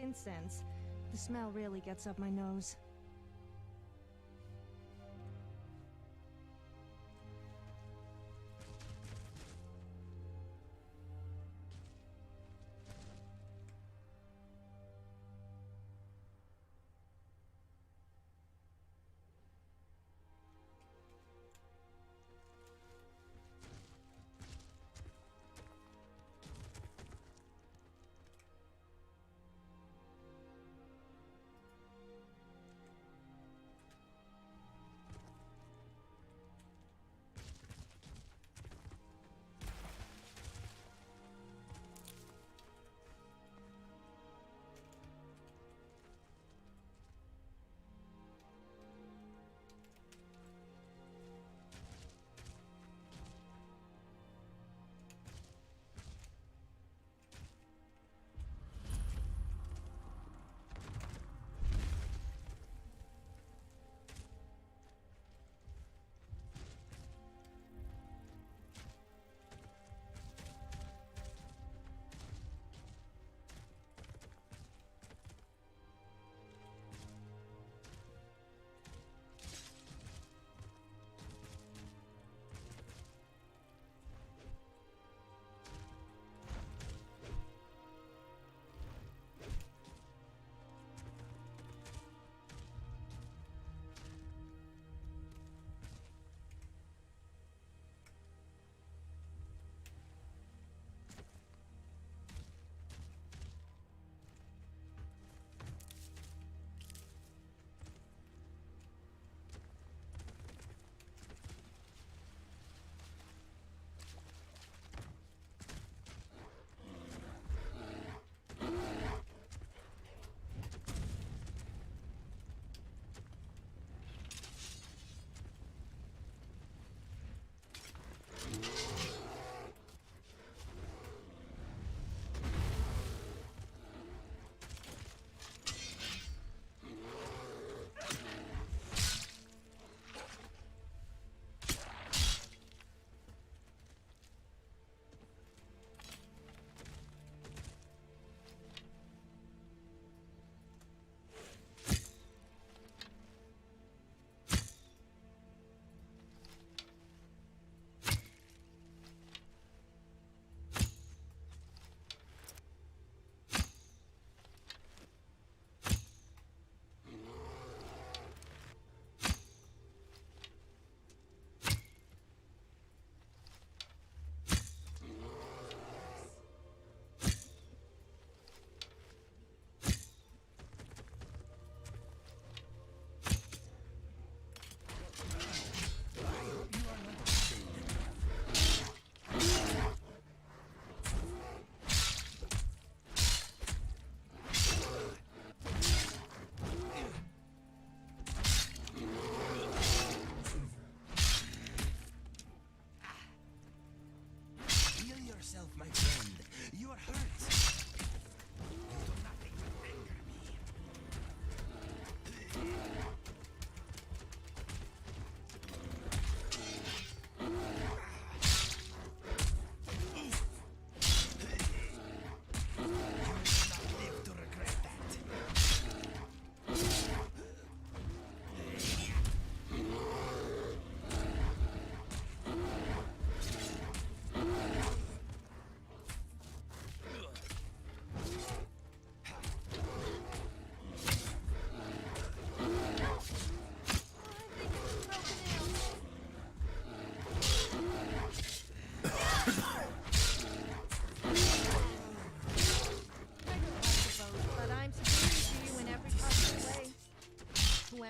Incense. The smell really gets up my nose.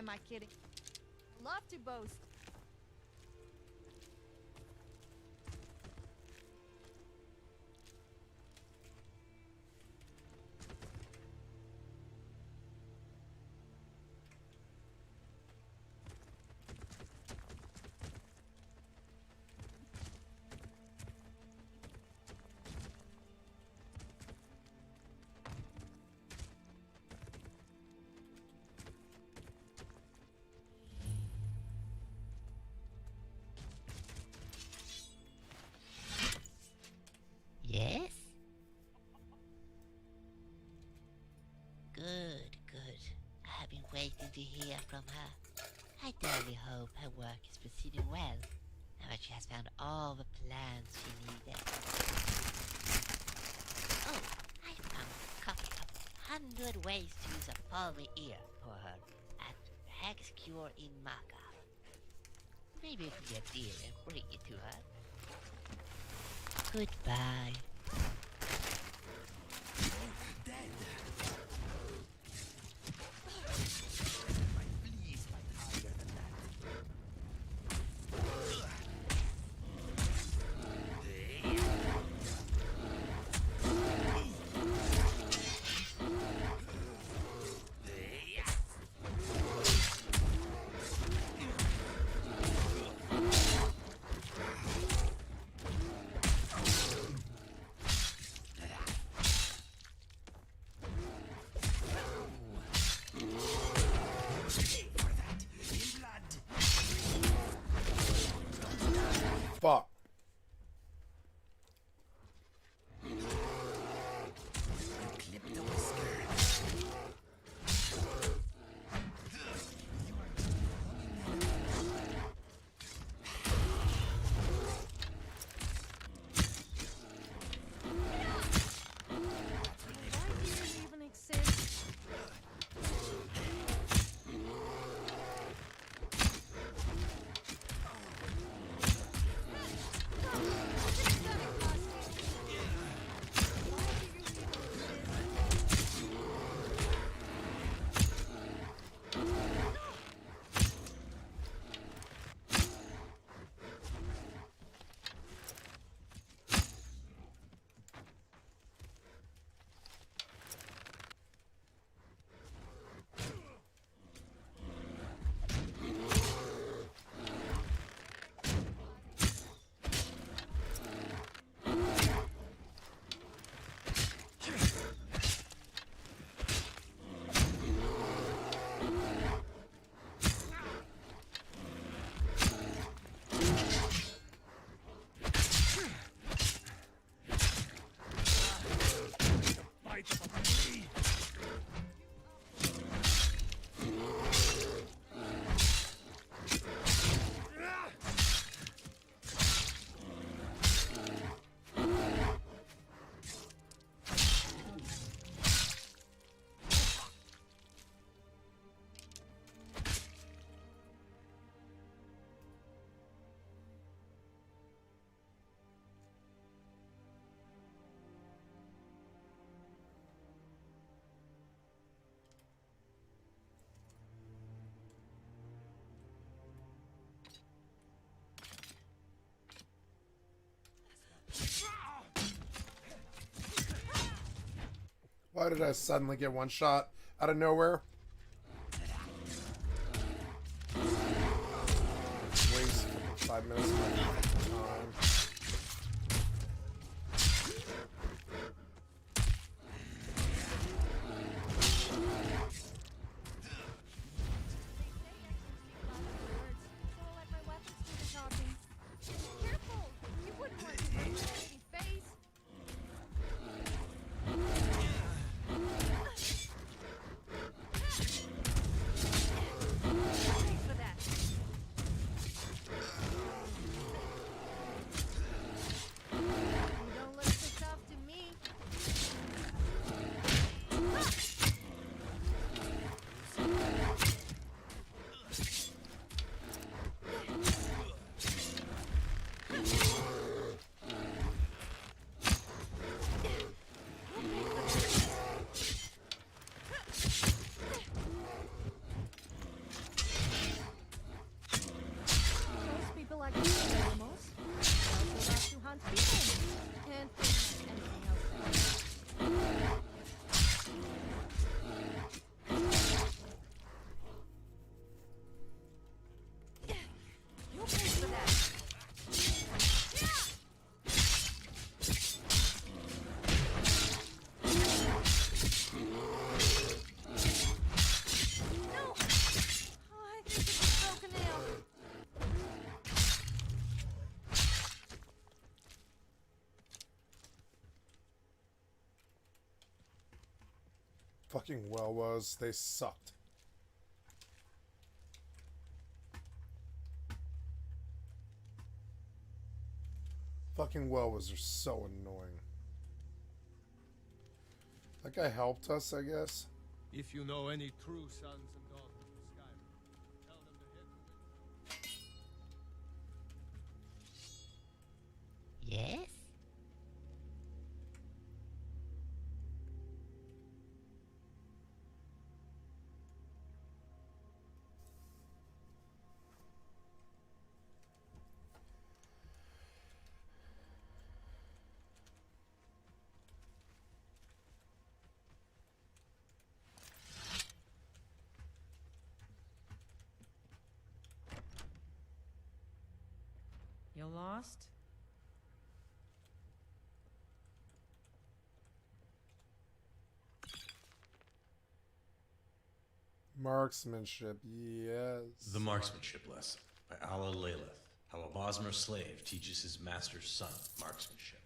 am I kidding? Love to boast.
Yes? Good, good. I have been waiting to hear from her. I only hope her work is proceeding well, and that she has found all the plans she needed. Oh, I found a couple of 100 ways to use a palmy ear for her at Hex Cure in Maka. Maybe we can get the ear and bring it to her. Goodbye.
Fuck.
Even exist.
Why did I suddenly get one shot out of nowhere? Waste 5 minutes of my time.
Careful! You wouldn't want to see my pretty face. Thanks for that.
fucking well was. They sucked. Fucking well was are so annoying. That guy helped us, I guess.
If you know any true sons and daughters of Skyrim, tell them to head to it.
Yes?
You lost?
Marksmanship, yes.
The Marksmanship Lesson by Allah Laleth. How a Bosmer slave teaches his master's son marksmanship.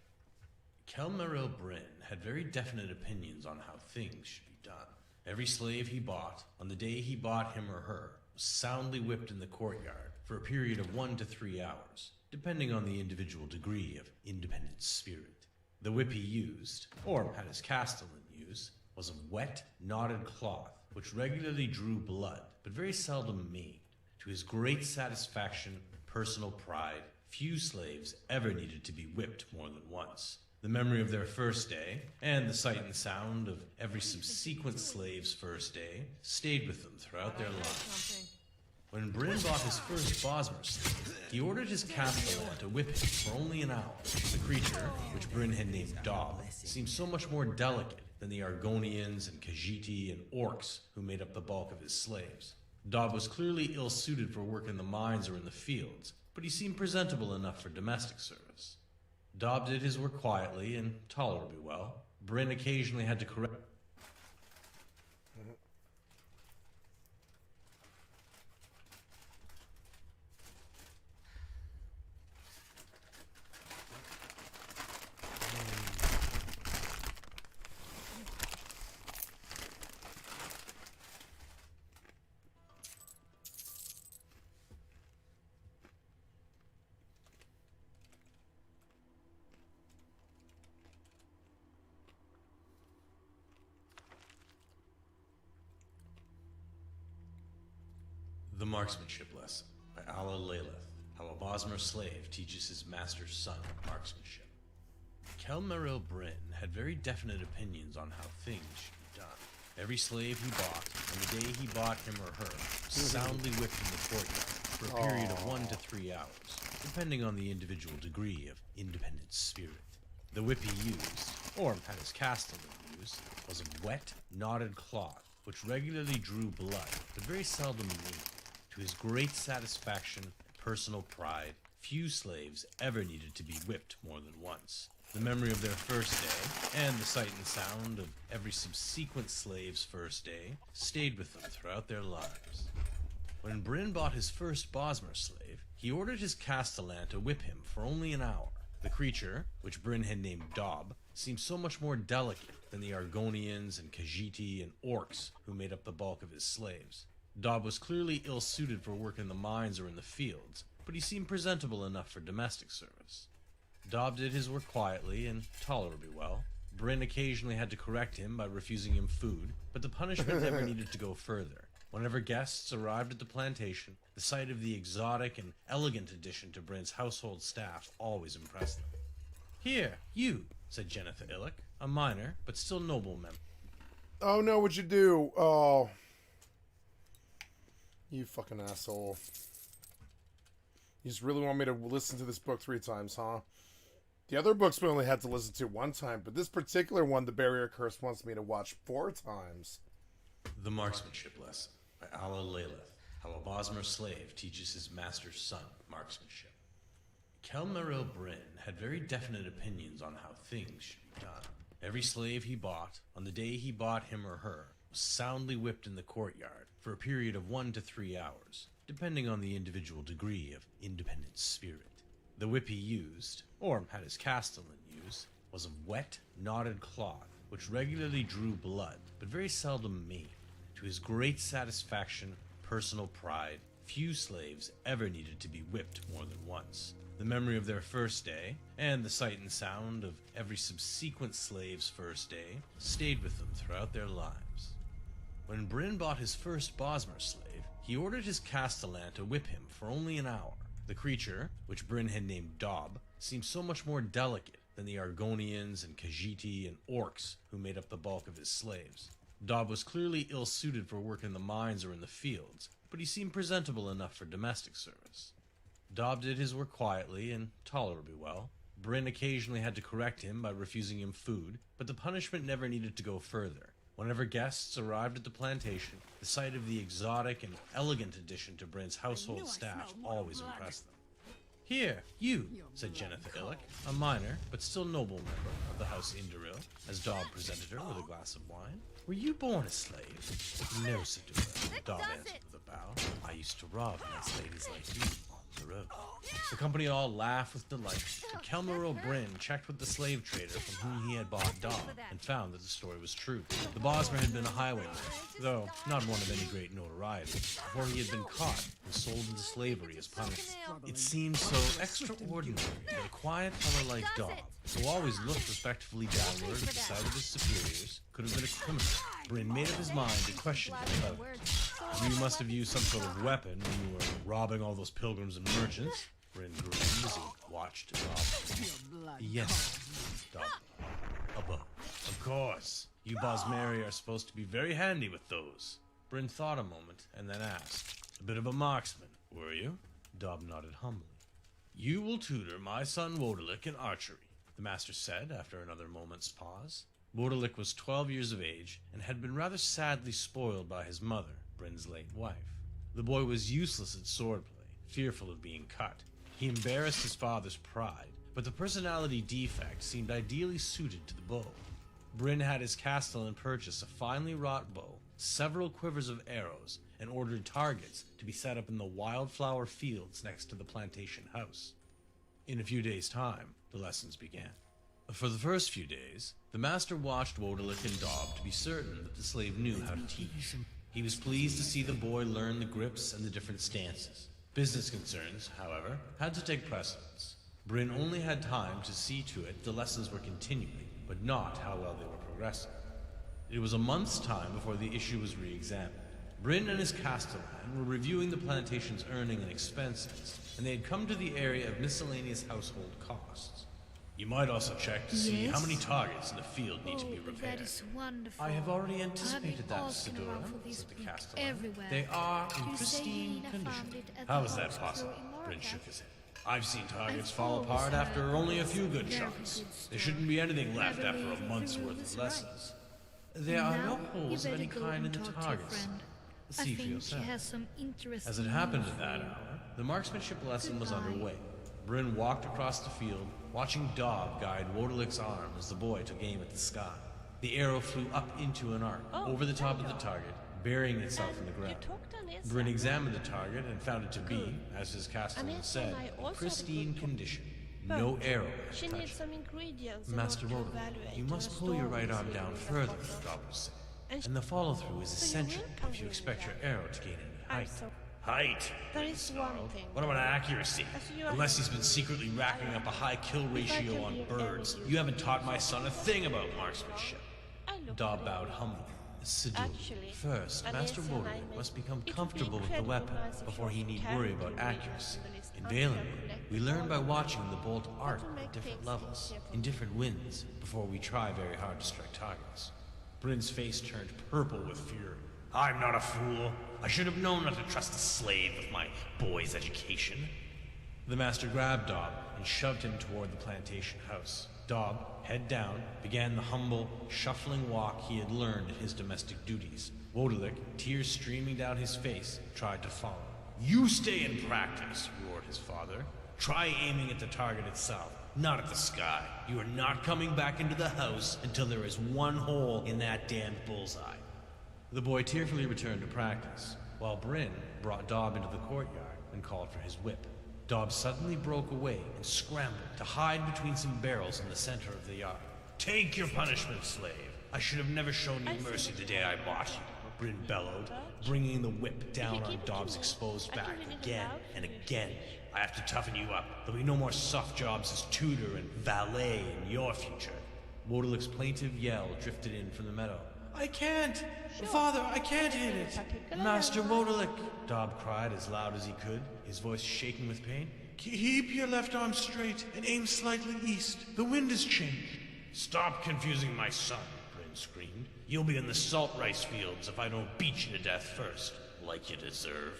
Kelmeril Bryn had very definite opinions on how things should be done. Every slave he bought, on the day he bought him or her, was soundly whipped in the courtyard for a period of 1 to 3 hours, depending on the individual degree of independent spirit. The whip he used, or had his castellan use, was of wet, knotted cloth, which regularly drew blood, but very seldom maimed. To his great satisfaction and personal pride, few slaves ever needed to be whipped more than once. The memory of their first day, and the sight and sound of every subsequent slave's first day, stayed with them throughout their lives. When Bryn bought his first Bosmer slave, he ordered his castellan to whip him for only an hour. The creature, which Bryn had named Dob, seemed so much more delicate than the Argonians and Khajiiti and Orcs who made up the bulk of his slaves. Dob was clearly ill-suited for work in the mines or in the fields, but he seemed presentable enough for domestic service. Dob did his work quietly and tolerably well. Bryn occasionally had to correct The Marksmanship Lesson by Allah Laleth. How a Bosmer slave teaches his master's son marksmanship. Kelmeril Bryn had very definite opinions on how things should be done. Every slave he bought, on the day he bought him or her, was soundly whipped in the courtyard for a period of 1 to 3 hours, depending on the individual degree of independent spirit. The whip he used, or had his castellan use, was of wet, knotted cloth, which regularly drew blood, but very seldom maimed. To his great satisfaction and personal pride, few slaves ever needed to be whipped more than once. The memory of their first day, and the sight and sound of every subsequent slave's first day, stayed with them throughout their lives. When Bryn bought his first Bosmer slave, he ordered his castellan to whip him for only an hour. The creature, which Bryn had named Dob, seemed so much more delicate than the Argonians and Khajiiti and Orcs who made up the bulk of his slaves. Dob was clearly ill-suited for work in the mines or in the fields, but he seemed presentable enough for domestic service. Dob did his work quietly and tolerably well. Bryn occasionally had to correct him by refusing him food, but the punishment never needed to go further. Whenever guests arrived at the plantation, the sight of the exotic and elegant addition to Bryn's household staff always impressed them. "Here, you," said Jennifer Illick, a minor, but still noble member.
Oh no, what'd you do? Oh. You fucking asshole. You just really want me to listen to this book 3 times, huh? The other books we only had to listen to 1 time, but this particular one, The Barrier Curse, wants me to watch 4 times.
The Marksmanship Lesson by Allah Laleth. How a Bosmer slave teaches his master's son marksmanship. Kelmeril Bryn had very definite opinions on how things should be done. Every slave he bought, on the day he bought him or her, was soundly whipped in the courtyard for a period of 1 to 3 hours, depending on the individual degree of independent spirit. The whip he used, or had his castellan use, was of wet, knotted cloth, which regularly drew blood, but very seldom meat. To his great satisfaction, personal pride, few slaves ever needed to be whipped more than once. The memory of their first day, and the sight and sound of every subsequent slave's first day, stayed with them throughout their lives. When Bryn bought his first Bosmer slave, he ordered his castellan to whip him for only an hour. The creature, which Bryn had named Dob, seemed so much more delicate than the Argonians and Khajiiti and Orcs who made up the bulk of his slaves. Dob was clearly ill-suited for work in the mines or in the fields, but he seemed presentable enough for domestic service. Dob did his work quietly and tolerably well. Bryn occasionally had to correct him by refusing him food, but the punishment never needed to go further. Whenever guests arrived at the plantation, the sight of the exotic and elegant addition to Bryn's household staff always impressed them. "Here, you," said Jennifer Illick, a minor but still noble member of the House Indoril, as Dob presented her with a glass of wine. "Were you born a slave?" "No, Sidura," Dob answered with a bow. "I used to rob nice ladies like you on the road." The company all laughed with delight, but Kelmero Bryn checked with the slave trader from whom he had bought Dob, and found that the story was true. The Bosmer had been a highwayman, though not one of any great notoriety, before he had been caught and sold into slavery as punishment. It seemed so extraordinary that a quiet fellow like Dob, who always looked respectfully downward at the sight of his superiors, could have been a criminal. Bryn made up his mind to question him about it. "You must have used some sort of weapon when you were robbing all those pilgrims and merchants." Bryn grinned as he watched Dob. "Yes, Dob. A bow. Of course. You Bosmeri are supposed to be very handy with those." Bryn thought a moment and then asked, "A bit of a marksman, were you?" Dob nodded humbly. "You will tutor my son Wodalik in archery," the master said after another moment's pause. Wodalik was 12 years of age and had been rather sadly spoiled by his mother, Bryn's late wife. The boy was useless at swordplay, fearful of being cut. He embarrassed his father's pride, but the personality defect seemed ideally suited to the bow. Bryn had his castellan purchase a finely wrought bow, several quivers of arrows, and ordered targets to be set up in the wildflower fields next to the plantation house. In a few days' time, the lessons began. For the first few days, the master watched Wodalik and Dob to be certain that the slave knew how to teach. He was pleased to see the boy learn the grips and the different stances. Business concerns, however, had to take precedence. Bryn only had time to see to it the lessons were continuing, but not how well they were progressing. It was a month's time before the issue was re-examined. Bryn and his castellan were reviewing the plantation's earning and expenses, and they had come to the area of miscellaneous household costs. "You might also check to see how many targets in the field need to be repaired."
That is wonderful.
"I have already anticipated that, Sidura," said the castellan.
Everywhere.
"They are in
You say
pristine
Helena
condition."
found it at
"How
the
is that
hospital
possible?"
in
Bryn
Morgoth.
shook his head. "I've seen targets
I've
fall
always
apart
heard
after only a
that
few good
very
shots.
good
There
story.
shouldn't be anything
I
left after a
believe
month's
the
worth
rule
of
is
lessons.
right.
There are
Now,
no
you
holes of
better
any
go
kind in
and
the
talk to your
targets.
friend.
See
I
for
think she
yourself.
has some interesting
As it happened
news
at that
for you.
hour, the marksmanship lesson was
Goodbye.
underway. Bryn walked across the field, watching Dob guide Wodalik's arm as the boy took aim at the sky. The arrow flew up into an arc, over the top of the target, burying itself in the ground. Bryn examined the target and found it to be, as his castellan said, in pristine condition. No arrow had
She
touched
needs
it.
some ingredients in
Master
order to
Wodalik,
evaluate
you must
her
pull your right
stories
arm
with
down
the
further,
factors.
Dob was saying.
And
And the follow-through is
So you
essential
will come
if you
with
expect
me
your
then?
arrow to gain any
I'm
height.
so-
Height?
There
Bryn
is
snarled.
one thing.
What about accuracy?
As you are-
Unless he's been secretly racking up a high kill ratio on birds,
any
you haven't taught my son a thing about marksmanship. Dob bowed humbly. Siddur,
Actually,
first, Master
Alessia and I
Wodalik
may-
must become
it would be
comfortable with the
incredibly
weapon
nice if
before
you
he need
carried
worry
him
about
with
accuracy.
you
In
until
Valenwood,
collected
we learn by
all
watching the bolt arc
will
at
make
different
things
levels,
easier for
in different winds, before we try very hard to strike targets. Bryn's face turned purple with fury. "I'm not a fool. I should have known not to trust a slave with my boy's education." The master grabbed Dob and shoved him toward the plantation house. Dob, head down, began the humble, shuffling walk he had learned in his domestic duties. Wodalik, tears streaming down his face, tried to follow. "You stay and practice," roared his father. "Try aiming at the target itself, not at the sky. You are not coming back into the house until there is one hole in that damned bullseye." The boy tearfully returned to practice, while Bryn brought Dob into the courtyard and called for his whip. Dob suddenly broke away and scrambled to hide between some barrels in the center of the yard. "Take your punishment, slave," I should have never shown you mercy the day I bought you, Bryn bellowed, bringing the whip down on Dobbs' exposed back again and again. I have to toughen you up. There'll be no more soft jobs as tutor and valet in your future. Wodelik's plaintive yell drifted in from the meadow. I can't! Father, I can't hit it! Master Wodelik! Dobb cried as loud as he could, his voice shaking with pain. Keep your left arm straight and aim slightly east. The wind has changed. Stop confusing my son, Bryn screamed. You'll be in the salt rice fields if I don't beat you to death first, like you deserve.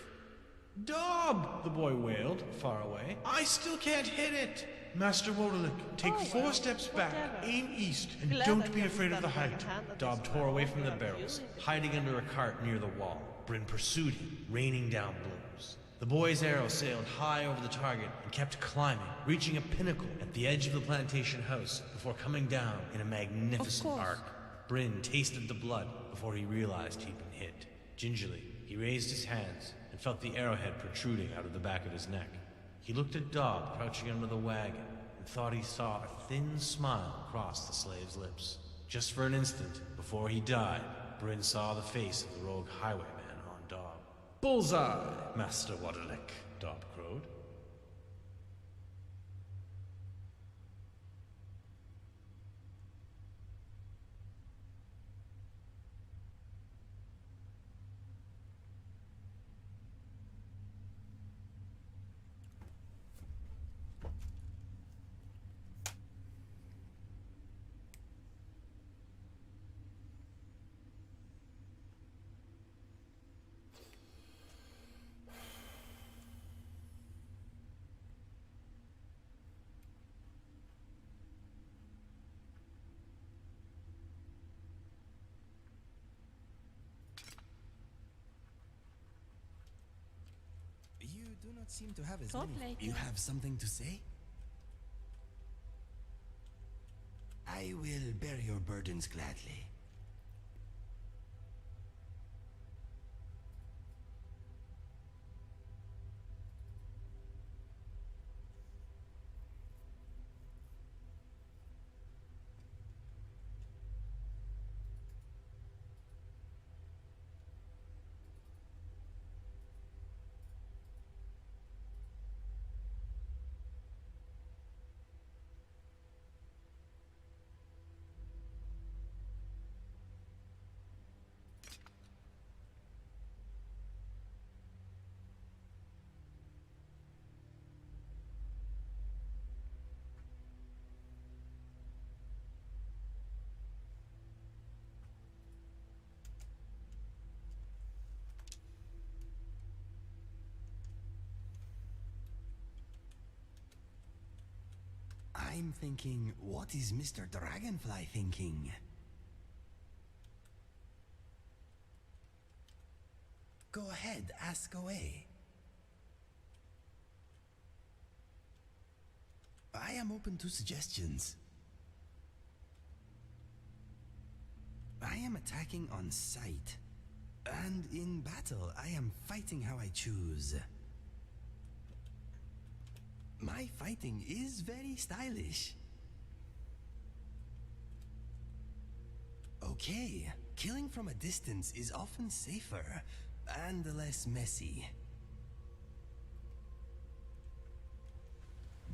Dobb! The boy wailed, far away. I still can't hit it! Master Wodelik, take 4 steps back, aim east, and don't be afraid of the height. Dobb tore away from the barrels, hiding under a cart near the wall. Bryn pursued him, raining down blows. The boy's arrow sailed high over the target and kept climbing, reaching a pinnacle at the edge of the plantation house before coming down in a magnificent arc. Bryn tasted the blood before he realized he'd been hit. Gingerly, he raised his hands and felt the arrowhead protruding out of the back of his neck. He looked at Dobb crouching under the wagon and thought he saw a thin smile cross the slave's lips. Just for an instant, before he died, Bryn saw the face of the rogue highwayman on Dobb. Bullseye, Master Wodelik, Dobb crowed.
You do not seem to have as
Talk
many.
later.
You have something to say? I will bear your burdens gladly. I'm thinking, what is Mr. Dragonfly thinking? Go ahead, ask away. I am open to suggestions. I am attacking on sight. And in battle, I am fighting how I choose. My fighting is very stylish. Okay, killing from a distance is often safer and less messy.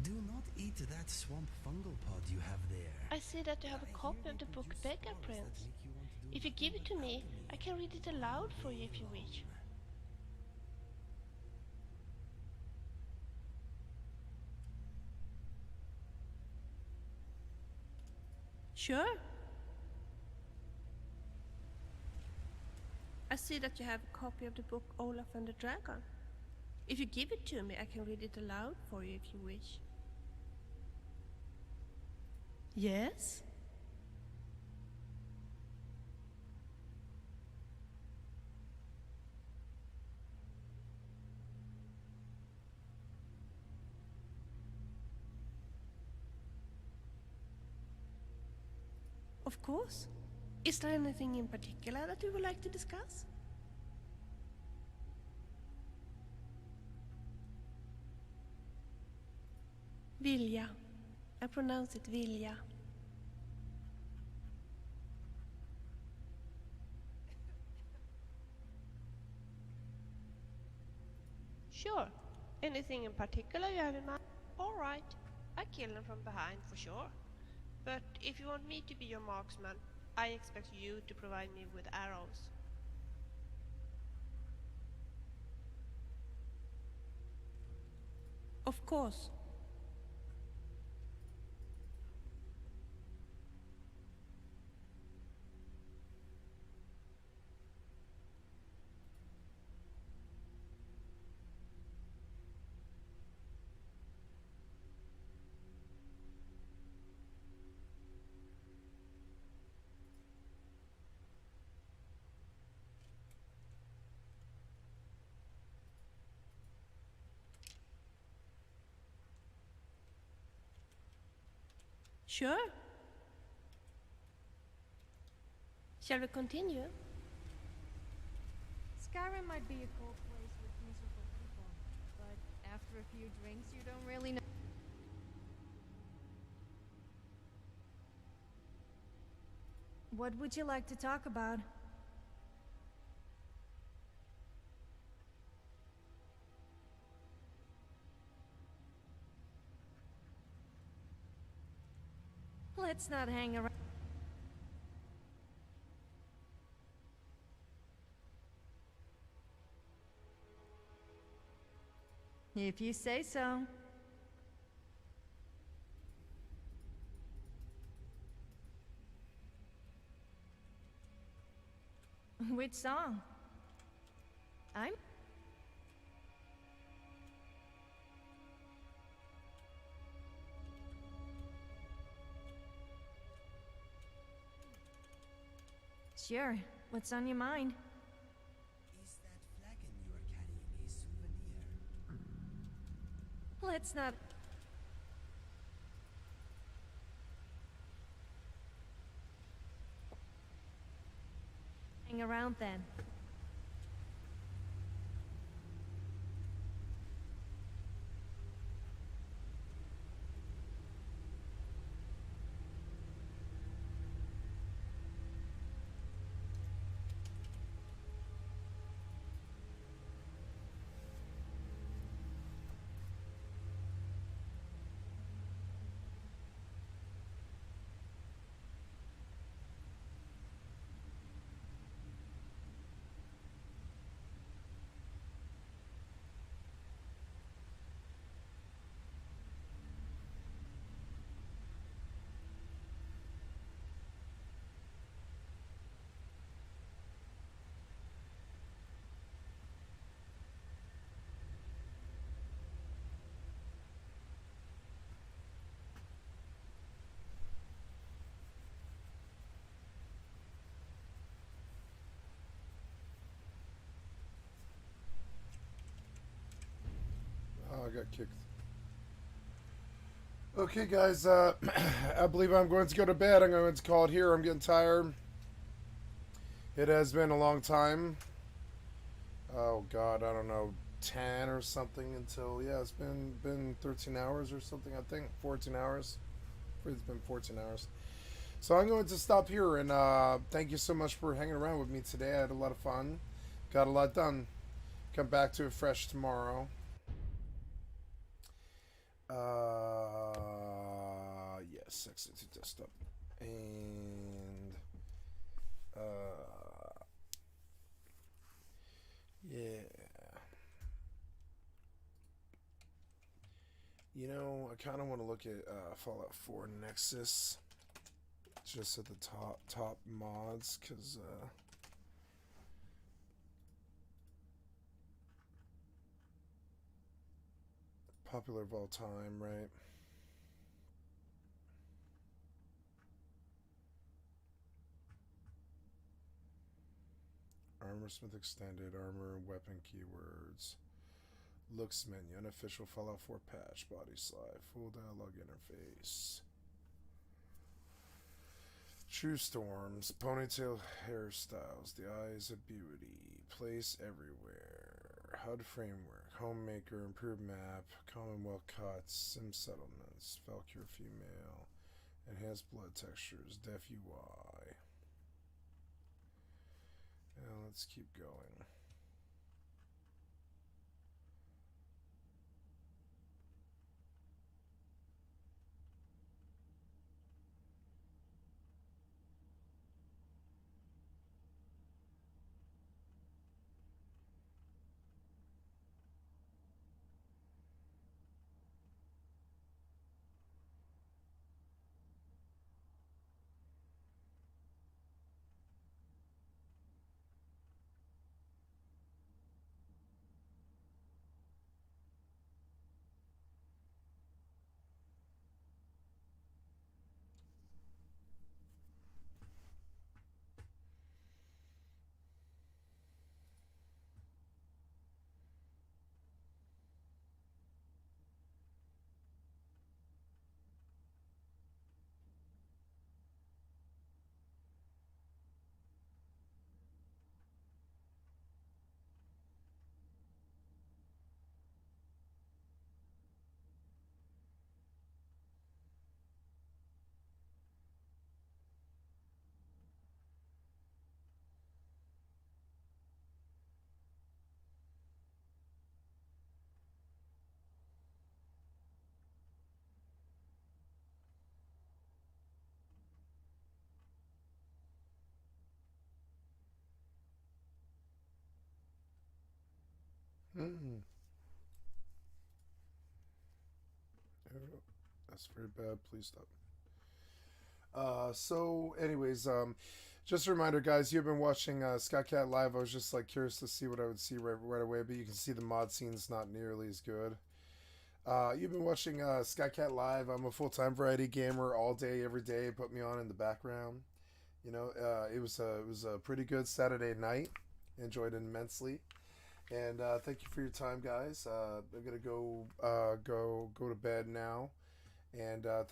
Do not eat that swamp fungal pod you have there.
I see that you have a copy of the book Beggar Prince. If you give it to me, I can read it aloud for you if you wish. Sure. I see that you have a copy of the book Olaf and the Dragon. If you give it to me, I can read it aloud for you if you wish. Yes? Of course. Is there anything in particular that you would like to discuss? Vilja. I pronounce it Vilja. Sure. Anything in particular you have in mind? Alright, I kill them from behind for sure. But if you want me to be your marksman, I expect you to provide me with arrows. Of course. Sure. Shall we continue?
Skyrim might be a cold place with miserable people, but after a few drinks, you don't really know. What would you like to talk about? Let's not hang around. If you say so. Which song? I'm... Sure. What's on your mind?
Is that flagon you are carrying a souvenir?
Let's not... hang around then.
Oh, I got kicked. Okay, guys, I believe I'm going to go to bed. I'm going to call it here. I'm getting tired. It has been a long time. Oh, God, I don't know, 10 or something until, yeah, it's been 13 hours or something, I think. 14 hours. It's been 14 hours. So I'm going to stop here, and thank you so much for hanging around with me today. I had a lot of fun. Got a lot done. Come back to it fresh tomorrow. Yes, exit to desktop. And, yeah. You know, I kind of want to look at Fallout 4 Nexus. Just at the top mods, because, popular of all time, right? Armorsmith Extended, armor, weapon keywords. Looks menu, unofficial Fallout 4 patch, body slide, full dialogue interface. True storms, ponytail hairstyles, the eyes of beauty, place everywhere, HUD framework, homemaker, improved map, Commonwealth cuts, sim settlements, Valkyrie female, enhanced blood textures, deaf UI. Now let's keep going. Mm. Oh, that's very bad. Please stop. So, anyways, just a reminder, guys, you've been watching Skycat Live. I was just like curious to see what I would see right away, but you can see the mod scene's not nearly as good. You've been watching Skycat Live. I'm a full-time variety gamer, all day, every day. Put me on in the background. You know, it was a pretty good Saturday night. Enjoyed it immensely, and thank you for your time, guys. I'm gonna go to bed now, and